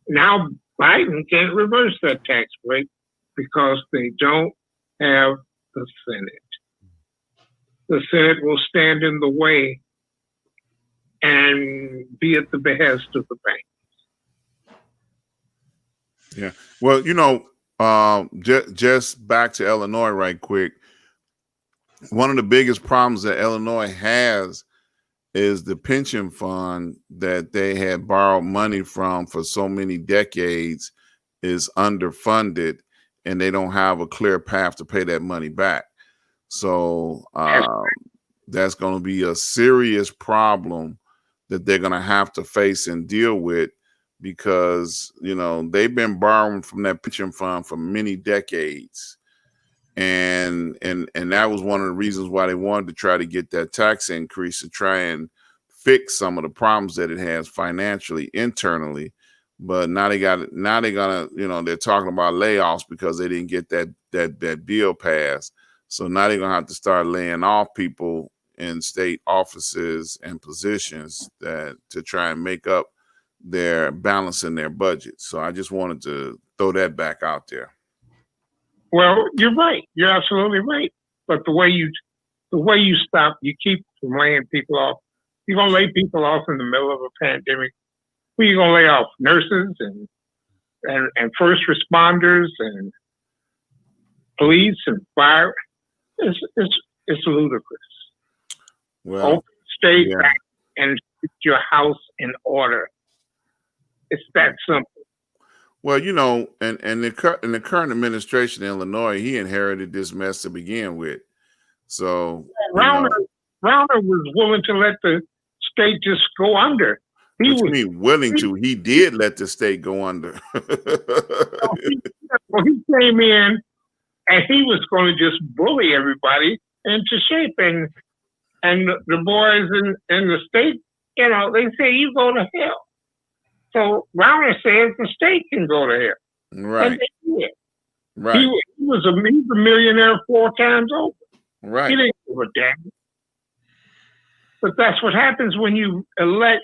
Now Biden can't reverse that tax break because they don't have the Senate. The Senate will stand in the way and be at the behest of the bank. Yeah. Well, just back to Illinois right quick. One of the biggest problems that Illinois has is the pension fund that they had borrowed money from for so many decades is underfunded, and they don't have a clear path to pay that money back. So that's going to be a serious problem that they're going to have to face and deal with, because, you know, they've been borrowing from that pension fund for many decades. And that was one of the reasons why they wanted to try to get that tax increase, to try and fix some of the problems that it has financially internally. But now they're gonna, you know, they're talking about layoffs because they didn't get that bill passed. So now they're gonna have to start laying off people in state offices and positions that to try and make up their balance in their budget. So I just wanted to throw that back out there. Well, you're right. You're absolutely right. But the way you stop, you keep from laying people off. You're gonna lay people off in the middle of a pandemic. Who are you gonna lay off? Nurses and first responders and police and fire. It's ludicrous. Well, Open, stay back and keep your house in order. It's that simple. Well, you know, and the current administration in Illinois, he inherited this mess to begin with. So Rauner was willing to let the state just go under. What you mean willing to? He did let the state go under. He came in and he was going to just bully everybody into shape. And the boys in the state, you know, they say you go to hell. So Rauner says the state can go to hell. Right. And they did. Right. He was a millionaire 4 times over. Right. He didn't give a damn. But that's what happens when you elect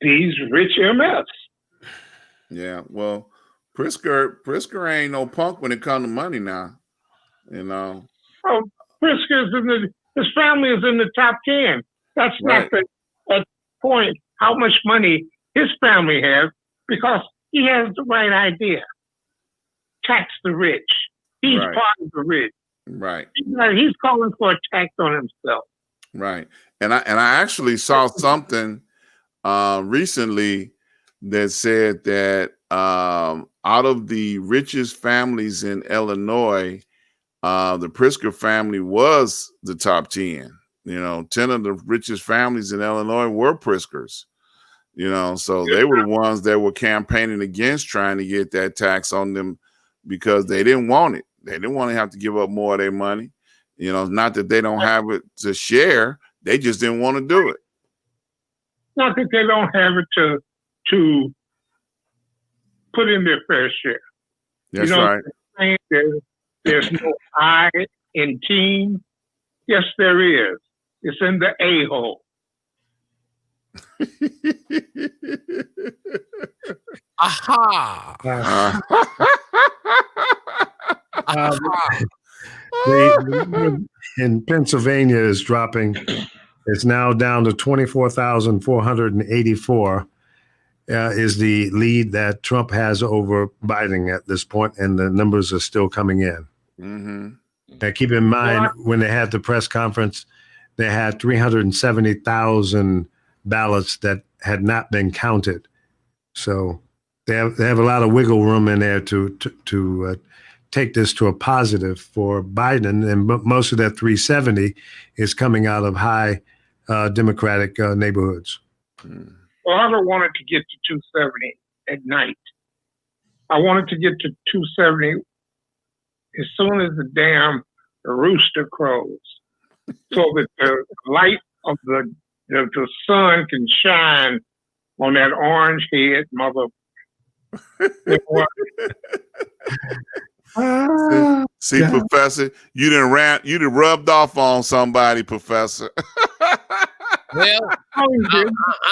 these rich MFs. Yeah. Well, Pritzker ain't no punk when it comes to money now. You know. Oh, Pritzker's his family is in the top 10. That's right. not the point. How much money his family has, because he has the right idea. Tax the rich. He's right. part of the rich. Right. He's calling for a tax on himself. Right. And I actually saw something recently that said that out of the richest families in Illinois, the Pritzker family was the top 10. You know, 10 of the richest families in Illinois were Pritzkers. You know, so they were the ones that were campaigning against trying to get that tax on them because they didn't want it. They didn't want to have to give up more of their money. You know, not that they don't have it to share. They just didn't want to do it. Not that they don't have it to put in their fair share. That's right. There's no I in team. Yes, there is. It's in the a-hole. Aha! In Pennsylvania is dropping. It's now down to 24,484 is the lead that Trump has over Biden at this point, and the numbers are still coming in. Mm-hmm. Now, keep in mind, when they had the press conference, they had 370,000 ballots that had not been counted. So they have a lot of wiggle room in there to take this to a positive for Biden. And most of that 370 is coming out of high Democratic neighborhoods. Well, I don't want it to get to 270 at night. I want it to get to 270 as soon as the damn rooster crows, so that the light of the sun can shine on that orange head mother. See, yeah. Professor, you done rubbed off on somebody, Professor. Well, I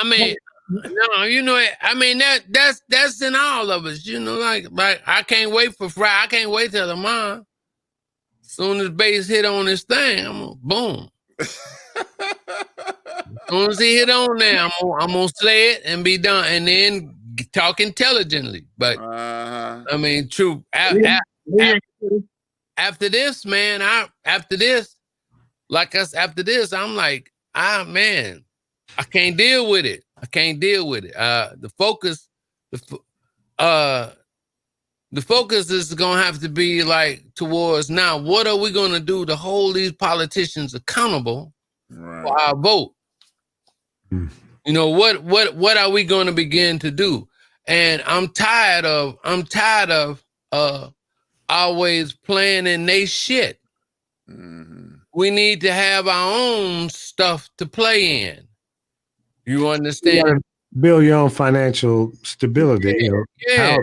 mean, no, you know, I mean that's in all of us, you know, like I can't wait for Friday. I can't wait till tomorrow. As soon as base hit on this thing, I'm gonna boom. As soon as he hit on there, I'm gonna slay it and be done, and then talk intelligently. But I mean, true. After this, man, after this, I'm like, man, I can't deal with it. The focus is gonna have to be like towards now. What are we gonna do to hold these politicians accountable for our vote? You know, what are we gonna begin to do? And I'm tired of always playing in they shit. We need to have our own stuff to play in. You understand? You build your own financial stability. Yeah.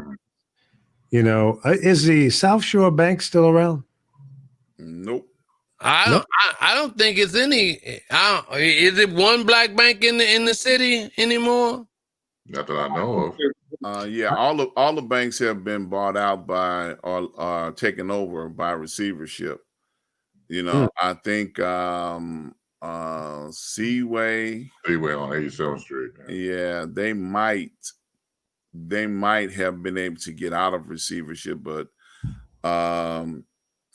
Is the South Shore Bank still around? Nope. I don't think it's any. Is it one black bank in the city anymore? Not that I know of. Yeah, all the banks have been bought out by or taken over by receivership. I think Seaway on 87th Street. Yeah, they might have been able to get out of receivership, but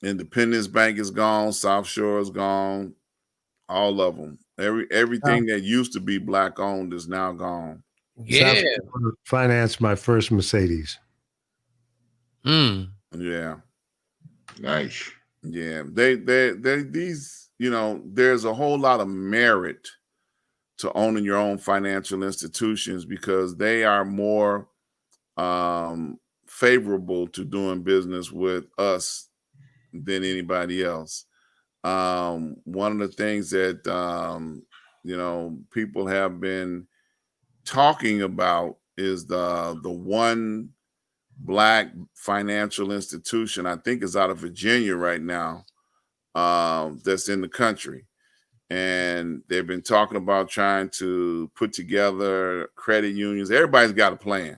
Independence Bank is gone, South Shore is gone, all of them. Everything that used to be black owned is now gone. Yeah. South Shore financed my first Mercedes. Yeah. Nice. Yeah. They these, there's a whole lot of merit to owning your own financial institutions because they are more favorable to doing business with us than anybody else. One of the things that people have been talking about is the one black financial institution, I think is out of Virginia right now, that's in the country. And they've been talking about trying to put together credit unions. Everybody's got a plan.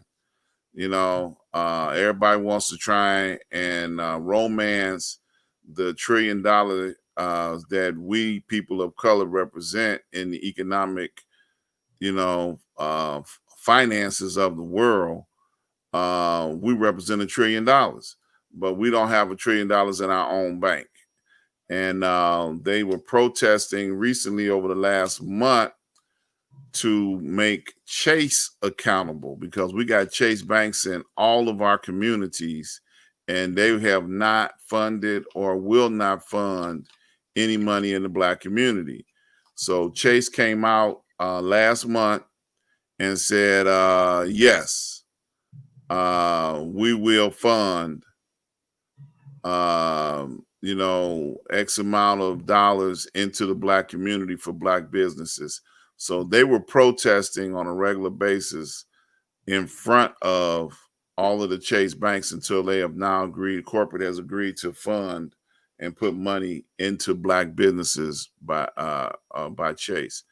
Everybody wants to try and romance the $1 trillion that we people of color represent in the economic, finances of the world. We represent $1 trillion, but we don't have $1 trillion in our own bank. And they were protesting recently over the last month to make Chase accountable because we got Chase banks in all of our communities and they have not funded or will not fund any money in the black community. So Chase came out last month and said, yes, we will fund, X amount of dollars into the black community for black businesses. So they were protesting on a regular basis in front of all of the Chase banks until they have now agreed, corporate has agreed to fund and put money into black businesses by Chase.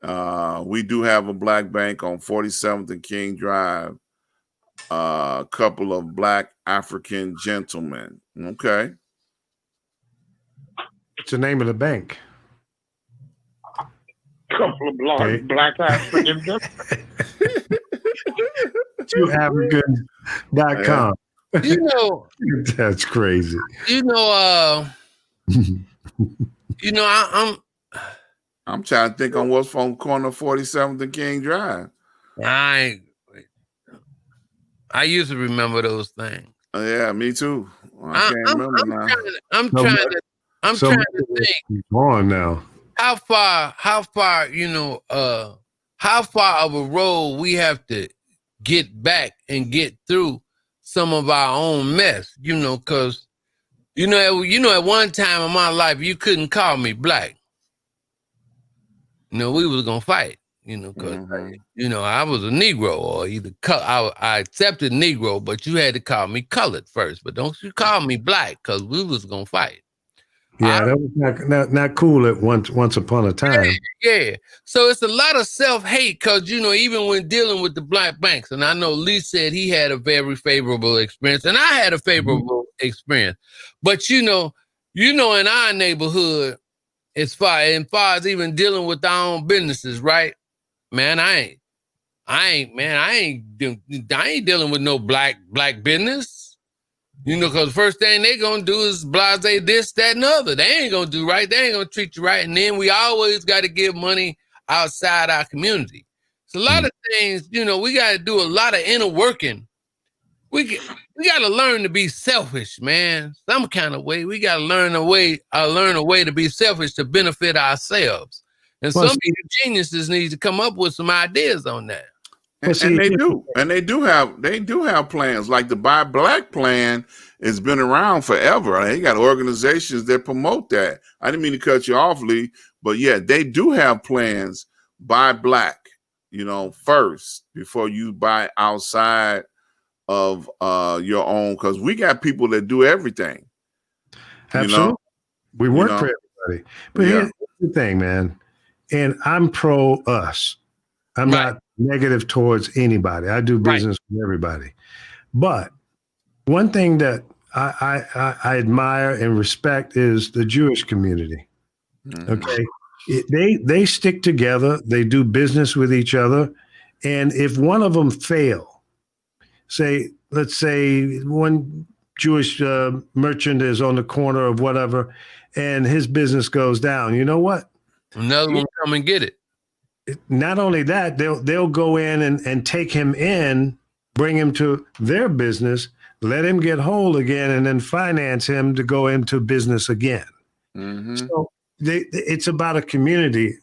We do have a black bank on 47th and King Drive, a couple of black African gentlemen. Okay. What's the name of the bank? Couple of black African gentlemen. TwoAfricans.com. That's crazy. I'm trying to think on what's from corner 47th and King Drive. I used to remember those things. Yeah, me too. I can't remember now. I'm trying to think. On now. How far, how far of a road we have to get back and get through some of our own mess, because, at one time in my life, you couldn't call me black. We was going to fight, because, I was a Negro or either I accepted Negro, but you had to call me colored first, but don't you call me black because we was going to fight. Yeah, that was not cool at once upon a time. Yeah. So it's a lot of self-hate because, even when dealing with the black banks, and I know Lee said he had a very favorable experience, and I had a favorable experience. But, in our neighborhood, as far as even dealing with our own businesses, right? Man, I ain't dealing with no black business. Because the first thing they gonna do is blase this, that, and the other. They ain't gonna do right. They ain't gonna treat you right. And then we always got to give money outside our community. It's a lot of things, you know, we got to do a lot of inner working. We got to learn to be selfish, man. Some kind of way. We got to learn a way to be selfish to benefit ourselves. And some of the geniuses need to come up with some ideas on that. And they do have plans. Like the Buy Black plan has been around forever. They got organizations that promote that. I didn't mean to cut you off, Lee, but yeah, they do have plans. Buy Black, you know, first before you buy outside of your own, because we got people that do everything. Absolutely. You know? We work for everybody. But here's the thing, man. And I'm pro us. I'm not negative towards anybody. I do business with everybody. But one thing that I admire and respect is the Jewish community. Okay. They stick together. They do business with each other. And if one of them fail, let's say one Jewish merchant is on the corner of whatever, and his business goes down. You know what? Another one come and get it. Not only that, they'll go in and take him in, bring him to their business, let him get whole again, and then finance him to go into business again. So it's about a community,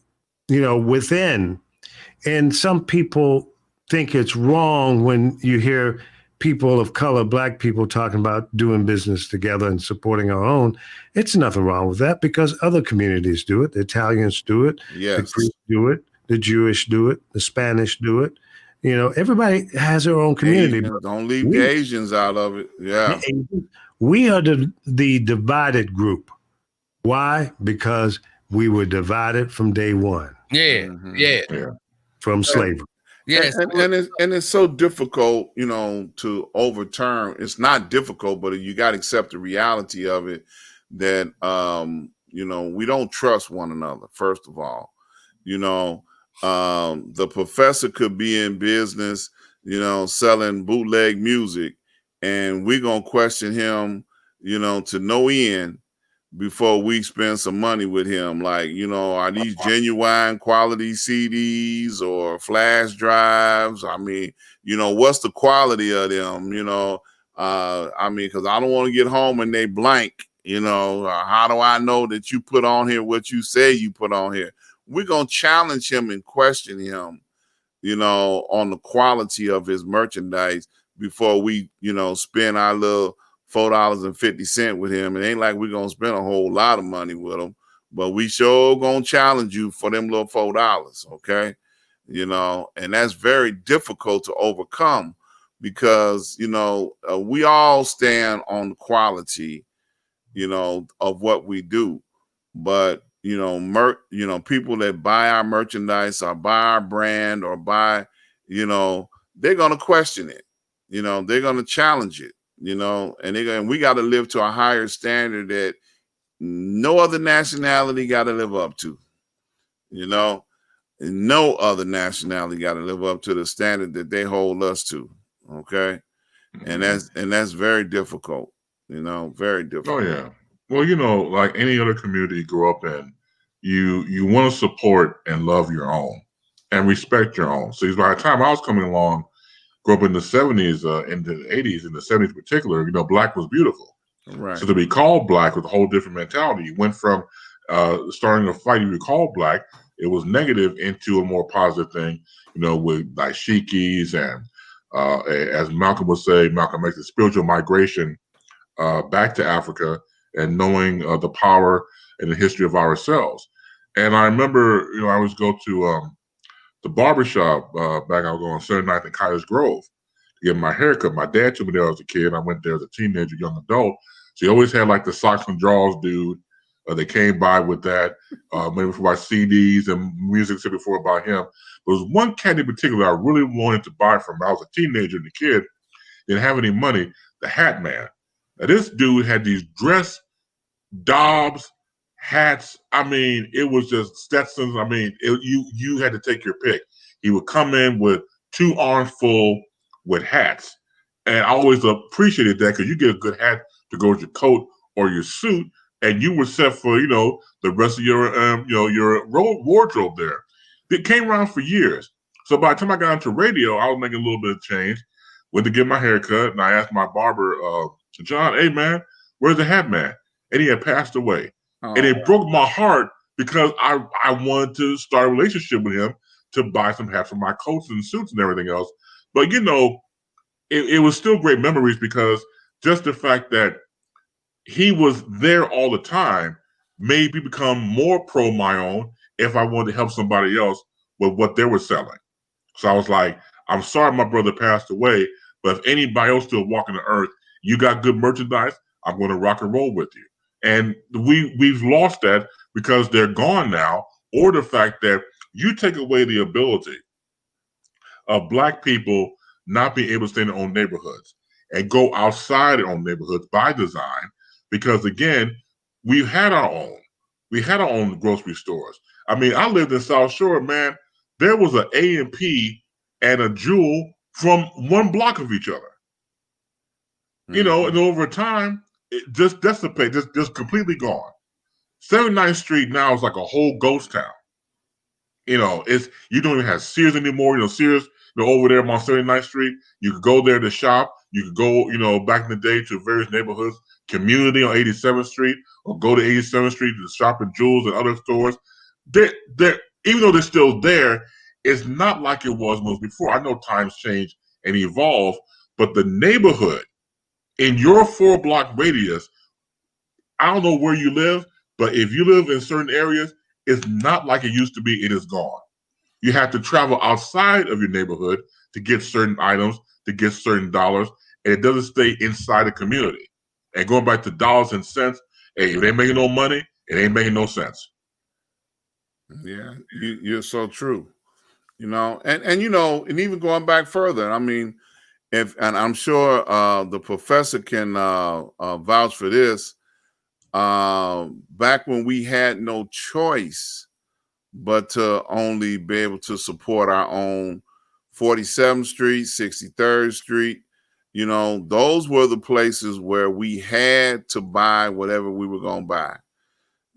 you know, within. And some people think it's wrong when you hear people of color, Black people, talking about doing business together and supporting our own. It's nothing wrong with that because other communities do it. The Italians do it. Yes. The Greeks do it. The Jewish do it. The Spanish do it. You know, everybody has their own community. Don't leave the Asians out of it. Yeah. We are the divided group. Why? Because we were divided from day one. Yeah. From slavery. Yes. And it's so difficult, you know, to overturn. It's not difficult, but you got to accept the reality of it that, you know, we don't trust one another, first of all. You know, the professor could be in business, you know, selling bootleg music, and we're going to question him, you know, to no end before we spend some money with him. Like, you know, are these genuine quality CDs or flash drives? I mean, you know, what's the quality of them? You know, I mean, because I don't want to get home and they blank, you know, how do I know that you put on here what you say you put on here? We're going to challenge him and question him, you know, on the quality of his merchandise before we, you know, spend our little $4.50 with him. It ain't like we're gonna spend a whole lot of money with him, but we sure gonna challenge you for them little $4, okay? You know, and that's very difficult to overcome because, you know, we all stand on the quality, you know, of what we do. But, you know, people that buy our merchandise or buy our brand or buy, you know, they're gonna question it. You know, they're gonna challenge it. You know, and we got to live to a higher standard that no other nationality got to live up to. You know, and no other nationality got to live up to the standard that they hold us to. Okay, and that's very difficult. You know, very difficult. Oh yeah. Well, you know, like any other community you grow up in, you want to support and love your own and respect your own. So by the time I was coming along, grew up in the 70s, in the 80s, in the 70s in particular, you know, Black was beautiful. Right. So to be called Black was a whole different mentality. You went from starting a fight, you were called Black, it was negative, into a more positive thing, you know, with dashikis and, as Malcolm would say, Malcolm makes a spiritual migration back to Africa and knowing the power and the history of ourselves. And I remember, you know, I always go to the barbershop back I was on 79th and Cottage Grove to get my haircut. My dad took me there as a kid. I went there as a teenager, young adult. So he always had like the socks and drawers dude. They came by with that, maybe for my CDs and music before by him. There was one cat in particular I really wanted to buy from. I was a teenager and a kid, didn't have any money, the Hat Man. Now this dude had these dress Dobbs hats. I mean, it was just Stetsons. I mean, you had to take your pick. He would come in with 2 arms full with hats, and I always appreciated that because you get a good hat to go with your coat or your suit, and you were set for, you know, the rest of your your wardrobe there. It came around for years. So by the time I got into radio, I was making a little bit of change. Went to get my hair cut, and I asked my barber, John, hey, man, where's the hat man? And he had passed away. Oh. And it broke my heart because I wanted to start a relationship with him to buy some hats for my coats and suits and everything else. But, you know, it was still great memories because just the fact that he was there all the time made me become more pro my own if I wanted to help somebody else with what they were selling. So I was like, I'm sorry my brother passed away, but if anybody else still walking the earth, you got good merchandise, I'm going to rock and roll with you. And we've lost that because they're gone now, or the fact that you take away the ability of Black people not being able to stay in their own neighborhoods and go outside their own neighborhoods by design, because again, we had our own grocery stores. I mean, I lived in South Shore, man. There was an A&P and a Jewel from one block of each other. You know, and over time, it just dissipated, just completely gone. 79th Street now is like a whole ghost town. You know, you don't even have Sears anymore. You know, Sears, over there on 79th Street, you could go there to shop. You could go, back in the day to various neighborhoods, Community on 87th Street, or go to 87th Street to shop at Jewels and other stores. They're, even though they're still there, it's not like it was when it was before. I know times change and evolve, but the neighborhood in your 4-block radius, I don't know where you live, but if you live in certain areas, it's not like it used to be. It is gone. You have to travel outside of your neighborhood to get certain items, to get certain dollars, and it doesn't stay inside the community. And going back to dollars and cents, hey, if they ain't making no money, it ain't making no sense. Yeah, you're so true. And even going back further, I mean, and I'm sure the professor can vouch for this. Back when we had no choice but to only be able to support our own 47th Street, 63rd Street, those were the places where we had to buy whatever we were going to buy,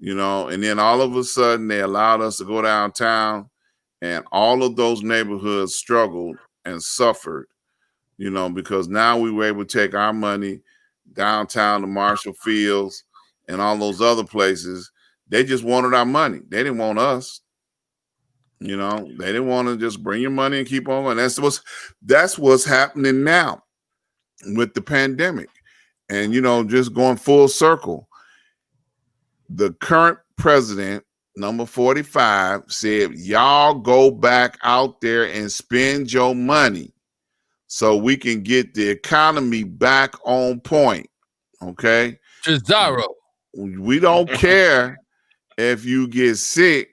and then all of a sudden they allowed us to go downtown, and all of those neighborhoods struggled and suffered, because now we were able to take our money downtown to Marshall Fields and all those other places. They just wanted our money. They didn't want us. They didn't want to just bring your money and keep on going. That's what's happening now with the pandemic. And, just going full circle, the current president, number 45, said, y'all go back out there and spend your money so we can get the economy back on point. Okay? Cesaro. We don't care if you get sick.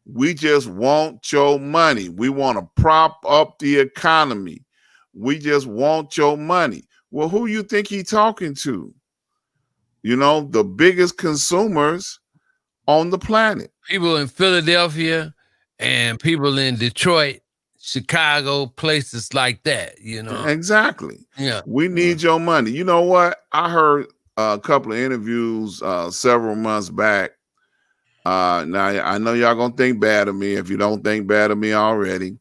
We just want your money. We want to prop up the economy. We just want your money. Well, who you think he talking to? The biggest consumers on the planet. People in Philadelphia and people in Detroit, Chicago, places like that, Exactly. Yeah. We need your money. You know what? I heard a couple of interviews several months back. Now, I know y'all gonna think bad of me if you don't think bad of me already.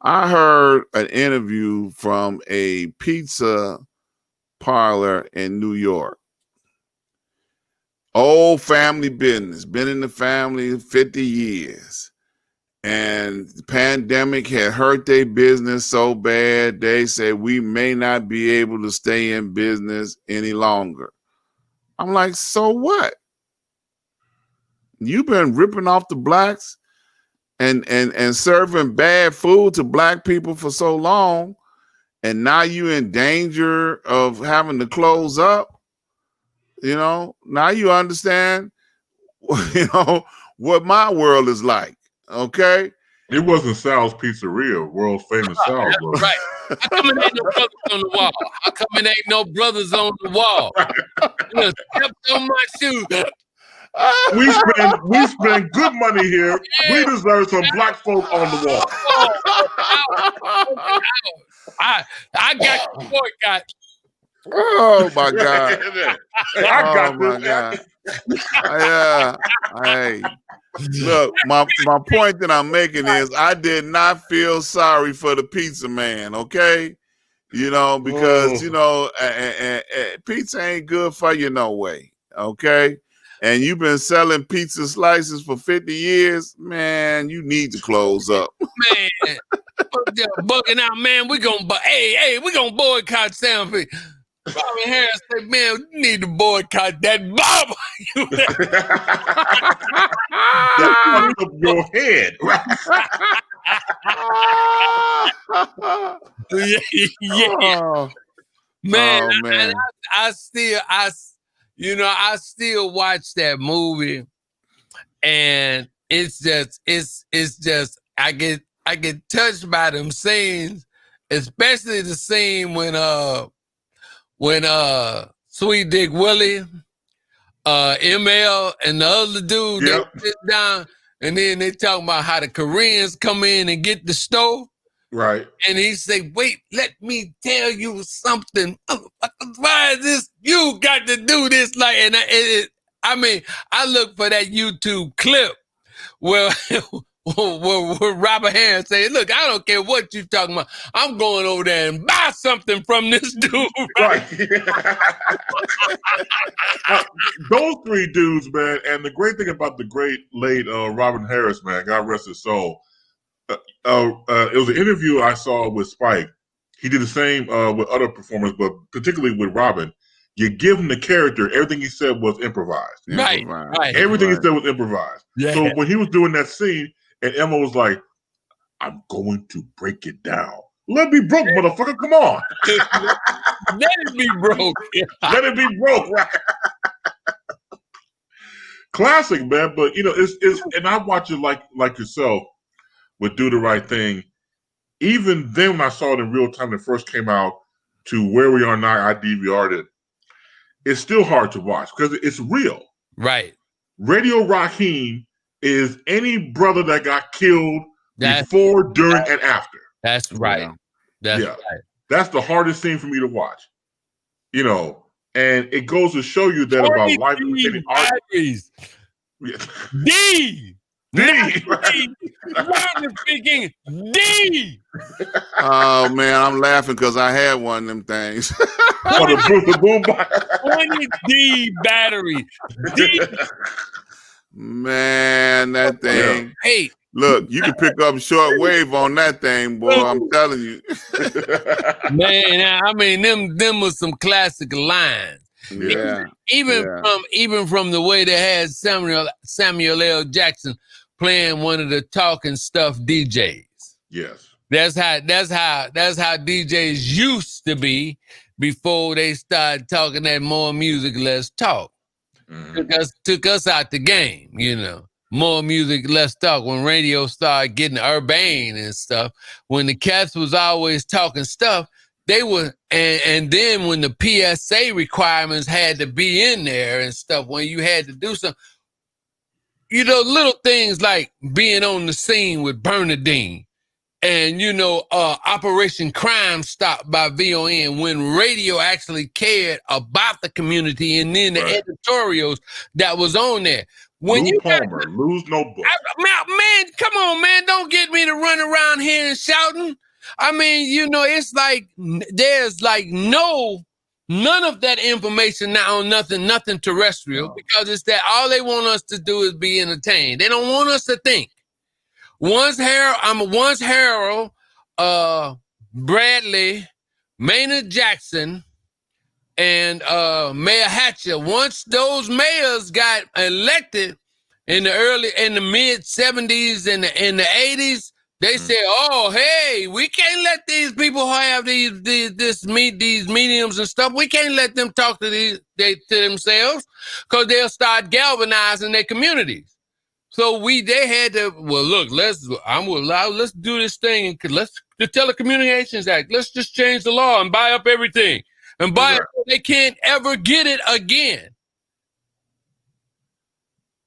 I heard an interview from a pizza parlor in New York. Old family business, been in the family 50 years. And the pandemic had hurt their business so bad, they said, we may not be able to stay in business any longer. I'm like, so what? You've been ripping off the blacks and serving bad food to black people for so long, and now you in danger of having to close up. Now you understand, what my world is like. Okay. It wasn't Sal's Pizzeria, world famous Sal's. Right. How come it ain't no brothers on the wall? How come it ain't no brothers on the wall? Stepped on my shoe. We spend good money here. Yeah. We deserve some black folk on the wall. I got the boycott. Oh my God. Hey, I Oh got my this. God. Yeah. Hey. Look, my point that I'm making is I did not feel sorry for the pizza man, okay? You know, because you know, pizza ain't good for you no way, okay? And you've been selling pizza slices for 50 years, man. You need to close up. Man, bugging out, man. We gonna boycott Sam. Robin Harris said, "Man, you need to boycott that barber." That fucked up your head. Yeah, Oh, man. oh man. I still watch that movie, and it's just I get touched by them scenes, especially the scene when Sweet Dick Willie, ML, and the other dude, Yep. they sit down, and then they talk about how the Koreans come in and get the stove. Right. And he say, "Wait, let me tell you something. Why is this? You got to do this." Like, and I look for that YouTube clip where Robert Harris say, "Look, I don't care what you talking about. I'm going over there and buy something from this dude." Right. Those three dudes, man. And the great thing about the great late Robin Harris, man, God rest his soul. It was an interview I saw with Spike. He did the same with other performers, but particularly with Robin. You give him the character, everything he said was improvised. Right. Everything he said was improvised. Yeah. So when he was doing that scene, and Emma was like, "I'm going to break it down. Let me broke, motherfucker. Come on. Let it be broke. Let it be broke." Right? Classic, man. But you know, it's and I watch it like yourself with Do the Right Thing. Even then, when I saw it in real time, when it first came out, to where we are now, I DVR'd it. It's still hard to watch because it's real. Right. Radio Raheem is any brother that got killed before, during, and after. That's right. Yeah. That's right. That's the hardest scene for me to watch. You know, and it goes to show you that about life imitating art. D. Speaking D. Oh man, I'm laughing because I had one of them things. Oh, the boom box. 20D battery. D. Man, that thing. Yeah. Hey, look, you can pick up short wave on that thing, boy. I'm telling you. Man, I mean, them was some classic lines. Yeah. Even from the way they had Samuel L. Jackson playing one of the talking stuff DJs. Yes. That's how DJs used to be before they started talking that more music, less talk. Mm-hmm. Took us out the game, you know. More music, less talk. When radio started getting urbane and stuff, when the cats was always talking stuff, they were, and then when the PSA requirements had to be in there and stuff, when you had to do something, you know, little things like being on the scene with Bernadine and, you know, Operation Crime Stop by VON, when radio actually cared about the community, and then the editorials that was on there. When Lou Palmer, Lou's Notebook. Man, come on, man. Don't get me to run around here and shouting. I mean, you know, it's like there's like none of that information now on nothing terrestrial, because it's that all they want us to do is be entertained. They don't want us to think. Once Harold, Bradley, Maynard Jackson, and Mayor Hatcher, once those mayors got elected in the mid 70s and in the 80s, they said, "Oh, hey, we can't let these people have these mediums and stuff. We can't let them talk to themselves, because they'll start galvanizing their communities." So they had to, well, look, let's do this thing, and the Telecommunications Act, let's just change the law and buy up everything. And buy it so they can't ever get it again.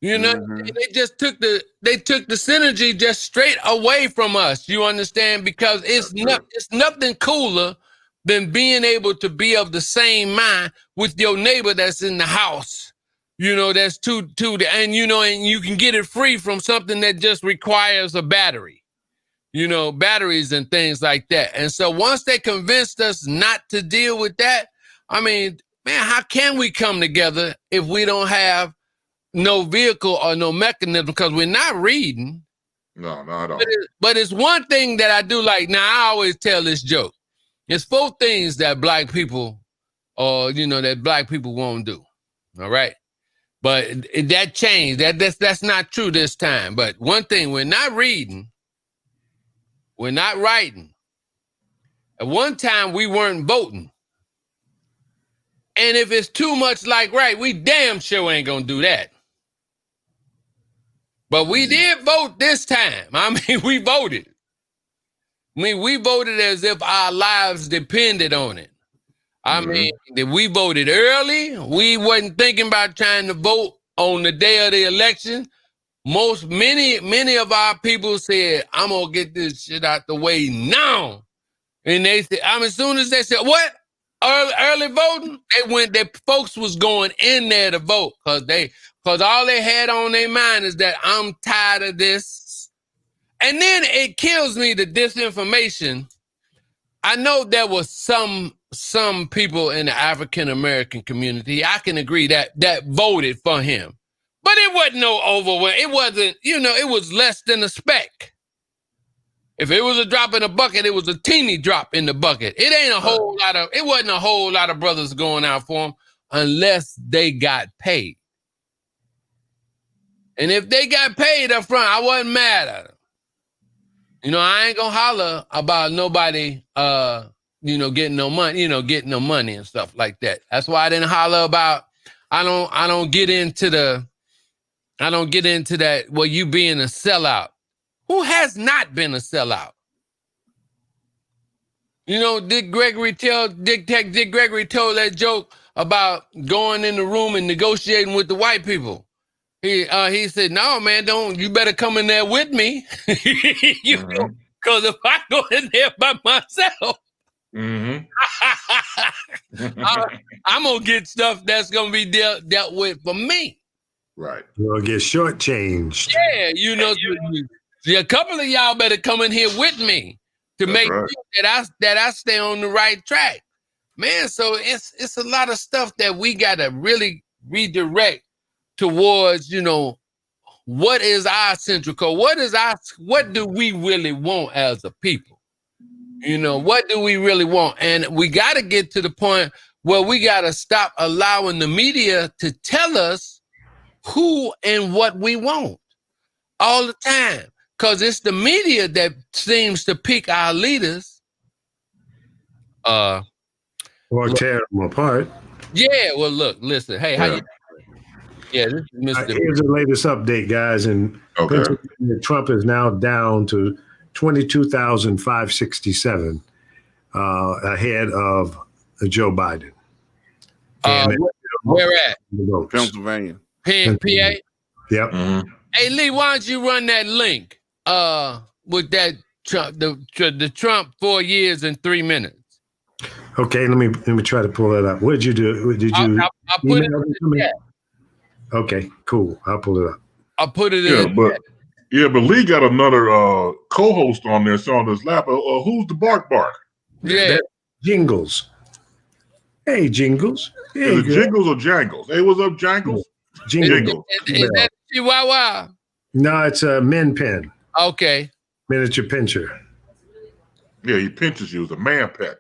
You know, they just took the synergy just straight away from us. You understand? Because it's nothing cooler than being able to be of the same mind with your neighbor that's in the house. That's and you can get it free from something that just requires a battery, batteries and things like that. And so once they convinced us not to deal with that, I mean, man, how can we come together if we don't have no vehicle or no mechanism? Because we're not reading. No, not at all. But it's one thing that I do like. Now, I always tell this joke. It's 4 things that black people won't do. All right. But that changed. That's not true this time. But one thing, we're not reading. We're not writing. At one time, we weren't voting. And if it's too much like right, we damn sure ain't going to do that. But we did vote this time. I mean, we voted. We voted as if our lives depended on it. I mean, that we voted early. We wasn't thinking about trying to vote on the day of the election. Many of our people said, I'm going to get this shit out the way now. And they said, as soon as they said, what? Early voting? Folks was going in there to vote because all they had on their mind is that I'm tired of this. And then it kills me, the disinformation. I know there was some people in the African-American community, I can agree that voted for him. But it wasn't no overwhelming. It wasn't, it was less than a speck. If it was a drop in a bucket, it was a teeny drop in the bucket. It wasn't a whole lot of brothers going out for him unless they got paid. And if they got paid up front, I wasn't mad at them. I ain't gonna holler about nobody, getting no money, and stuff like that. That's why I didn't holler about. I don't get into that. Well, you being a sellout. Who has not been a sellout? Dick Gregory told that joke about going in the room and negotiating with the white people. He said, no, man, you better come in there with me. Because if I go in there by myself, I'm going to get stuff that's going to be dealt with for me. Right. You're going to get shortchanged. Yeah, a couple of y'all better come in here with me to make sure that I stay on the right track. Man, so it's a lot of stuff that we got to really redirect towards, what is our central code? What do we really want as a people? What do we really want? And we got to get to the point where we got to stop allowing the media to tell us who and what we want all the time. Because it's the media that seems to pick our leaders. Or tear them apart. Yeah, well, look, listen. Hey, how you doing? Yeah, this is Mr. Here's the latest update, guys. And Trump is now down to 22,567 ahead of Joe Biden. Where at? Pennsylvania. PA? Yep. Mm-hmm. Hey, Lee, why don't you run that link with that Trump, the Trump 4 years and 3 minutes? Okay, let me try to pull that up. What did you do? Did you? I'll put it in the chat. Okay, cool. I'll pull it up. I'll put it in. But Lee got another co-host on there, so on his lap. Who's the bark? Yeah, that's Jingles. Hey, Jingles. Hey, is it Jingles or Jangles? Hey, what's up, Jangles? Jingles. Is that Chihuahua? No, it's a Min Pin. Okay. Miniature pincher. Yeah, he pinches you as a man pet.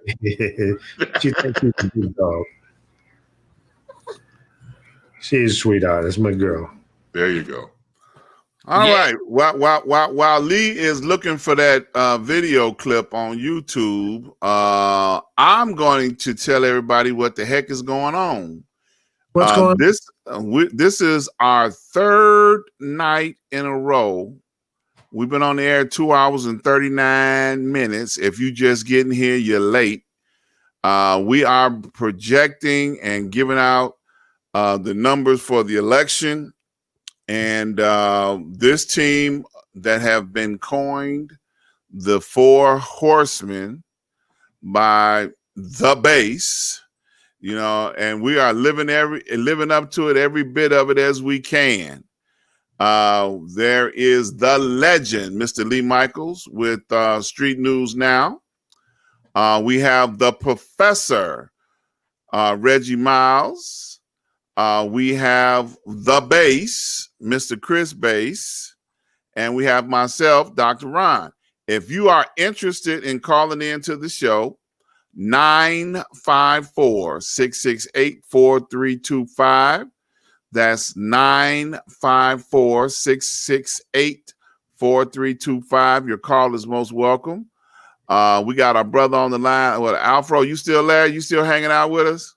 She thinks she's a good dog. She's a sweetheart. That's my girl. There you go. All right. While Lee is looking for that video clip on YouTube, I'm going to tell everybody what the heck is going on. What's going on? This is our 3rd night in a row. We've been on the air 2 hours and 39 minutes. If you just getting here, you're late. We are projecting and giving out the numbers for the election. And this team that have been coined the 4 horsemen by the base, and we are living up to it, every bit of it as we can. There is the legend, Mr. Lee Micheals, with Street News Now. We have the professor, Reggie Miles. We have the base, Mr. Chris Base. And we have myself, Dr. Ron. If you are interested in calling into the show, 954-668-4325. That's 954-668-4325. Your call is most welcome. We got our brother on the line. What, Alfro, you still there? You still hanging out with us?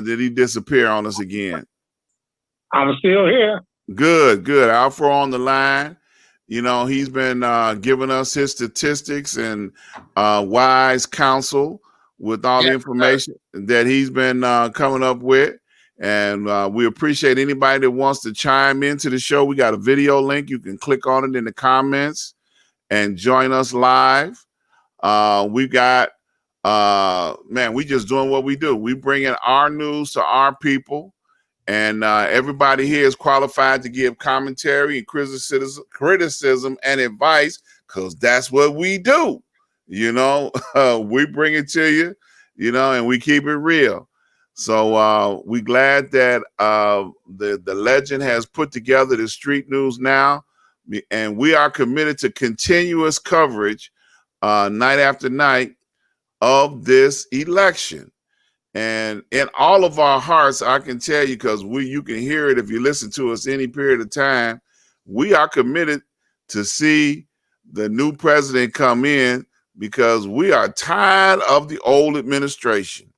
Did he disappear on us again? I'm still here. Good. Alfro on the line. He's been giving us his statistics and wise counsel with all the information that he's been coming up with. And we appreciate anybody that wants to chime into the show. We got a video link. You can click on it in the comments and join us live. We got, we just doing what we do. We bringing our news to our people. And everybody here is qualified to give commentary and criticism and advice, because that's what we do. We bring it to you, and we keep it real. So we're glad that the legend has put together the Street News Now, and we are committed to continuous coverage night after night of this election. And in all of our hearts, I can tell you, because you can hear it if you listen to us any period of time, we are committed to see the new president come in, because we are tired of the old administration.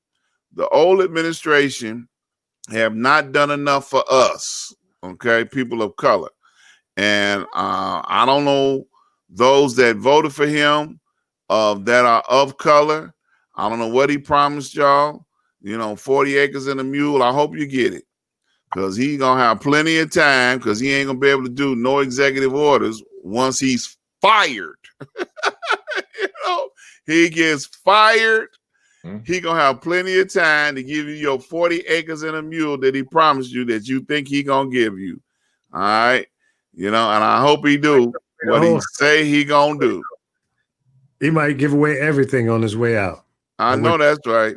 The old administration have not done enough for us, okay, people of color. And I don't know those that voted for him that are of color. I don't know what he promised y'all. 40 acres and a mule. I hope you get it, because he's going to have plenty of time, because he ain't going to be able to do no executive orders once he's fired. He gets fired. He going to have plenty of time to give you your 40 acres and a mule that he promised you, that you think he going to give you. All right. And I hope he do what he say he going to do. He might give away everything on his way out. I know that's right.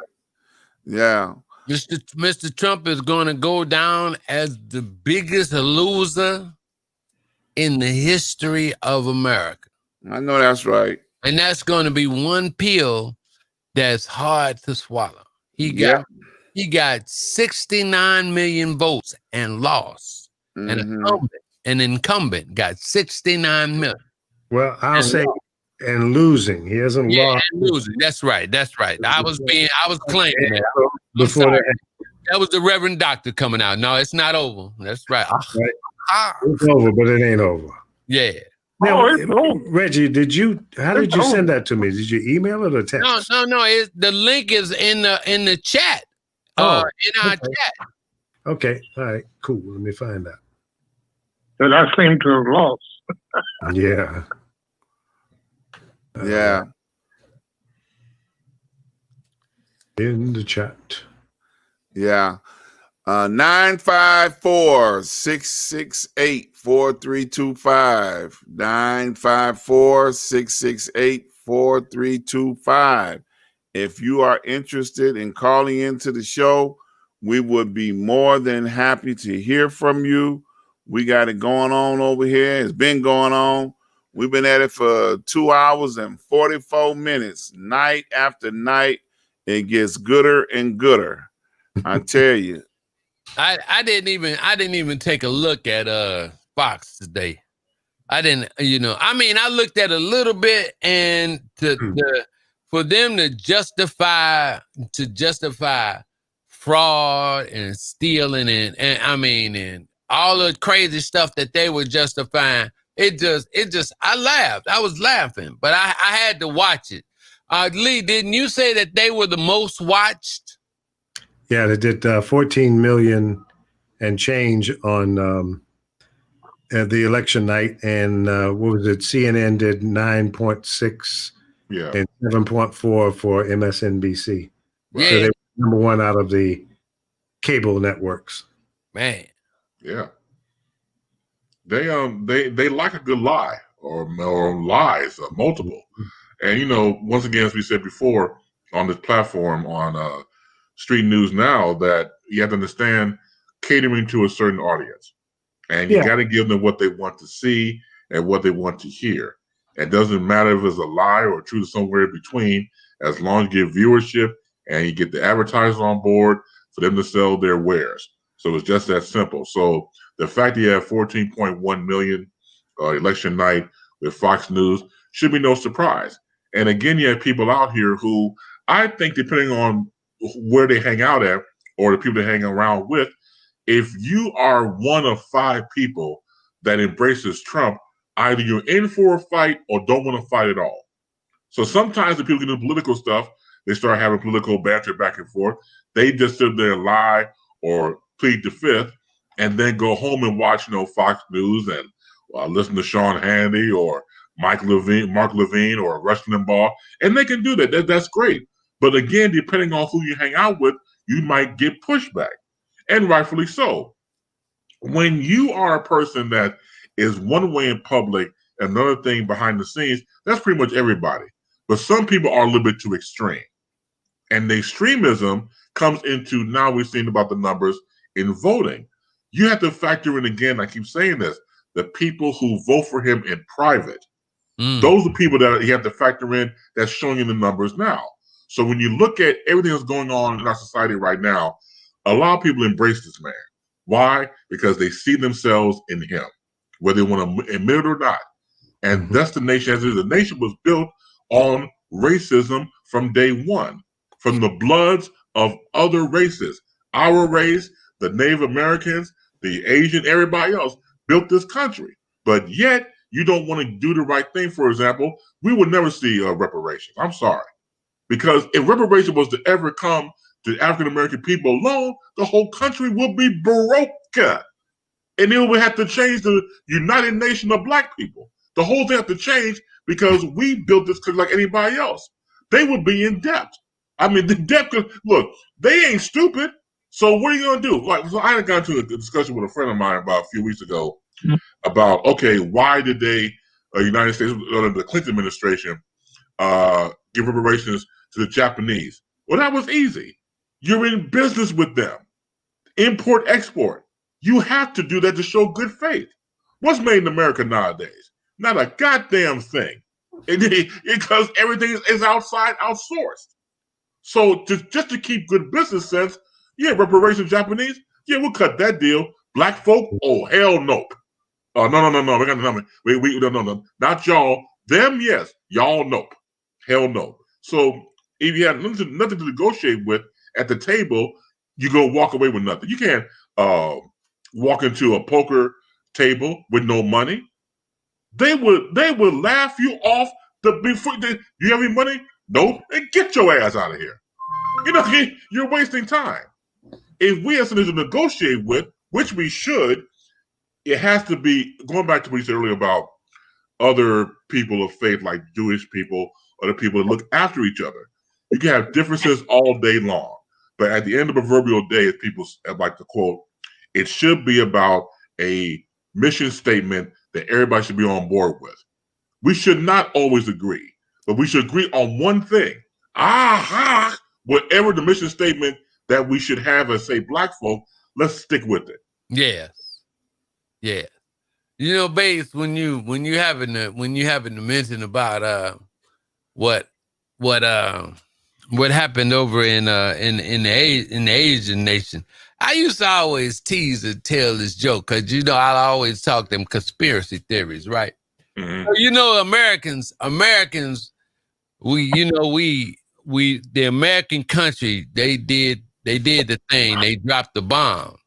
Yeah. Mr. Trump is going to go down as the biggest loser in the history of America. I know that's right. And that's going to be one pill that's hard to swallow. He got 69 million votes and lost. Mm-hmm. And an incumbent got 69 million. Well, I'll say and losing. He hasn't lost. And losing. That's right. I was claiming that. Before that was the Reverend Doctor coming out. No, it's not over. That's right. It's over, but it ain't over. Yeah. Now, Reggie, how did you send that to me? Did you email it or text? No. The link is in the chat. In our chat. Okay. All right. Cool. Let me find that. But I seem to have lost. Yeah. Yeah. In the chat. Yeah. 954-668-4325. 954-668-4325. If you are interested in calling into the show, we would be more than happy to hear from you. We got it going on over here. It's been going on. We've been at it for 2 hours and 44 minutes, night after night. It gets gooder and gooder. I tell you. I didn't even take a look at Fox today. I didn't, I looked at a little bit, and for them to justify fraud and stealing and all the crazy stuff that they were justifying, it just I laughed. I was laughing, but I had to watch it. Lee, didn't you say that they were the most watched? Yeah, they did 14 million and change on the election night, and what was it? CNN did 9.6 Yeah. and 7.4 for MSNBC. Yeah, So they were number one out of the cable networks. man. Yeah. They like a good lie or lies, multiple. And you know, once again, as we said before on this platform on Street News Now, that you have to understand catering to a certain audience, and you got to give them what they want to see and what they want to hear. It doesn't matter if it's a lie or truth somewhere in between, as long as you get viewership and you get the advertisers on board for them to sell their wares. So it's just that simple. So the fact that you have 14.1 million election night with Fox News should be no surprise. And again, you have people out here who I think, depending on where they hang out at or the people they hang around with, if you are one of 5 people that embraces Trump, either you're in for a fight or don't want to fight at all. So sometimes the people get into political stuff, they start having political banter back and forth. They just sit there and lie or plead the fifth, and then go home and watch, Fox News and listen to Sean Hannity or Mark Levine or Rush Limbaugh, and they can do that. That's great. But again, depending on who you hang out with, you might get pushback, and rightfully so. When you are a person that is one way in public, another thing behind the scenes, that's pretty much everybody. But some people are a little bit too extreme. And the extremism comes into, now we've seen about the numbers in voting. You have to factor in, again, I keep saying this, the people who vote for him in private. Those are people that you have to factor in that's showing in the numbers now. So when you look at everything that's going on in our society right now, a lot of people embrace this man. Why? Because they see themselves in him, whether they want to admit it or not. And that's the nation as it is. The nation was built on racism from day one, from the bloods of other races. Our race, the Native Americans, the Asian, everybody else built this country. But yet, you don't want to do the right thing. For example, we would never see reparations. I'm sorry. Because if reparation was to ever come to African American people alone, the whole country would be broke. And then we have to change the United Nation of Black people. The whole thing have to change because we built this country like anybody else. They would be in debt. I mean, the debt, look, they ain't stupid. So what are you going to do? Like, so I got into a discussion with a friend of mine about a few weeks ago about, okay, why did they, United States, under the Clinton administration, give reparations to the Japanese? Well, that was easy. You're in business with them. Import, export. You have to do that to show good faith. What's made in America nowadays? Not a goddamn thing. Because everything is outside, outsourced. So just to keep good business sense, yeah, reparations Japanese, yeah, we'll cut that deal. Black folk, oh hell no. No. We got the number. We no. Not y'all. Them, yes. Y'all, nope. Hell no. So if you have nothing to negotiate with at the table, you go walk away with nothing. You can't walk into a poker table with no money. They would laugh you off before. You have any money? Nope. And get your ass out of here. You're wasting time. If we have something to negotiate with, which we should, it has to be, going back to what you said earlier about other people of faith, like Jewish people, other people that look after each other. You can have differences all day long. But at the end of the proverbial day, as people like to quote, it should be about a mission statement that everybody should be on board with. We should not always agree, but we should agree on one thing. Whatever the mission statement that we should have as, say, Black folk, let's stick with it. Yes. Yeah. Bates, when you having to mention about what happened over in the Asian nation, I used to always tease and tell this joke because I always talk them conspiracy theories, right? Mm-hmm. So, Americans, the American country, they did the thing. They dropped the bomb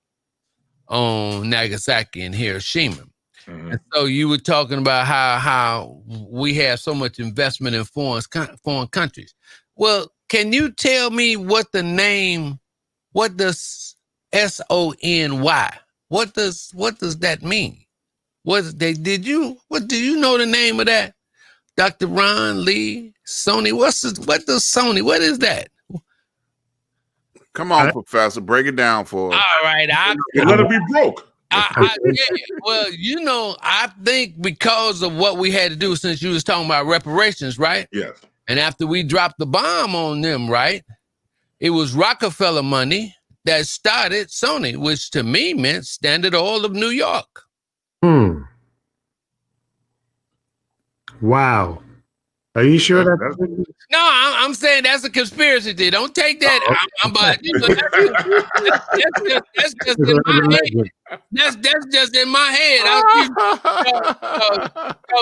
on Nagasaki and Hiroshima. Mm-hmm. And so you were talking about how we have so much investment in foreign countries. Well, can you tell me what does SONY? What does that mean? Do you know the name of that? Dr. Ron, Lee, Sony. What does Sony? What is that? Come on, Professor, break it down for us. All right, let it be broke. well, I think because of what we had to do, since you was talking about reparations, right? Yes. And after we dropped the bomb on them, right? It was Rockefeller money that started Sony, which to me meant Standard Oil of New York. Wow. Are you sure that's No, I'm saying that's a conspiracy theory. Don't take that. That's just in my head. That's just in my head.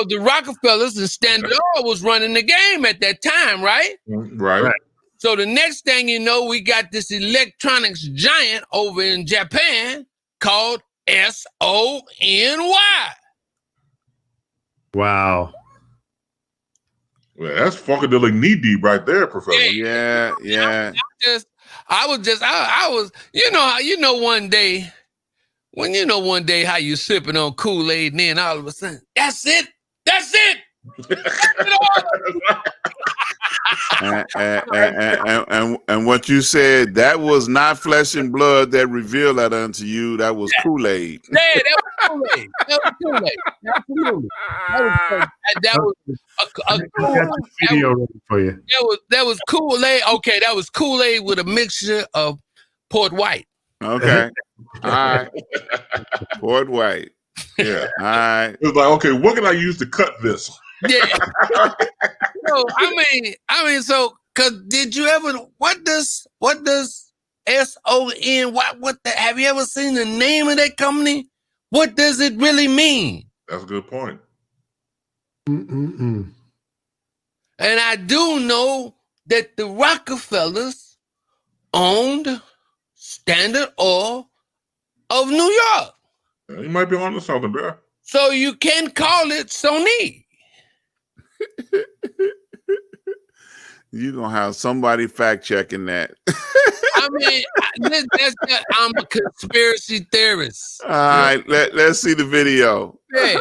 The Rockefellers and Standard Oil was running the game at that time, right? Right. So the next thing you know, we got this electronics giant over in Japan called SONY. Wow. Well, that's funkadelic knee deep right there, Professor. Yeah. I was, one day how you sipping on Kool-Aid and then all of a sudden, that's it. And what you said, that was not flesh and blood that revealed that unto you. That was Kool-Aid. Yeah, that was Kool-Aid. Absolutely. That was a video ready for you. That was Kool-Aid. Okay, that was Kool-Aid with a mixture of Port White. Okay. All right. Port White. Yeah. All right. It was like, okay, what can I use to cut this? Yeah. So cause did you ever what does SON have you ever seen the name of that company? What does it really mean? That's a good point. And I do know that the Rockefellers owned Standard Oil of New York. Yeah, you might be onto something, bro. So you can call it Sony. You're going to have somebody fact checking that. I mean, I'm a conspiracy theorist. All right, let's see the video. Yeah.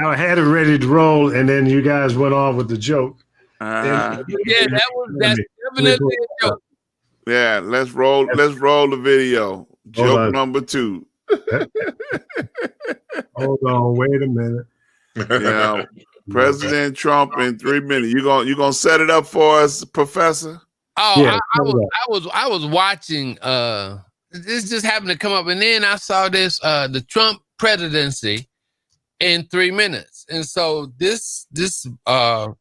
I had it ready to roll, and then you guys went on with the joke. That's definitely a joke. Yeah, let's roll the video. Joke number 2. Hold on, wait a minute. Yeah, President Trump in 3 minutes. You gonna set it up for us, Professor? Oh, yeah, I was watching. This just happened to come up, and then I saw this the Trump presidency in 3 minutes, and so this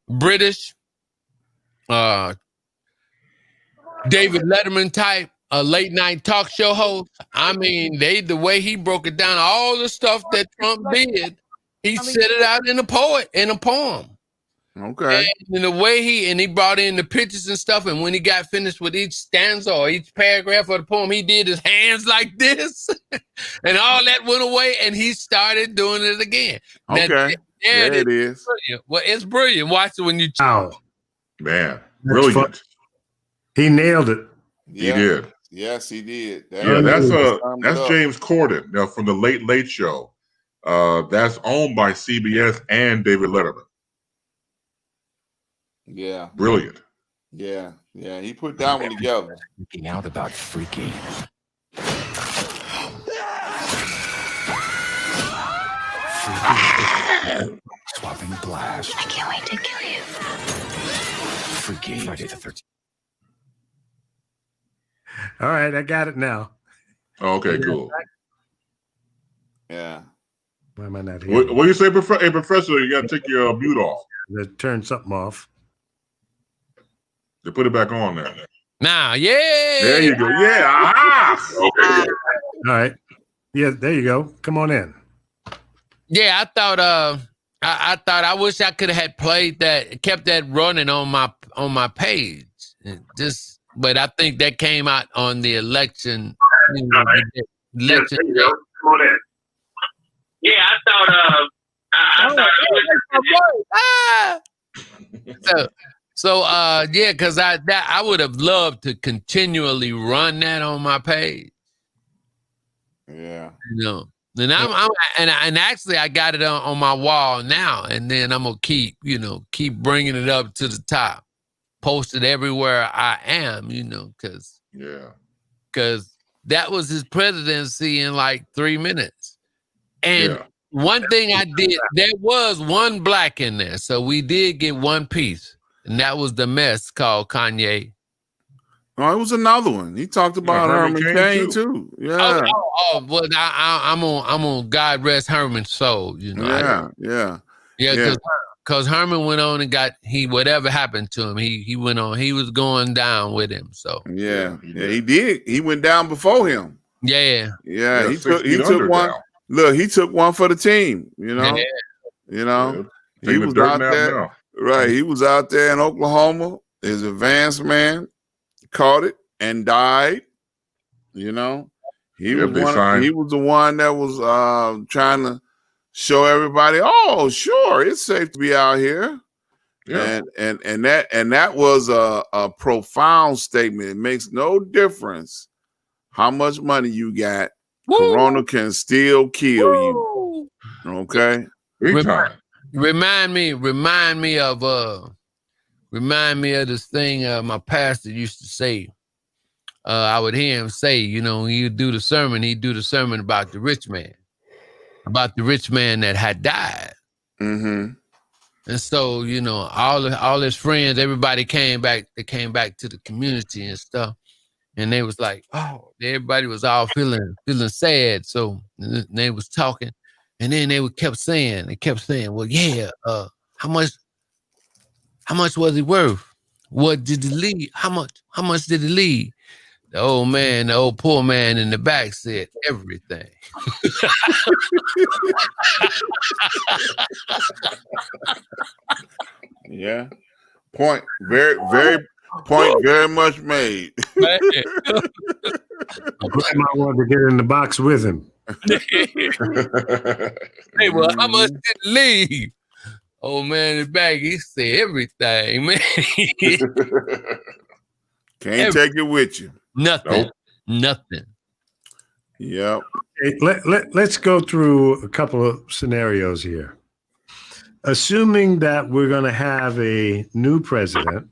British David Letterman type a late night talk show host. I mean, the way he broke it down, all the stuff that Trump did, he said it out in a poem. Okay. And the way he brought in the pictures and stuff, and when he got finished with each stanza or each paragraph of the poem, he did his hands like this, and all that went away, and he started doing it again. Okay. There it is. Brilliant. Well, it's brilliant. Watch it when you. Wow. Man, brilliant. He nailed it. Yeah. He did. Yes, he did. That's James Corden from the Late Late Show. That's owned by CBS and David Letterman. Yeah. Brilliant. Yeah. He put that one together. Freaking out about freaky. Swapping blast. I can't wait to kill you. Freaky. Friday the 13th. All right, I got it now. Okay, cool. Yeah. Why am I not here? What do you say, hey, Professor? You got to take your mute off. Let's turn something off. To put it back on there. Now, yeah. There you go. Yeah. Aha. Okay. All right. Yeah, there you go. Come on in. Yeah, I thought I wish I could have had played that, kept that running on my page. But I think that came out on the election. Election. There you go. Come on in. Yeah, I thought. Yeah, because I would have loved to continually run that on my page. Yeah. And and actually I got it on my wall now, and then I'm gonna keep bringing it up to the top, post it everywhere I am, because that was his presidency in like 3 minutes. And one thing I did, there was one black in there, so we did get one piece, and that was the mess called Kanye. Oh, it was another one. He talked about Herman Cain too. Yeah. Well, I'm on God rest Herman's soul. Because Herman went on and whatever happened to him, he went on. He was going down with him. So he did. He went down before him. Yeah. He took one. Down. Look, he took one for the team. He was out there. Now. Right, he was out there in Oklahoma. His advanced man caught it and died. He was the one that was trying to show everybody, oh, sure, it's safe to be out here. Yeah. And that was a profound statement. It makes no difference how much money you got. Woo! Corona can still kill you. Okay. Remind me of this thing my pastor used to say. I would hear him say, he'd do the sermon about the rich man that had died. Mm-hmm. And so, all his friends, everybody came back to the community and stuff. And they was like, oh, everybody was all feeling sad. So they was talking. And then they kept saying, well, yeah, how much was he worth? What did he leave? How much did he leave? The old poor man in the back said everything. Yeah. Point very much made. Grandma wanted to get in the box with him. Hey, well, how much did he leave? Old man in the back, he said everything, man. Can't take it with you. Nothing. Yep. Hey, let's go through a couple of scenarios here. Assuming that we're going to have a new president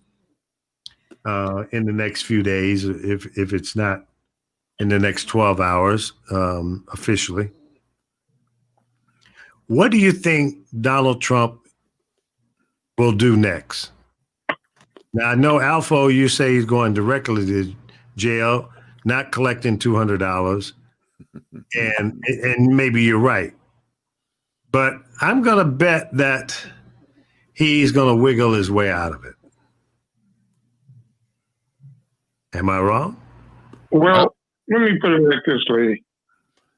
in the next few days, if it's not in the next 12 hours officially, what do you think Donald Trump will do next? Now, I know, Alfo, you say he's going directly to jail, not collecting $200, and maybe you're right. But I'm going to bet that he's going to wiggle his way out of it. Am I wrong? Well, let me put it like this, lady.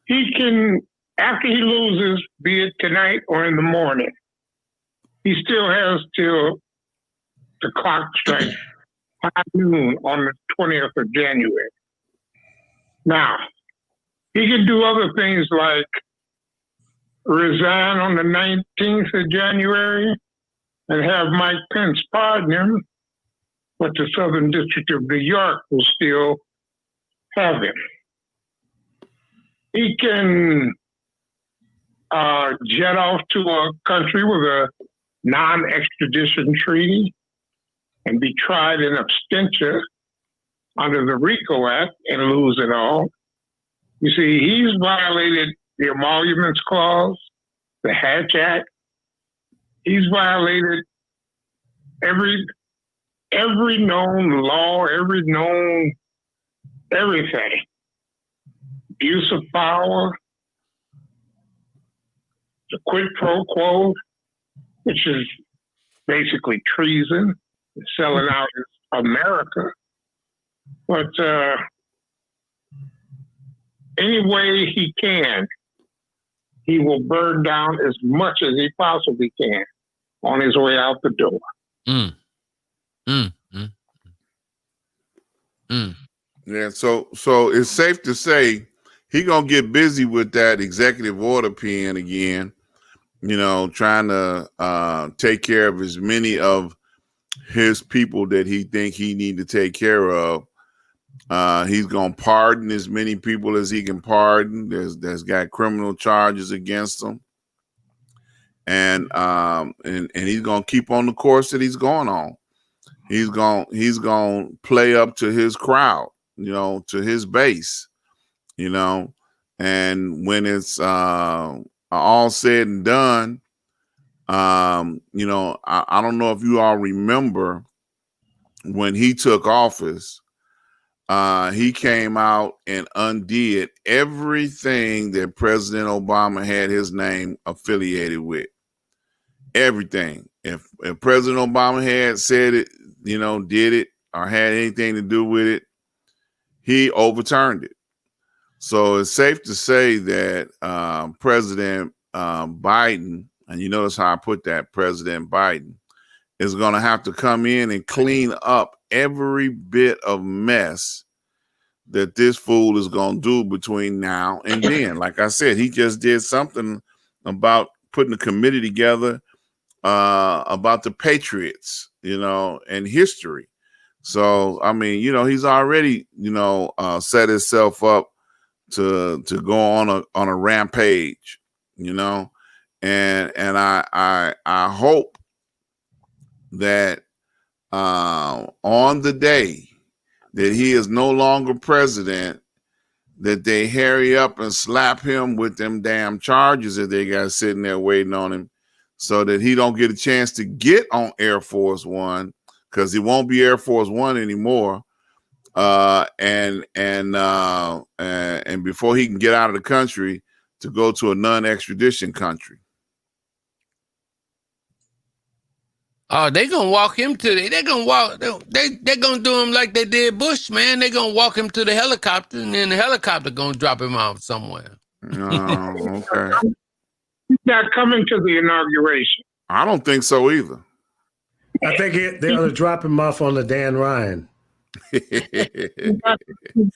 He can, after he loses, be it tonight or in the morning, he still has till the clock strikes high noon on the 20th of January. Now, he can do other things like resign on the 19th of January and have Mike Pence pardon him, but the Southern District of New York will still have him. He can jet off to a country with a non-extradition treaty and be tried in absentia under the RICO Act and lose it all. You see, he's violated the Emoluments Clause, the Hatch Act. He's violated every known law, every known everything. Abuse of power, the quid pro quo, which is basically treason, selling out America. But any way he can, he will burn down as much as he possibly can on his way out the door. Yeah, so it's safe to say he gonna get busy with that executive order pen again, trying to take care of as many of his people that he think he need to take care of. He's gonna pardon as many people as he can pardon. That's got criminal charges against him, and he's gonna keep on the course that he's going on. He's gonna play up to his crowd, to his base, and when it's all said and done, I don't know if you all remember when he took office. He came out and undid everything that President Obama had his name affiliated with. Everything. If President Obama had said it, did it or had anything to do with it, he overturned it. So it's safe to say that President Biden, and you notice how I put that, President Biden, is going to have to come in and clean up every bit of mess that this fool is going to do between now and then. Like I said, he just did something about putting a committee together about the Patriots, and history. So, I mean, he's already, set himself up to go on a rampage, and I hope that on the day that he is no longer president, that they hurry up and slap him with them damn charges that they got sitting there waiting on him, so that he don't get a chance to get on Air Force One, because he won't be Air Force One anymore. And before he can get out of the country to go to a non-extradition country. Oh, they gonna walk him to they're gonna do him like they did Bush, man. They're gonna walk him to the helicopter, and then the helicopter gonna drop him off somewhere. Oh, okay. He's not coming to the inauguration. I don't think so either. I think they're going to drop him off on the Dan Ryan.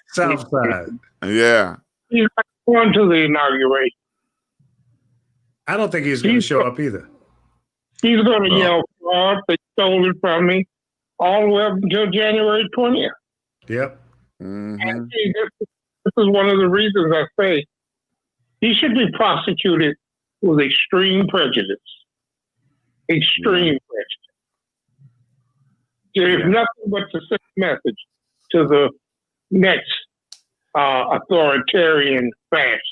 South side. Yeah. He's not going to the inauguration. I don't think he's going to show up either. He's going to yell fraud, they stole it from me, all the way up until January 20th. Yep. Mm-hmm. And see, this is one of the reasons I say he should be prosecuted with extreme prejudice. Extreme prejudice. There is nothing but to send a message to the next authoritarian fascist,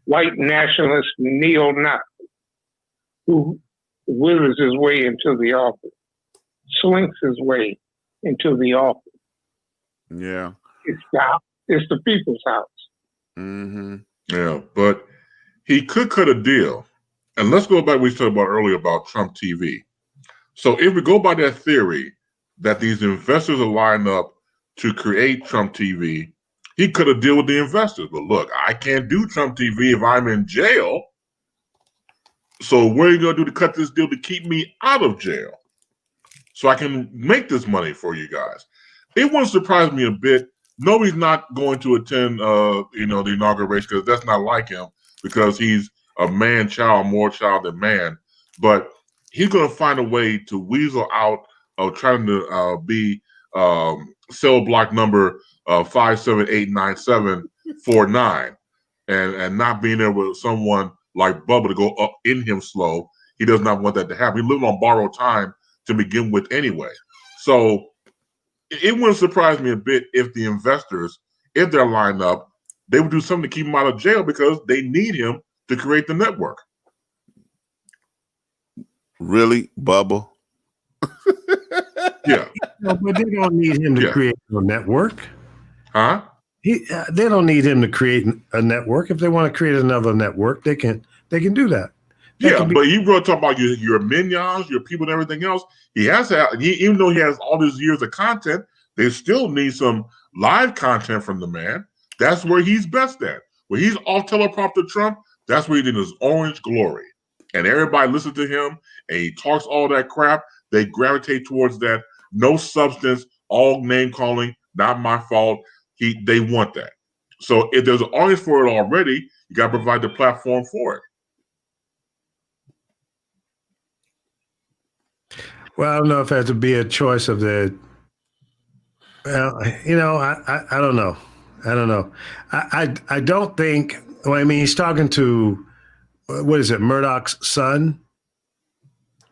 white nationalist, neo-Nazi, who withers his way into the office, slinks his way into the office. Yeah. It's the people's house. Mm-hmm. Yeah, but he could cut a deal. And let's go back to what we talked about earlier about Trump TV. So if we go by that theory that these investors are lined up to create Trump TV, he could have deal with the investors. But look, I can't do Trump TV if I'm in jail. So what are you going to do to cut this deal to keep me out of jail so I can make this money for you guys? It wouldn't surprise me a bit. No, he's not going to attend, the inauguration, because that's not like him, because he's a man child, more child than man. But he's going to find a way to weasel out of trying to be cell block number 5789749 and not being there with someone like Bubba to go up in him slow. He does not want that to happen. He lived on borrowed time to begin with anyway. So it wouldn't surprise me a bit if the investors, if they're lined up, they would do something to keep him out of jail because they need him to create the network. Really, Bubba? Yeah. No, but they don't need him to create a network. Huh? They don't need him to create a network. If they want to create another network, they can do that. But you're going to talk about your minions, your people, and everything else. He has to have, even though he has all these years of content, they still need some live content from the man. That's where he's best at. When he's off teleprompter Trump, that's where he's in his orange glory. And everybody listens to him, and he talks all that crap. They gravitate towards that. No substance, all name calling, not my fault. They want that. So if there's an audience for it already, you got to provide the platform for it. Well, I don't know if it has to be a choice of the Well, I don't know. I don't know. I don't think. Well, I mean, he's talking to what is it, Murdoch's son,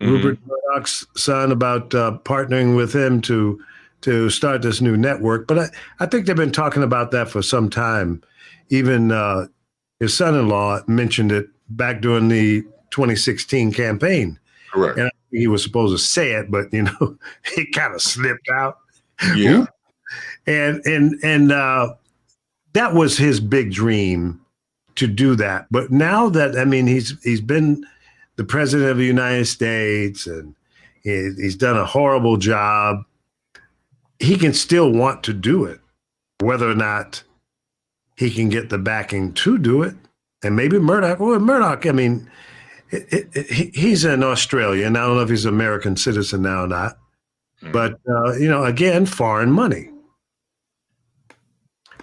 Rupert Murdoch's son, about partnering with him to start this new network. But I think they've been talking about that for some time. Even his son-in-law mentioned it back during the 2016 campaign. Correct. And I think he was supposed to say it, but it kind of slipped out. Yeah. And that was his big dream to do that. But now that, I mean, he's been the president of the United States and he's done a horrible job. He can still want to do it, whether or not he can get the backing to do it. And maybe Murdoch, I mean, he's in Australia, and I don't know if he's an American citizen now or not. But, again, foreign money.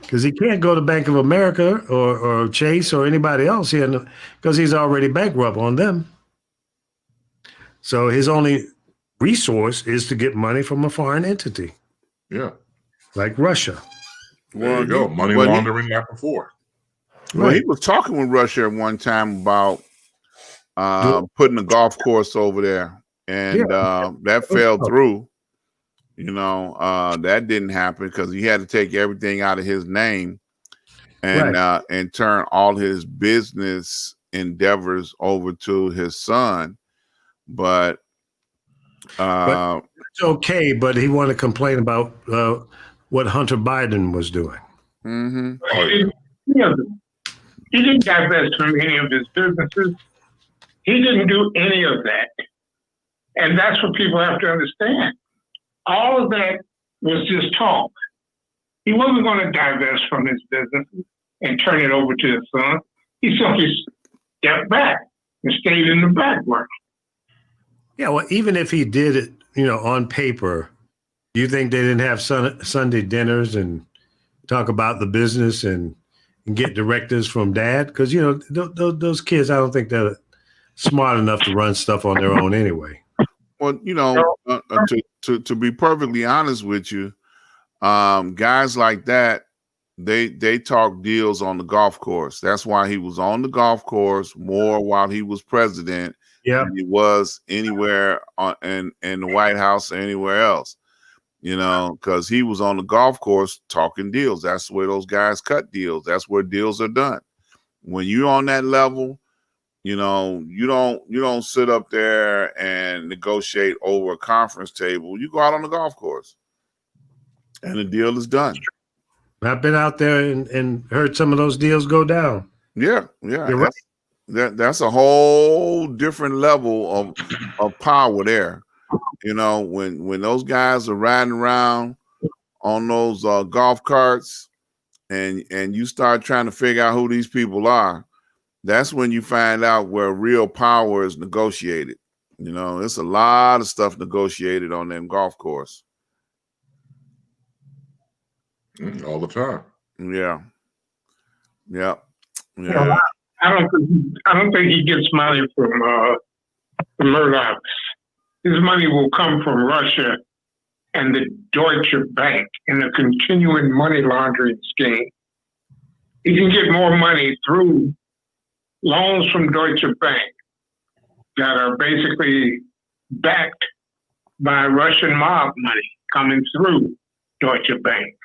Because he can't go to Bank of America or Chase or anybody else here because he's already bankrupt on them. So his only resource is to get money from a foreign entity. Yeah. Like Russia. There you go. Money laundering like before. Well, he was talking with Russia at one time about putting a golf course over there. And that fell through. That didn't happen because he had to take everything out of his name and turn all his business endeavors over to his son. But it's okay. But he wanted to complain about what Hunter Biden was doing. Mm-hmm. He didn't divest from any of his businesses. He didn't do any of that. And that's what people have to understand. All of that was just talk. He wasn't going to divest from his business and turn it over to his son. He simply stepped back and stayed in the background. Yeah, well, even if he did it, on paper, do you think they didn't have Sunday dinners and talk about the business and get directives from dad? Because, those kids, I don't think they're smart enough to run stuff on their own anyway. Well, to be perfectly honest with you, guys like that, they talk deals on the golf course. That's why he was on the golf course more while he was president than he was anywhere in the White House or anywhere else. Because he was on the golf course talking deals. That's where those guys cut deals. That's where deals are done. When you're on that level, you don't sit up there and negotiate over a conference table. You go out on the golf course and the deal is done. I've been out there and heard some of those deals go down. Yeah. You're right. That's a whole different level of power there. When those guys are riding around on those golf carts and you start trying to figure out who these people are, that's when you find out where real power is negotiated. It's a lot of stuff negotiated on them golf course. All the time. Yeah. I don't think he gets money from the Murdochs. His money will come from Russia and the Deutsche Bank in a continuing money laundering scheme. He can get more money through loans from Deutsche Bank that are basically backed by Russian mob money coming through Deutsche Bank.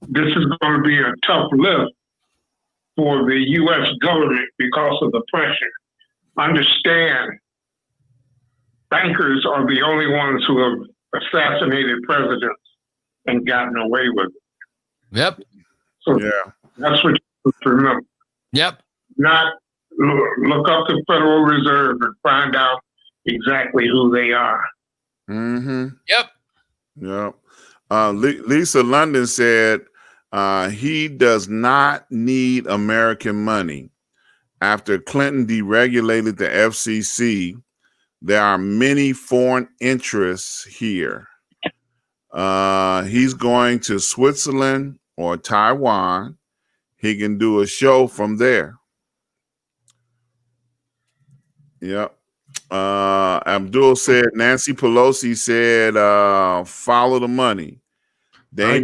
This is going to be a tough lift for the U.S. government because of the pressure. Understand, bankers are the only ones who have assassinated presidents and gotten away with it. Yep. So that's what you have to remember. Yep. Not look up the Federal Reserve and find out exactly who they are. Mm-hmm. Yep. Lisa London said he does not need American money. After Clinton deregulated the FCC, there are many foreign interests here. He's going to Switzerland or Taiwan. He can do a show from there. Yep. Abdul said Nancy Pelosi said follow the money. They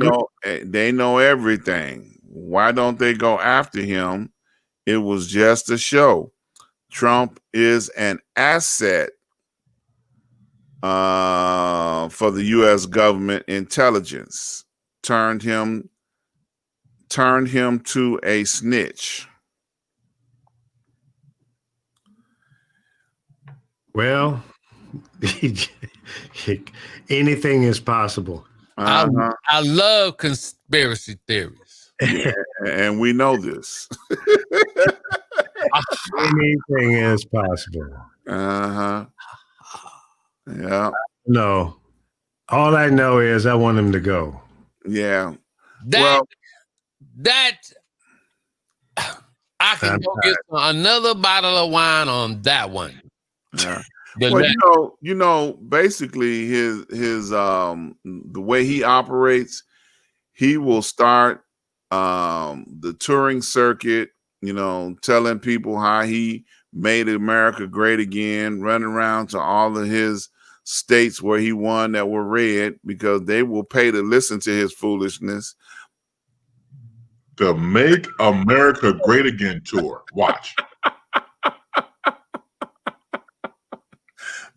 know everything. Why don't they go after him? It was just a show. Trump is an asset for the U.S. government intelligence. Turned him to a snitch. Well, anything is possible. I love conspiracy theories. Yeah, and we know this. Anything is possible. Yeah. No. All I know is I want him to go. Yeah. That I can go get another bottle of wine on that one. Yeah. Well, basically his the way he operates, he will start the touring circuit, telling people how he made America great again, running around to all of his states where he won that were red, because they will pay to listen to his foolishness. The Make America Great Again tour. Watch.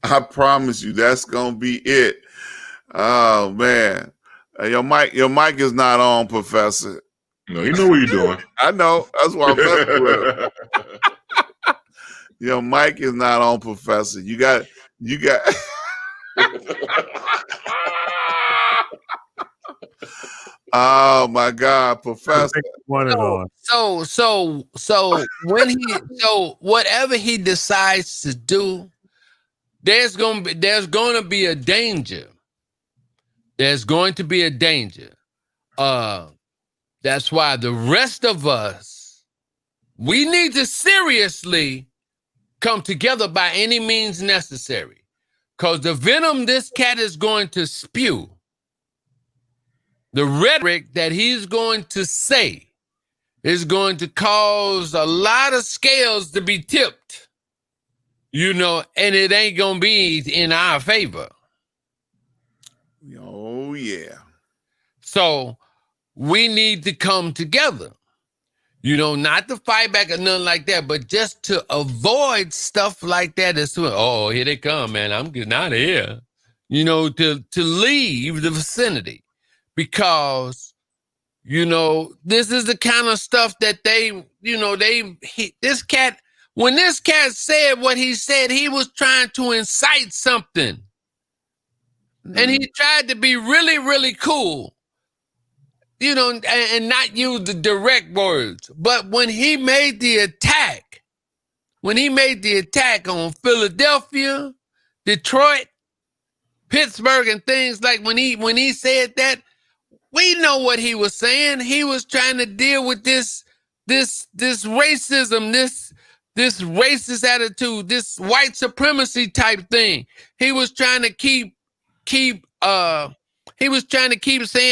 I promise you, that's gonna be it. Oh man, your mic is not on, Professor. No, you know what you're doing. I know. That's why I'm messing with him. Your mic is not on, Professor. You got. Oh my God, Professor. So when whatever he decides to do, there's going to be a danger. There's going to be a danger. That's why the rest of us, we need to seriously come together by any means necessary, because the venom this cat is going to spew, the rhetoric that he's going to say, is going to cause a lot of scales to be tipped, and it ain't going to be in our favor. Oh, yeah. So we need to come together, not to fight back or nothing like that, but just to avoid stuff like that. Oh, here they come, man. I'm getting out of here, to leave the vicinity. Because, this is the kind of stuff that when this cat said what he said, he was trying to incite something. Mm-hmm. And he tried to be really, really cool, and not use the direct words. But when he made the attack on Philadelphia, Detroit, Pittsburgh, and things like when he said that, we know what he was saying. He was trying to deal with this racism, this racist attitude, this white supremacy type thing. He was trying to keep saying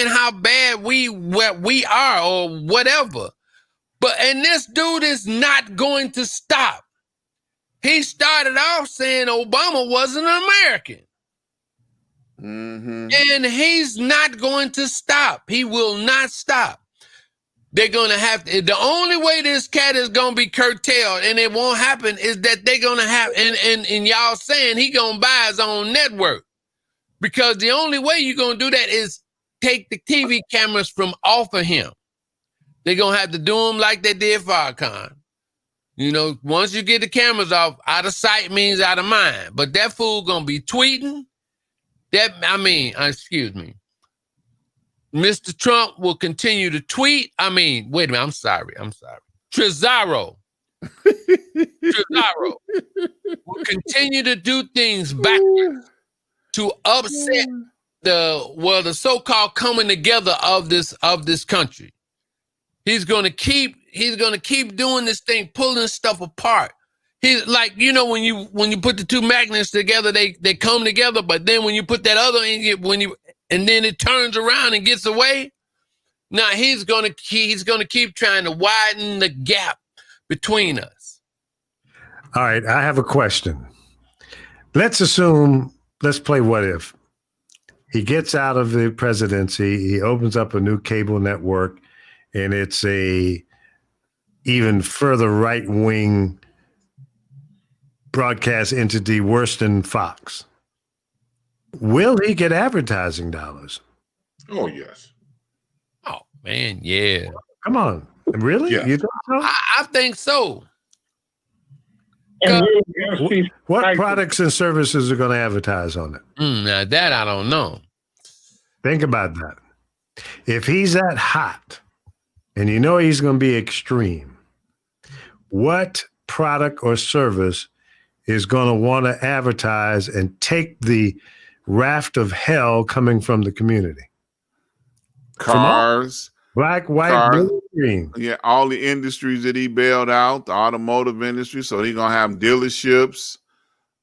how bad we are or whatever. And this dude is not going to stop. He started off saying Obama wasn't an American. Mm-hmm. And he's not going to stop. He will not stop. They're going to have to. The only way this cat is going to be curtailed, and it won't happen, is that they're going to have, and y'all saying he going to buy his own network. Because the only way you're going to do that is take the TV cameras from off of him. They're going to have to do them like they did Farrakhan. Once you get the cameras off, out of sight means out of mind. But that fool going to be tweeting. Excuse me. Mr. Trump will continue to tweet. Wait a minute. I'm sorry. Trezzaro will continue to do things backwards to upset the so-called coming together of this country. He's gonna keep doing this thing, pulling stuff apart. He's like, when you put the two magnets together, they come together. But then when you put that other in, and then it turns around and gets away. Now he's gonna keep trying to widen the gap between us. All right, I have a question. let's assume, let's play what if. He gets out of the presidency, he opens up a new cable network, and it's a even further right-wing broadcast entity worse than Fox. Will he get advertising dollars? Oh, yes. Oh, man, yeah. Come on. Really? Yes. You think so? I think so. And What products and services are going to advertise on it? Now that I don't know. Think about that. If he's that hot and you know he's going to be extreme, what product or service is going to want to advertise and take the raft of hell coming from the community? Cars. Black, white, Cars. blue, green. Yeah, all the industries that he bailed out, the automotive industry. So he's gonna have dealerships.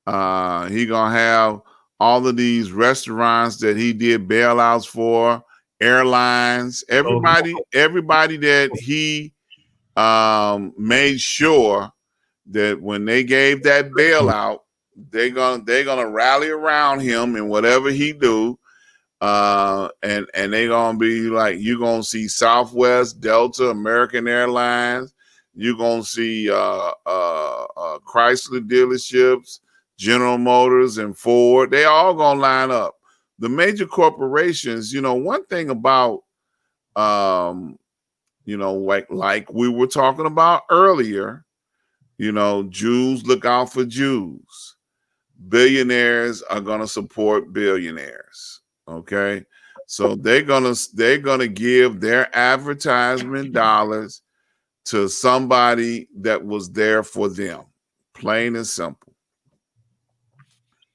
He gonna have all of these restaurants that he did bailouts for, airlines, everybody that he made sure that when they gave that bailout, they're gonna rally around him and whatever he do. And they're gonna be like, you're gonna see Southwest, Delta, American Airlines, you're gonna see Chrysler dealerships, General Motors, and Ford. They all gonna line up. The major corporations, one thing about like we were talking about earlier, Jews look out for Jews. Billionaires are gonna support billionaires. Okay, so they're gonna give their advertisement dollars to somebody that was there for them, plain and simple.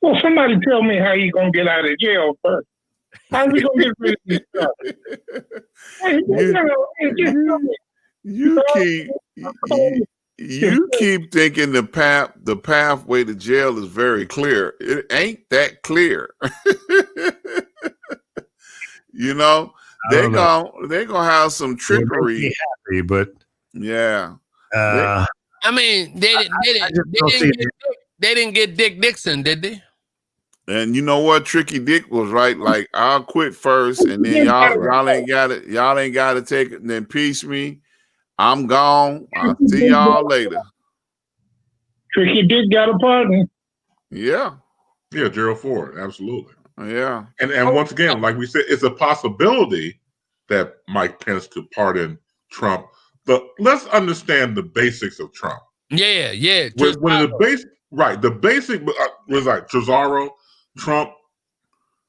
Well, somebody tell me how you gonna get out of jail first. How we gonna get rid of this stuff? You keep thinking the pathway to jail is very clear. It ain't that clear. They're gonna have some trickery. Happy, but yeah. I mean, they didn't get Dick Nixon, did they? And you know what? Tricky Dick was right. Like, I'll quit first, and then y'all ain't got it. Y'all ain't got to take it and then impeach me. I'm gone. I'll see y'all later. Tricky Dick got a pardon. Yeah. Yeah, Gerald Ford, absolutely. Yeah. And once again, like we said, it's a possibility that Mike Pence could pardon Trump. But let's understand the basics of Trump. Yeah. The basic was like Trezaro, Trump.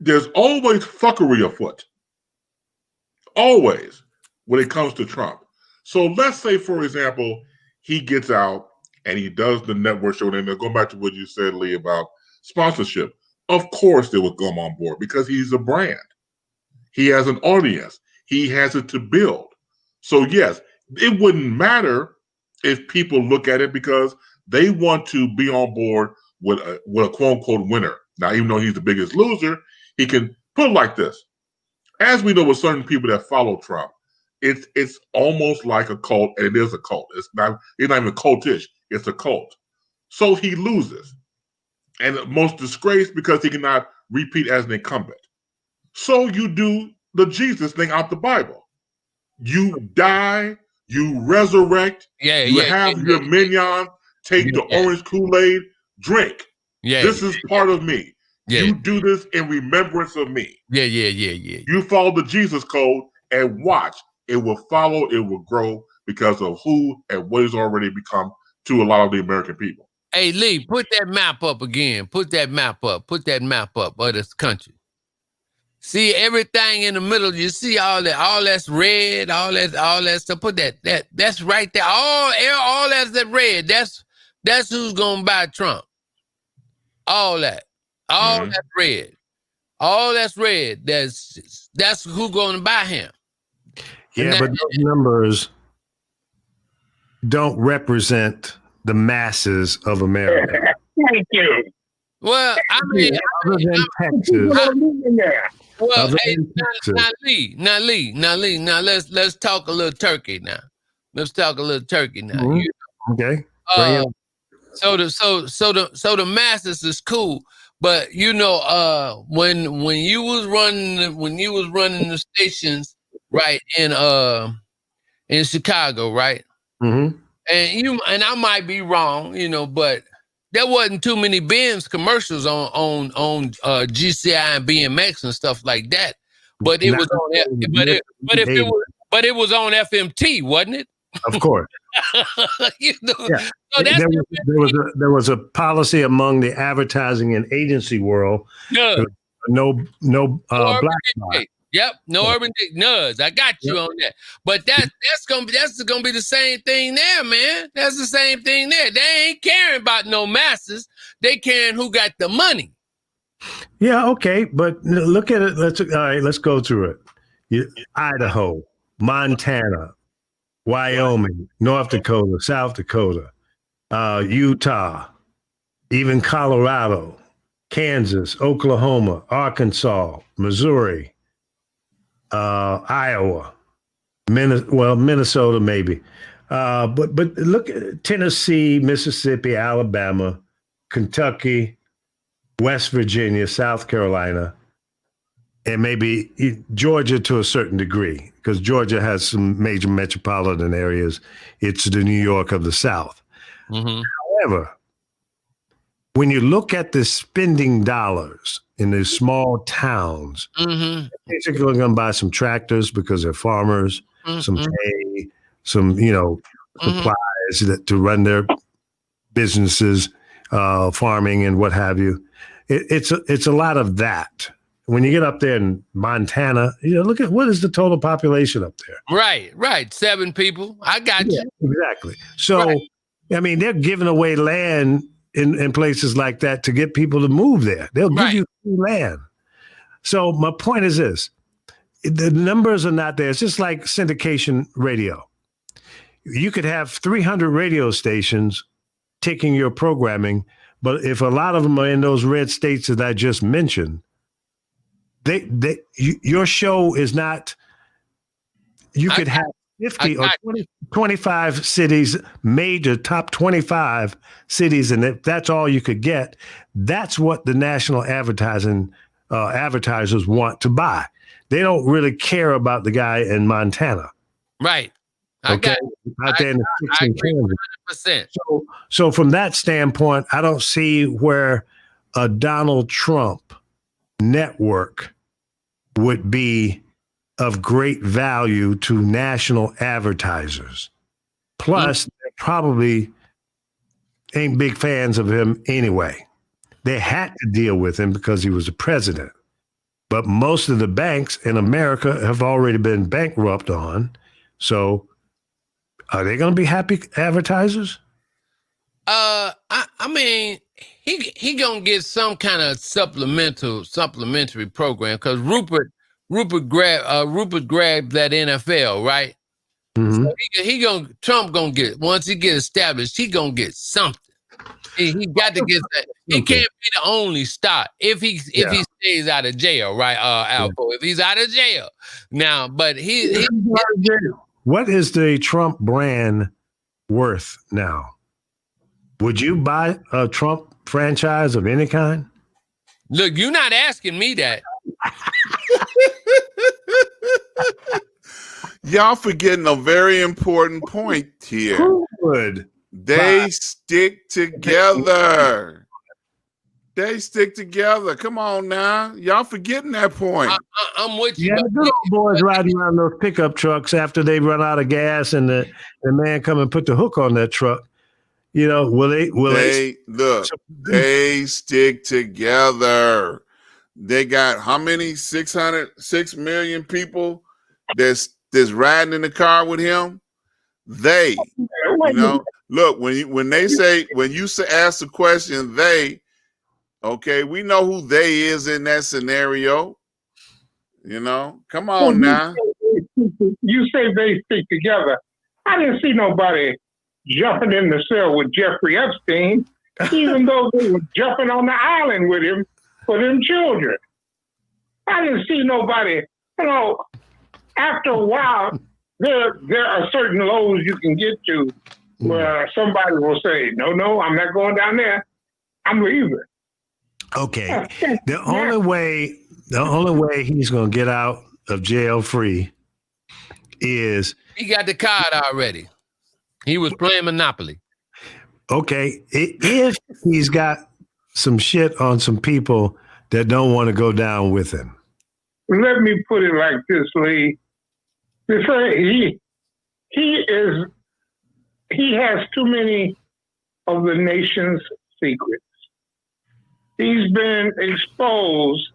There's always fuckery afoot. Always when it comes to Trump. So let's say, for example, he gets out and he does the network show. And then going back to what you said, Lee, about sponsorship. Of course they would come on board because he's a brand. He has an audience. He has it to build. So yes, it wouldn't matter if people look at it because they want to be on board with a quote unquote winner. Now, even though he's the biggest loser, he can put it like this. As we know with certain people that follow Trump, it's almost like a cult, and it is a cult. It's not even cultish, it's a cult. So he loses. And most disgraced because he cannot repeat as an incumbent. So you do the Jesus thing out the Bible. You die, you resurrect, you have your minion, take the orange Kool-Aid, drink. This is part of me. You do this in remembrance of me. You follow the Jesus code and watch. It will follow, it will grow because of who and what it's already become to a lot of the American people. Hey, Lee, put that map up again. Put that map up of this country. See everything in the middle. You see all that's red, all that stuff. Put that's right there. All that's red. That's who's gonna buy Trump. All that. That's red. All that's red. That's who's gonna buy him. Yeah, but those numbers don't represent the masses of America. Thank you. Well, I mean, other than Texas. Well, hey, now, Lee, let's talk a little turkey now. Let's talk a little turkey now. Mm-hmm. Okay. So the masses is cool, but you know, when you was running the stations, right, in Chicago, right, Mm-hmm. and I might be wrong, you know, but there wasn't too many Benz commercials on GCI and BMX and stuff like that. But it was on but it was on FMT, wasn't it? Of course. You know, Yeah. so that's There was a policy among the advertising and agency world. Nuds. No Urban black Dictate. Yep, no urban nuds. I got you on that. But that's gonna be the same thing there, man. That's the same thing there. They ain't caring about no masses. They caring who got the money. Yeah, okay, but look at it. Let's go through it. Idaho, Montana, Wyoming, North Dakota, South Dakota, Utah, even Colorado, Kansas, Oklahoma, Arkansas, Missouri, Iowa, Minnesota maybe. But look at Tennessee, Mississippi, Alabama, Kentucky, West Virginia, South Carolina, and maybe Georgia to a certain degree, because Georgia has some major metropolitan areas. It's the New York of the South. Mm-hmm. However, when you look at the spending dollars in these small towns, Mm-hmm. basically going to buy some tractors because they're farmers, some hay, some, supplies to run their businesses, farming and what have you. It's a lot of that. When you get up there in Montana, look at what is the total population up there. Right. 7 people. I got you. Exactly. So, right. I mean, they're giving away land in places like that to get people to move there. They'll give you free land. So my point is this. The numbers are not there. It's just like syndication radio. You could have 300 radio stations taking your programming, but if a lot of them are in those red states that I just mentioned, your show is not, you could have 50 or 25 cities, major top 25 cities, and if that's all you could get, that's what the national advertisers want to buy. They don't really care about the guy in Montana. Right. I agree 100%. So from that standpoint, I don't see where a Donald Trump network would be of great value to national advertisers. Plus, they probably ain't big fans of him anyway. They had to deal with him because he was a president. But most of the banks in America have already been bankrupt on. So are they going to be happy advertisers? I mean, he gonna get some kind of supplementary program, because Rupert grabbed that NFL, right? Mm-hmm. So Trump gonna get, once he get established, he gonna get something. He got to get that. He can't be the only star if he stays out of jail, right? Alpo, if he's out of jail now, but he what is the Trump brand worth now? Would you buy a Trump franchise of any kind? Look, you're not asking me that. Y'all forgetting a very important point here. Who would? They stick together. They stick together. Come on now. Y'all forgetting that point. I'm with you. Yeah, the good old boys riding around those pickup trucks after they run out of gas and the man come and put the hook on that truck. They stick together. They got how many? 6 million people that's riding in the car with him. Look, when you ask the question, we know who they is in that scenario. Come on now. You say they stick together. I didn't see nobody jumping in the cell with Jeffrey Epstein, even though they were jumping on the island with him for them children. I didn't see nobody, after a while, there are certain lows you can get to where somebody will say, no, I'm not going down there. I'm leaving. Okay. The only way he's going to get out of jail free is He got the card already. He was playing Monopoly. okay. If he's got some shit on some people that don't want to go down with him. Let me put it like this, Lee. He has too many of the nation's secrets. He's been exposed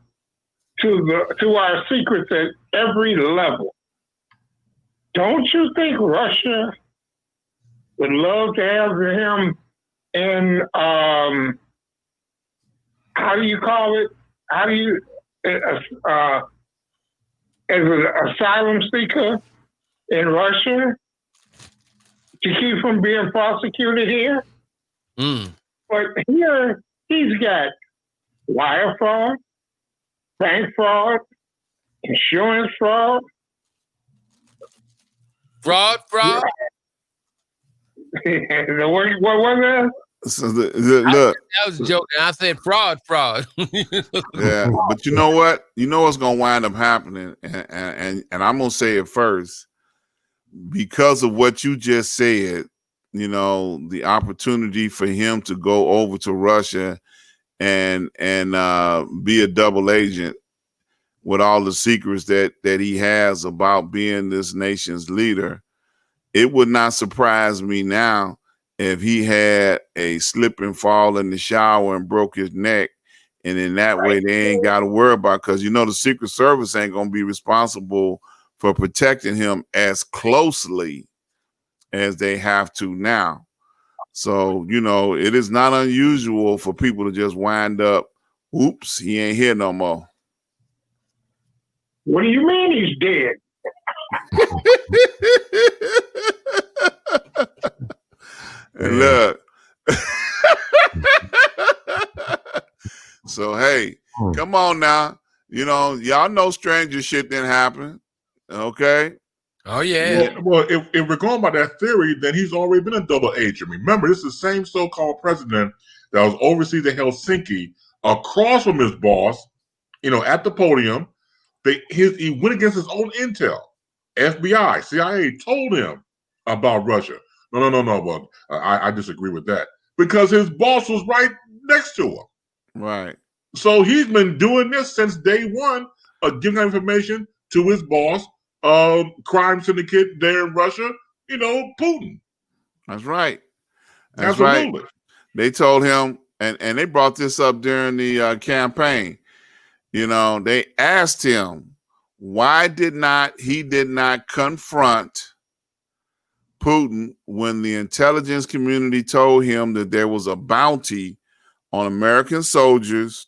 to our secrets at every level. Don't you think Russia would love to have him in how do you call it? How do you as an asylum seeker in Russia to keep from being prosecuted here? But here he's got wire fraud, bank fraud, insurance fraud. Fraud? What was that? So look, I was joking. I said fraud. yeah, but you know what? You know what's gonna wind up happening, and I'm gonna say it first because of what you just said. You know, the opportunity for him to go over to Russia and be a double agent with all the secrets that he has about being this nation's leader. It would not surprise me now if he had a slip and fall in the shower and broke his neck, and in that way they ain't got to worry about, because you know the Secret Service ain't gonna be responsible for protecting him as closely as they have to now. So, you know, it is not unusual for people to just wind up, oops, he ain't here no more. What do you mean he's dead? And look. So, hey, come on now. You know, y'all know stranger shit didn't happen. Okay? Oh, yeah. Well, if we're going by that theory, then he's already been a double agent. Remember, this is the same so-called president that was overseas in Helsinki, across from his boss, you know, at the podium. He went against his own intel. FBI, CIA told him about Russia. No. But I disagree with that, because his boss was right next to him. Right. So he's been doing this since day one, giving that information to his boss, crime syndicate there in Russia, you know, Putin. That's right. That's Absolutely. right. They told him, and they brought this up during the campaign. You know, they asked him, why did he not confront Putin when the intelligence community told him that there was a bounty on American soldiers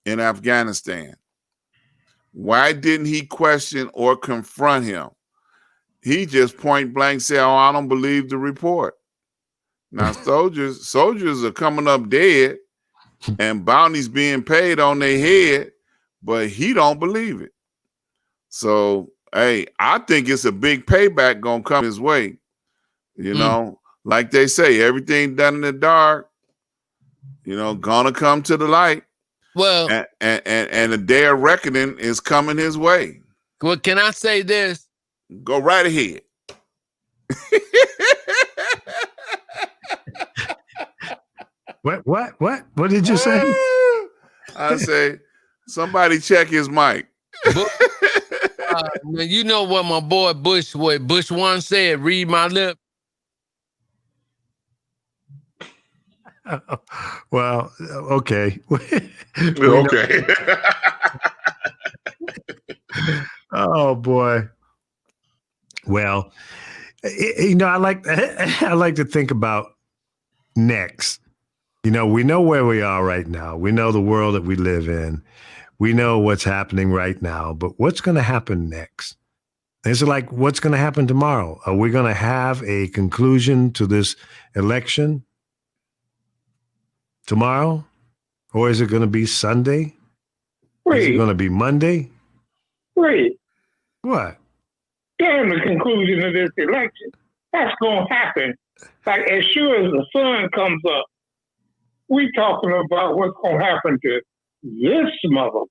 in Afghanistan? Why didn't he question or confront him? He just point blank said, oh, I don't believe the report. Now, soldiers are coming up dead and bounties being paid on their head, but he don't believe it. So, hey, I think it's a big payback gonna come his way. You know, like they say, everything done in the dark, you know, gonna come to the light. Well, and the day of reckoning is coming his way. Well, can I say this? Go right ahead. What did you say? I say, somebody check his mic. You know what my boy Bush once said, read my lip. Well, okay. Okay. Oh boy. Well, you know, I like to think about next. You know, we know where we are right now. We know the world that we live in. We know what's happening right now, but what's going to happen next? Is it like what's going to happen tomorrow? Are we going to have a conclusion to this election tomorrow? Or is it going to be Sunday? Is it going to be Monday? Wait. What? Damn the conclusion of this election. That's going to happen Like as sure as the sun comes up, we talking about what's gonna happen to this mother.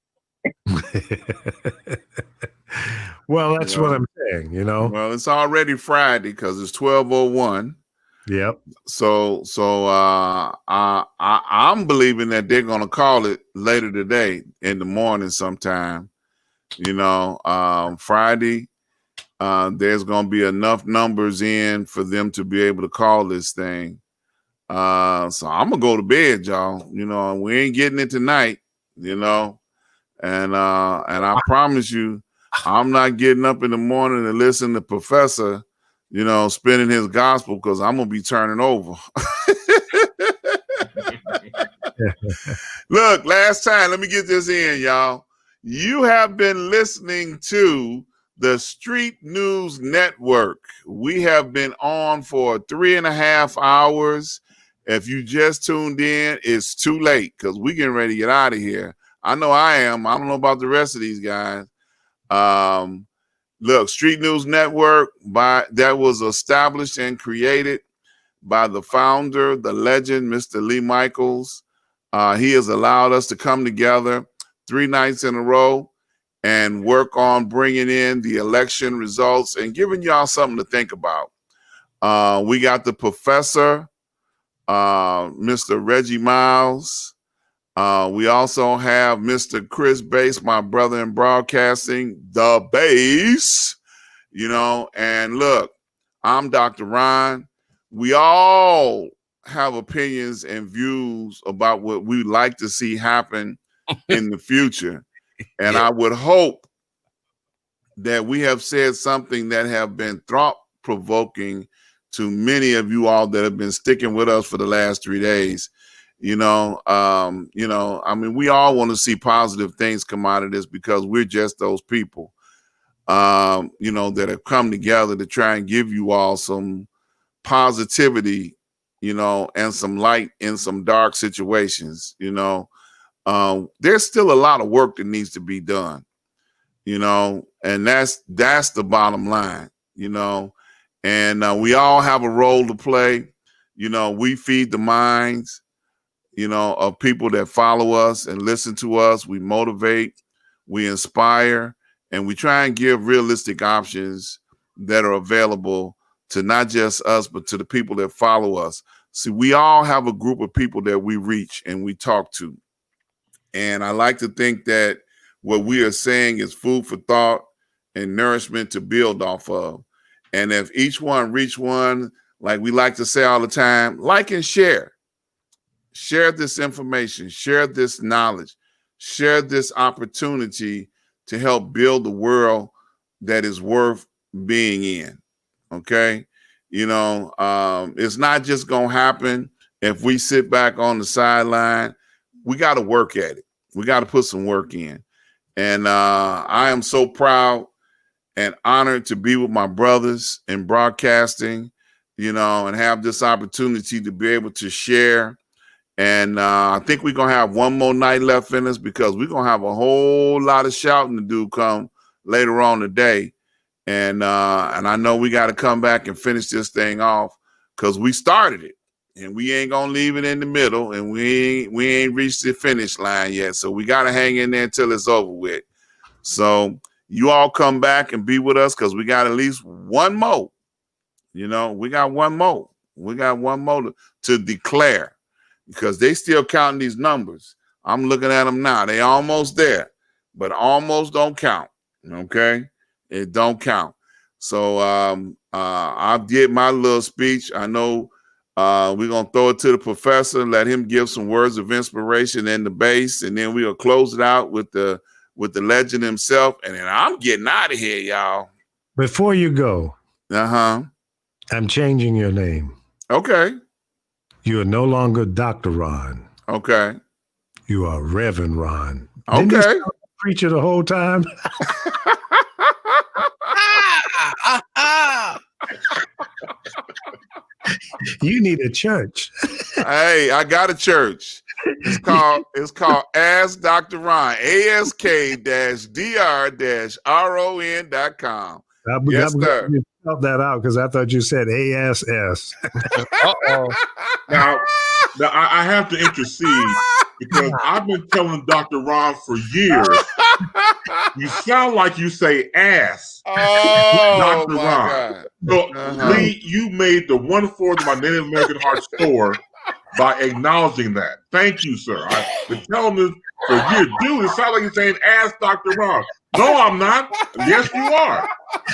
Well, that's what I'm saying, Well, it's already Friday because it's 12:01. Yep. So I'm believing that they're gonna call it later today in the morning sometime. Friday. There's gonna be enough numbers in for them to be able to call this thing. So I'm gonna go to bed, y'all. We ain't getting it tonight. And I promise you, I'm not getting up in the morning to listen to Professor, spinning his gospel because I'm gonna be turning over. Look, last time, let me get this in, y'all. You have been listening to the Street News Network. We have been on for 3.5 hours. If you just tuned in, it's too late because we're getting ready to get out of here. I know I am. I don't know about the rest of these guys. Look, Street News Network, that was established and created by the founder, the legend, Mr. Lee Micheals. He has allowed us to come together 3 nights in a row and work on bringing in the election results and giving y'all something to think about. We got the professor, Mr. Reggie Miles. We also have Mr. Chris Bass, my brother in broadcasting, the Bass, and look, I'm Dr. Ron. We all have opinions and views about what we'd like to see happen in the future. And I would hope that we have said something that have been thought-provoking to many of you all that have been sticking with us for the last 3 days. We all want to see positive things come out of this because we're just those people, that have come together to try and give you all some positivity, and some light in some dark situations. There's still a lot of work that needs to be done, and that's the bottom line, and we all have a role to play. We feed the minds, of people that follow us and listen to us. We motivate, we inspire, and we try and give realistic options that are available to not just us, but to the people that follow us. See, we all have a group of people that we reach and we talk to. And I like to think that what we are saying is food for thought and nourishment to build off of. And if each one reach one, like we like to say all the time, like and share. Share this information, share this knowledge, share this opportunity to help build the world that is worth being in. Okay. It's not just going to happen if we sit back on the sideline. We got to work at it. We got to put some work in. And I am so proud and honored to be with my brothers in broadcasting, and have this opportunity to be able to share. And I think we're going to have one more night left in us because we're going to have a whole lot of shouting to do come later on today. And I know we got to come back and finish this thing off because we started it and we ain't going to leave it in the middle and we ain't reached the finish line yet. So we got to hang in there until it's over with. So you all come back and be with us because we got at least one more. We got one more. We got one more to declare because they still counting these numbers. I'm looking at them now. They almost there, but almost don't count. Okay. It don't count. So I did my little speech. I know we're going to throw it to the professor and let him give some words of inspiration and the base. And then we'll close it out with the legend himself. And then I'm getting out of here, y'all. Before you go, I'm changing your name. Okay. You are no longer Dr. Ron. Okay. You are Reverend Ron. Okay. Didn't you preacher the whole time? You need a church. Hey, I got a church. It's called Ask Dr. Ron, ask-dr-ron.com. Yes, sir. You spelled that out because I thought you said ASS. Uh-oh. Now I have to intercede because I've been telling Dr. Ron for years, you sound like you say ass. Oh, Dr. my Ron. God. So, Lee, you made the 1/4 of my Native American heart soar by acknowledging that. Thank you, sir. I've been telling this for years. Dude, it sounds like you're saying ass Dr. Ron. No, I'm not. Yes, you are.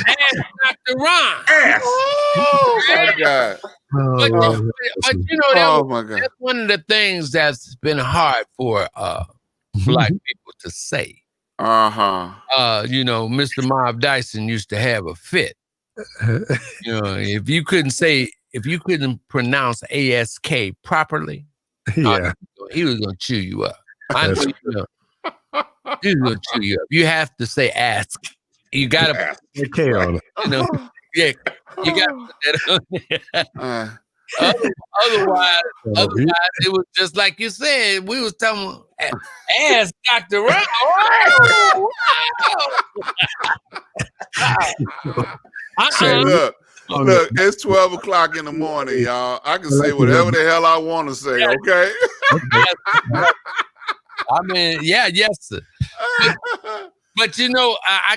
Ask Dr. Ron. Ass. Oh, my God. But you know, Oh, my God. that's one of the things that's been hard for Black people to say. You know, Mr. Mob Dyson used to have a fit. You know, if you couldn't pronounce ASK properly, Yeah. he was gonna chew you up. I know, you know. He was gonna chew you up. You have to say ask. You gotta put a K on it. You know, yeah, you gotta put that on there. Otherwise, it was just like you said. We was talking, ask Dr. Ron. Look, it's 12 o'clock in the morning, y'all. I can say whatever the hell I want to say, okay? I mean, yes, sir. But you know, I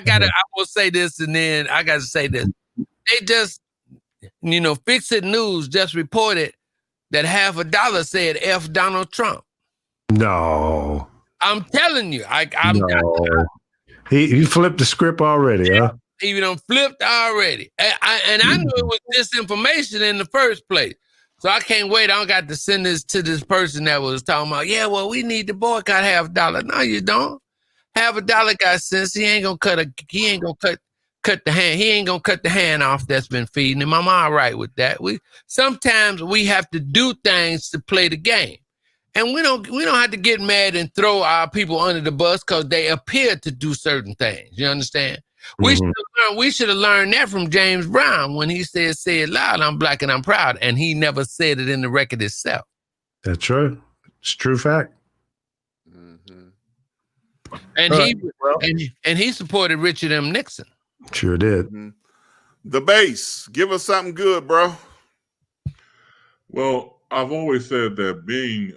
will say this, and then I gotta say this. They just, you know, Fix It News just reported that $50 said F Donald Trump. No. I'm telling you, He flipped the script already, huh? He done flipped already. And I knew it was disinformation in the first place. So I can't wait. I don't got to send this to this person that was talking about, yeah, well, we need to boycott $50. No, you don't. $50 got sense. He ain't gonna cut the hand. He ain't gonna cut the hand off that's been feeding him. I'm all right with that. Sometimes we have to do things to play the game. And we don't have to get mad and throw our people under the bus because they appear to do certain things. You understand? We should have learned that from James Brown when he said, "Say it loud, I'm Black and I'm proud," and he never said it in the record itself. That's true. It's true fact. And he supported Richard M. Nixon. Sure did. The base, give us something good, bro. Well, I've always said that being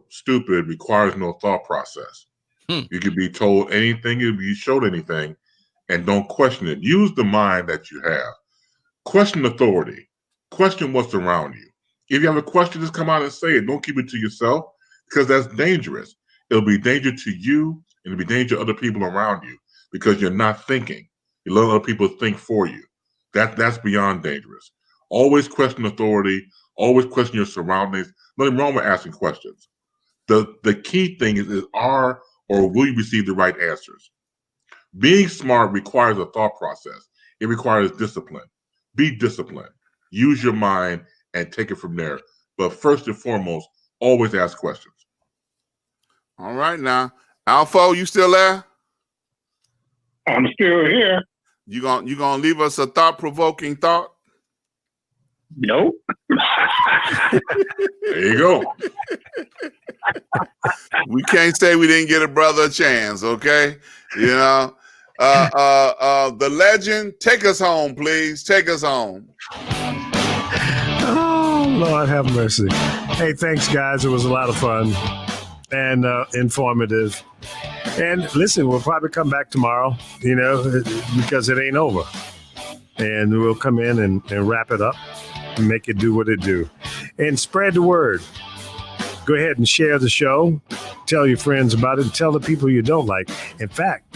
stupid requires no thought process. You could be told anything, you could be showed anything, and don't question it. Use the mind that you have. Question authority. Question what's around you. If you have a question, just come out and say it. Don't keep it to yourself because that's dangerous. It'll be danger to you and it'll be danger to other people around you because you're not thinking. You let other people think for you. That's beyond dangerous. Always question authority. Always question your surroundings. Nothing wrong with asking questions. The key thing is are or will you receive the right answers? Being smart requires a thought process. It requires discipline. Be disciplined. Use your mind and take it from there. But first and foremost, always ask questions. All right now. Alpha, you still there? I'm still here. You gonna leave us a thought-provoking thought? Nope. There you go. We can't say we didn't get a brother a chance, okay? You know? The legend, take us home, please. Take us home. Oh, Lord have mercy. Hey, thanks, guys. It was a lot of fun and informative. And listen, we'll probably come back tomorrow, you know, because it ain't over. And we'll come in and wrap it up and make it do what it do. And spread the word. Go ahead and share the show. Tell your friends about it. Tell the people you don't like. In fact,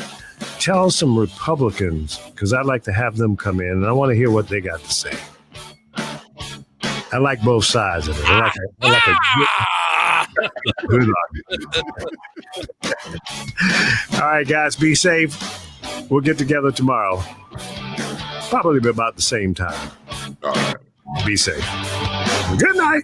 tell some Republicans, because I'd like to have them come in, and I want to hear what they got to say. I like both sides of it. I like a good All right, guys, be safe. We'll get together tomorrow. Probably about the same time. All right. Be safe. Good night.